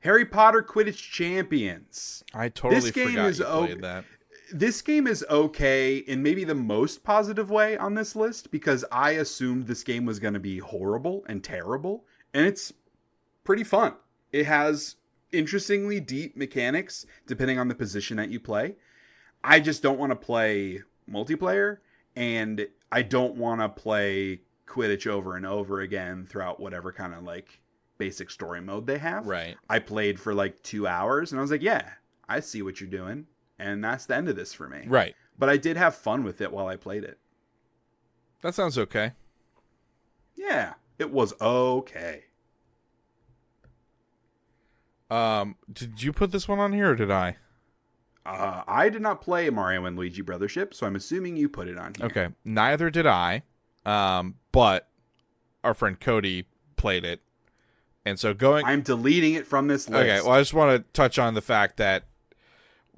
Harry Potter Quidditch Champions. I totally forgot you played that. This game is okay in maybe the most positive way on this list because I assumed this game was going to be horrible and terrible, and it's pretty fun. It has interestingly deep mechanics depending on the position that you play. I just don't want to play multiplayer, and I don't want to play Quidditch over and over again throughout whatever kind of like basic story mode they have. Right. I played for like 2 hours and I was like, yeah, I see what you're doing. And that's the end of this for me. Right. But I did have fun with it while I played it. That sounds okay. Yeah, it was okay. Did you put this one on here or did I? I did not play Mario and Luigi Brothership, so I'm assuming you put it on here. Okay. Neither did I. But our friend Cody played it. And so I'm deleting it from this list. Okay, well, I just want to touch on the fact that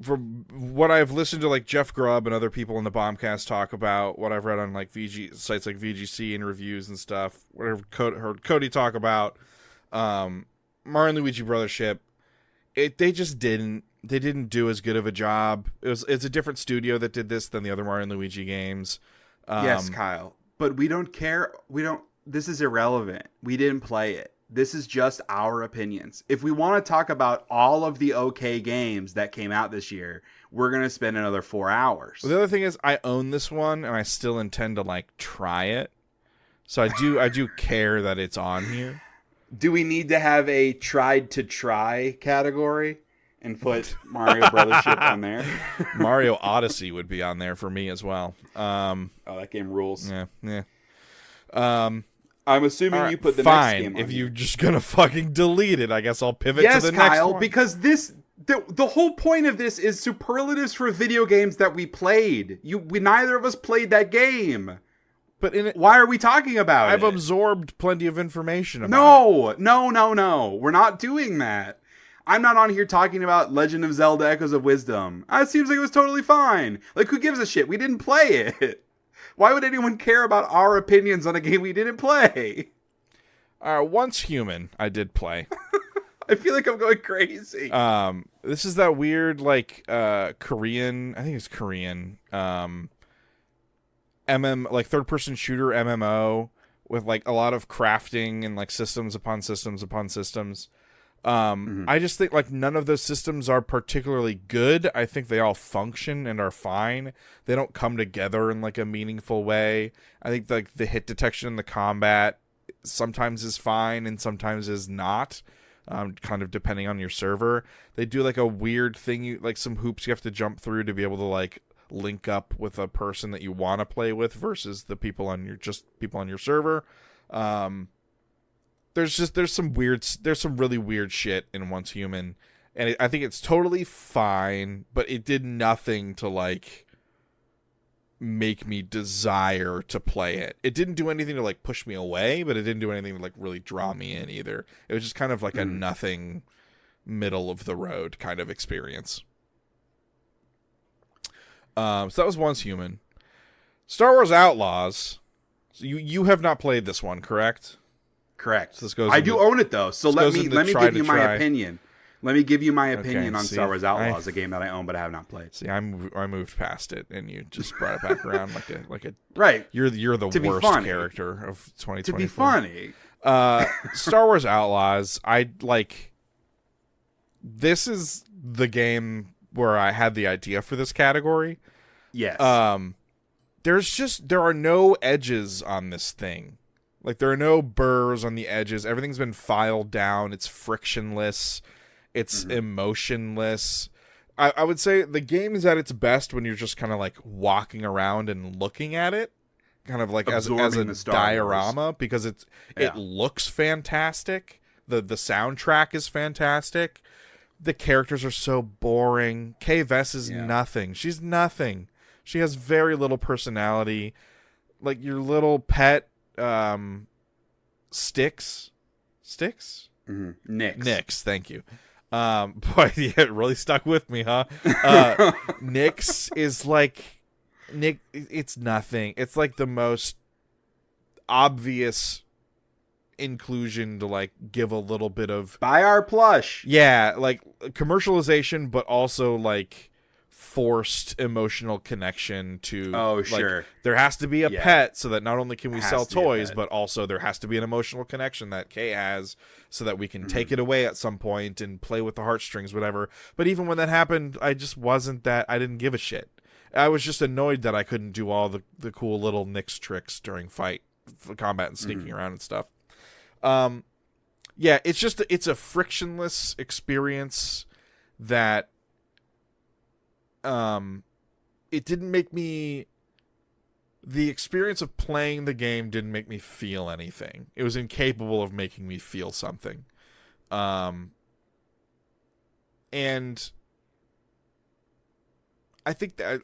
from what I've listened to, like, Jeff Grubb and other people in the Bombcast talk about, what I've read on, like, sites like VGC and reviews and stuff, whatever heard Cody talk about, Mario and Luigi Brothership, they didn't do as good of a job. It's a different studio that did this than the other Mario and Luigi games. Yes, Kyle, but we don't care. This is irrelevant. We didn't play it. This is just our opinions. If we want to talk about all of the okay games that came out this year, we're going to spend another 4 hours. Well, the other thing is I own this one and I still intend to like try it. So I do care that it's on here. Do we need to have a tried to try category and put Mario Brothership on there? Mario Odyssey would be on there for me as well. That game rules. Yeah. I'm assuming you put the fine. next game on if here. you're just going to fucking delete it, I guess I'll pivot to the Kyle, next one. Because the whole point of this is superlatives for video games that we played. Neither of us played that game. But why are we talking about it? I've absorbed plenty of information about it. No. We're not doing that. I'm not on here talking about Legend of Zelda Echoes of Wisdom. It seems like it was totally fine. Like, who gives a shit? We didn't play it. Why would anyone care about our opinions on a game we didn't play? Once Human, I did play. I feel like I'm going crazy. This is that weird, like, Korean, I think it's Korean, like third-person shooter MMO with, like, a lot of crafting and, like, systems upon systems upon systems. I just think, like, none of those systems are particularly good. I think they all function and are fine. They don't come together in, like, a meaningful way. I think, like, the hit detection and the combat sometimes is fine and sometimes is not, kind of depending on your server. They do, like, a weird thing, like, some hoops you have to jump through to be able to, like, link up with a person that you want to play with versus the people on your server. There's some really weird shit in Once Human, and I think it's totally fine, but it did nothing to like make me desire to play it. It didn't do anything to like push me away, but it didn't do anything to like really draw me in either. It was just kind of like a nothing, middle of the road kind of experience. So that was Once Human. Star Wars Outlaws So you have not played this one, correct? Correct. So this goes I do own it though, so let me give you my try. opinion. Let me give you my opinion on see, Star Wars Outlaws, a game that I own but I have not played. See, I moved past it, and you just brought it back around like a right. You're the worst character of 2024. To be funny. Star Wars Outlaws, I like. This is the game where I had the idea for this category. Yes. There are no edges on this thing. Like, there are no burrs on the edges. Everything's been filed down. It's frictionless. It's emotionless. I would say the game is at its best when you're just kind of like walking around and looking at it, kind of like as a diorama, because it looks fantastic. The soundtrack is fantastic. The characters are so boring. Kay Vess is nothing. She's nothing. She has very little personality. Like your little pet Sticks? Nix, thank you. Boy, yeah, it really stuck with me, huh? Nix is like it's nothing. It's like the most obvious inclusion to like give a little bit of buy our plush. Yeah, like commercialization, but also like forced emotional connection to sure. There has to be a pet so that not only can we sell toys, but also there has to be an emotional connection that Kay has so that we can take it away at some point and play with the heartstrings, whatever. But even when that happened, I just wasn't that. I didn't give a shit. I was just annoyed that I couldn't do all the cool little Nix tricks during combat and sneaking around and stuff. Yeah, it's a frictionless experience that it didn't make me. The experience of playing the game didn't make me feel anything. It was incapable of making me feel something. And I think that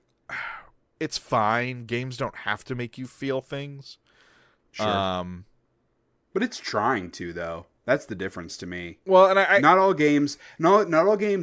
it's fine. Games don't have to make you feel things. Sure. But it's trying to, though. That's the difference to me. Well, and I not all games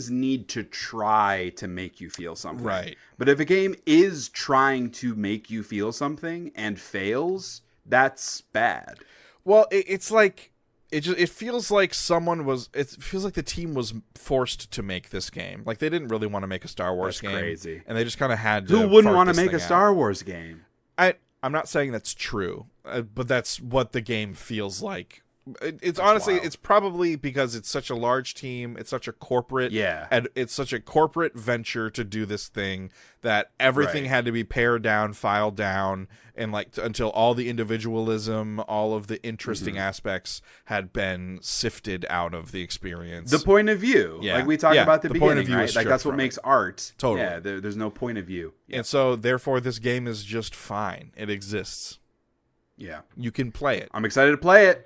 need to try to make you feel something. Right. But if a game is trying to make you feel something and fails, that's bad. Well, it's like it feels like it feels like the team was forced to make this game. Like they didn't really want to make a Star Wars game. Crazy. And they just kind of had to. Who wouldn't want to make a Star Wars game? I'm not saying that's true, but that's what the game feels like. It's honestly, wild. It's probably because it's such a large team. It's such a corporate, and it's such a corporate venture to do this thing that everything had to be pared down, filed down, and until all the individualism, all of the interesting aspects had been sifted out of the experience. The point of view, like we talked about at the beginning, point of view, right? Like that's what makes art. Totally. Yeah, there's no point of view, and so therefore this game is just fine. It exists. Yeah, you can play it. I'm excited to play it.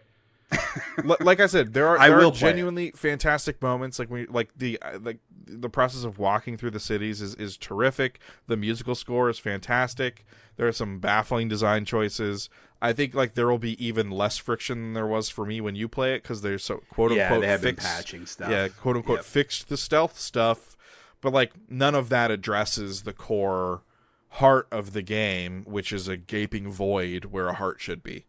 Like I said, there are genuinely fantastic moments. The process of walking through the cities is terrific. The musical score is fantastic. There are some baffling design choices. I think there will be even less friction than there was for me when you play it because they're so quote unquote they have fixed, been patching stuff. Yeah, quote unquote fixed the stealth stuff, but none of that addresses the core heart of the game, which is a gaping void where a heart should be.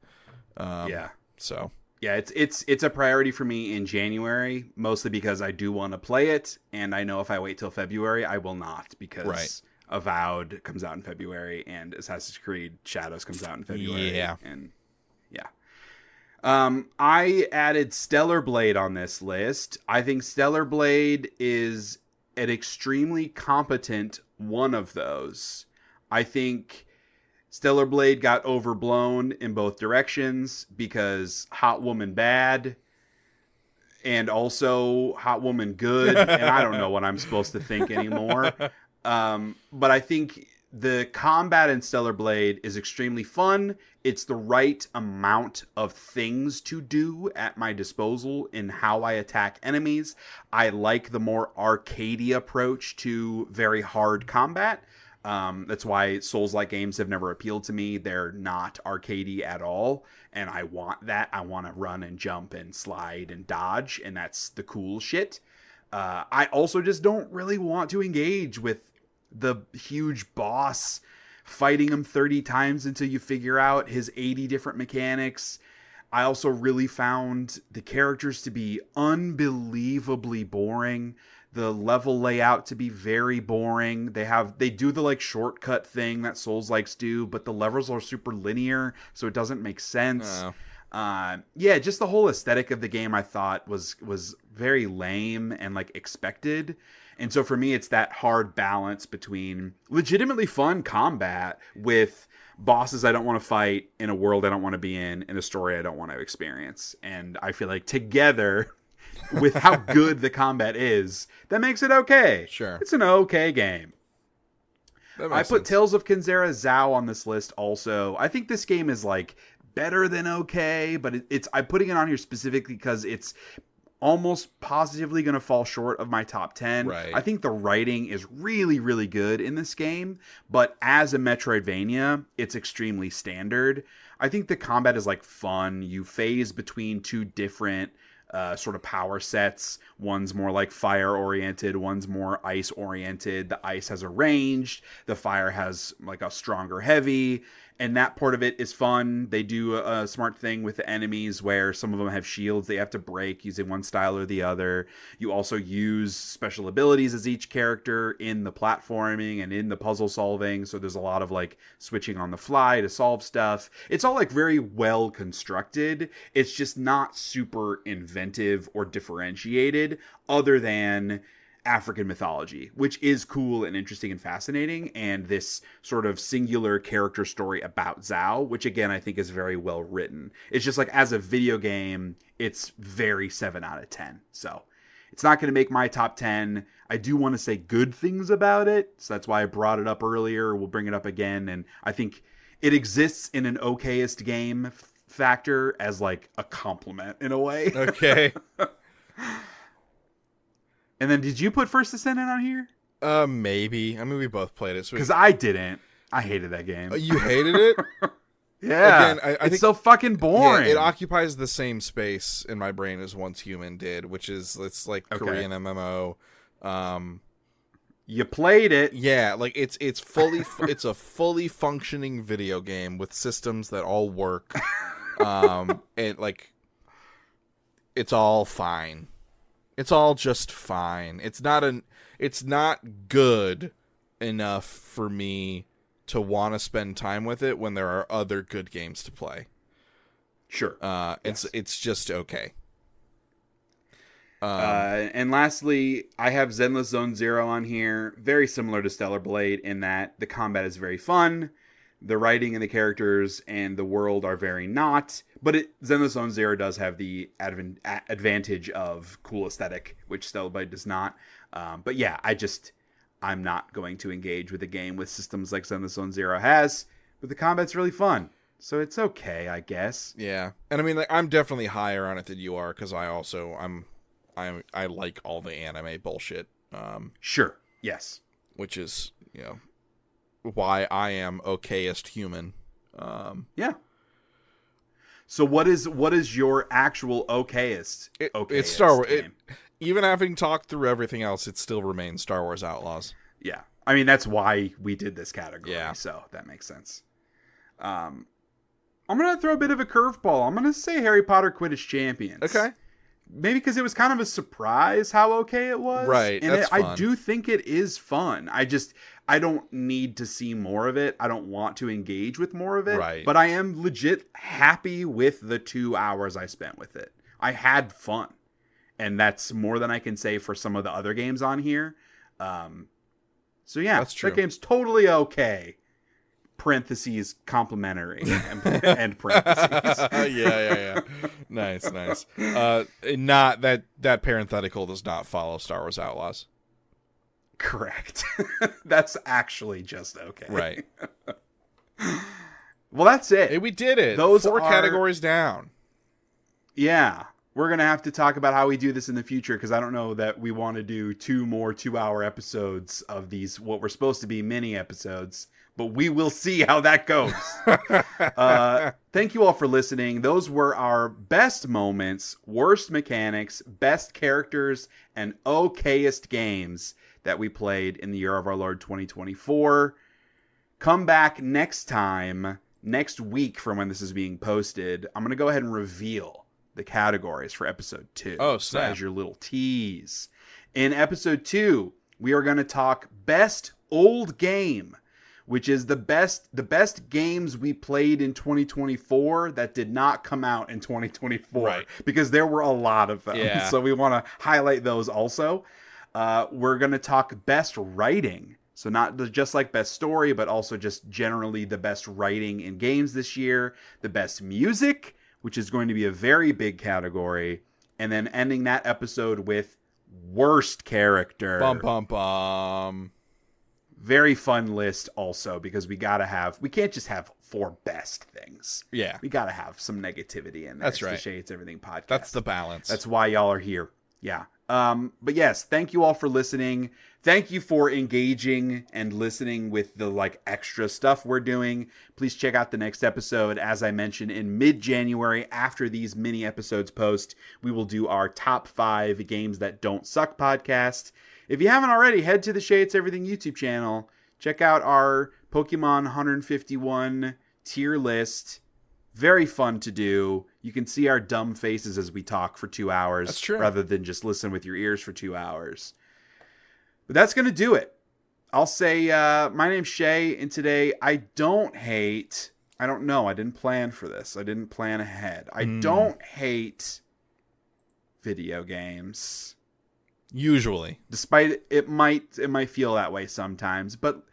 So. Yeah, it's a priority for me in January, mostly because I do want to play it, and I know if I wait till February, I will not, because Avowed comes out in February, and Assassin's Creed Shadows comes out in February. Yeah. And I added Stellar Blade on this list. I think Stellar Blade is an extremely competent one of those. I think Stellar Blade got overblown in both directions because Hot Woman bad and also Hot Woman good. And I don't know what I'm supposed to think anymore. But I think the combat in Stellar Blade is extremely fun. It's the right amount of things to do at my disposal in how I attack enemies. I like the more arcadey approach to very hard combat. That's why Souls-like games have never appealed to me. They're not arcadey at all, and I want that. I want to run and jump and slide and dodge, and that's the cool shit. I also just don't really want to engage with the huge boss fighting him 30 times until you figure out his 80 different mechanics. I also really found the characters to be unbelievably boring. The level layout to be very boring. They do the like shortcut thing that Souls-likes do, but the levels are super linear, so it doesn't make sense. Yeah, just the whole aesthetic of the game I thought was very lame and like expected. And so for me, it's that hard balance between legitimately fun combat with bosses I don't want to fight in a world I don't want to be in a story I don't want to experience. And I feel like together with how good the combat is, that makes it okay. Sure. It's an okay game. I put sense. Tales of Kenzera Zhao on this list also. I think this game is like better than okay, but I'm putting it on here specifically because it's almost positively going to fall short of my top 10. Right. I think the writing is really, really good in this game, but as a Metroidvania, it's extremely standard. I think the combat is like fun. You phase between two different sort of power sets. One's more like fire oriented, one's more ice oriented. The ice has a range, the fire has like a stronger heavy, and that part of it is fun. They do a smart thing with the enemies where some of them have shields they have to break using one style or the other. You also use special abilities as each character in the platforming and in the puzzle solving, so there's a lot of like switching on the fly to solve stuff. It's all like very well constructed. It's just not super inventive or differentiated other than African mythology, which is cool and interesting and fascinating, and this sort of singular character story about Zhao, which again I think is very well written. It's just like as a video game, it's very 7 out of 10. So it's not going to make my top 10. I do want to say good things about it, so that's why I brought it up earlier. We'll bring it up again, and I think it exists in an okayest game factor as like a compliment in a way. Okay. And then did you put First Descendant on here? Maybe. I mean, we both played it. Because I didn't. I hated that game. You hated it? Yeah. Again, I it's think, so fucking boring. Yeah, it occupies the same space in my brain as Once Human did, which is, it's like Korean MMO. You played it. Yeah, like it's fully it's a fully functioning video game with systems that all work. And like it's all fine. It's all just fine. It's not good enough for me to want to spend time with it when there are other good games to play. Sure. It's just okay. And lastly, I have Zenless Zone Zero on here. Very similar to Stellar Blade in that the combat is very fun. The writing and the characters and the world are very not. But Zenless Zone Zero does have the advantage of cool aesthetic, which Stellar Blade does not. But yeah, I'm not going to engage with a game with systems like Zenless Zone Zero has. But the combat's really fun. So it's okay, I guess. Yeah. And I mean, like, I'm definitely higher on it than you are because I like all the anime bullshit. Sure. Yes. Which is, why I am okayest human. Yeah. So what is your actual okayest? It's Star Wars. Even having talked through everything else, it still remains Star Wars Outlaws. Yeah. I mean, that's why we did this category. Yeah. So that makes sense. I'm going to throw a bit of a curveball. I'm going to say Harry Potter Quidditch Champions. Okay. Maybe because it was kind of a surprise how okay it was. Right. And that's fun. I do think it is fun. I don't need to see more of it. I don't want to engage with more of it. Right. But I am legit happy with the 2 hours I spent with it. I had fun. And that's more than I can say for some of the other games on here. So yeah, that's true. That game's totally okay. Parentheses complimentary and parentheses. Yeah. Nice. Not that parenthetical does not follow Star Wars Outlaws. Correct. That's actually just okay. Right. Well, that's it. Hey, we did it. Those 4 are categories down. Yeah. We're going to have to talk about how we do this in the future because I don't know that we want to do 2 more 2-hour episodes of these, what were supposed to be mini episodes, but we will see how that goes. Thank you all for listening. Those were our best moments, worst mechanics, best characters, and okayest games that we played in the year of our Lord 2024. Come back next week from when this is being posted. I'm going to go ahead and reveal the categories for episode 2. Oh, so snap. as your little tease. In episode 2, we are going to talk best old game, which is the best games we played in 2024 that did not come out in 2024. Right. Because there were a lot of them. Yeah. So we want to highlight those also. We're going to talk best writing. So not just like best story, but also just generally the best writing in games this year. The best music, which is going to be a very big category. And then ending that episode with worst character. Bum, bum, bum. Very fun list also, because we can't just have 4 best things. Yeah. We got to have some negativity in there. That's It's right. The Shea It's Everything podcast. That's the balance. That's why y'all are here. Yeah. But yes, thank you all for listening. Thank you for engaging and listening with the extra stuff we're doing. Please check out the next episode. As I mentioned, in mid-January, after these mini episodes post, we will do our top 5 games that don't suck podcast. If you haven't already, head to the Shea It's Everything YouTube channel. Check out our Pokemon 151 tier list. Very fun to do. You can see our dumb faces as we talk for 2 hours. That's true. Rather than just listen with your ears for 2 hours. But that's going to do it. I'll say my name's Shea, and today I don't know. I didn't plan for this. I didn't plan ahead. I don't hate video games. Usually. Despite it might feel that way sometimes. But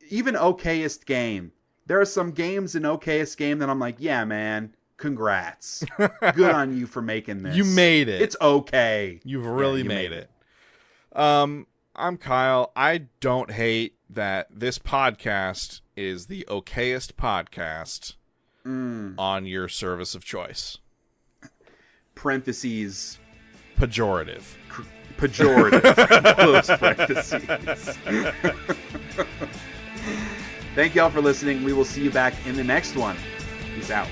even Okayest Game. There are some games in Okayest Game that I'm like, yeah, man, congrats. Good on you for making this. You made it. It's okay. You've really made it. I'm Kyle. I don't hate that this podcast is the okayest podcast on your service of choice. Parentheses. Pejorative. Pejorative. Close parentheses. Thank y'all for listening. We will see you back in the next one. Peace out.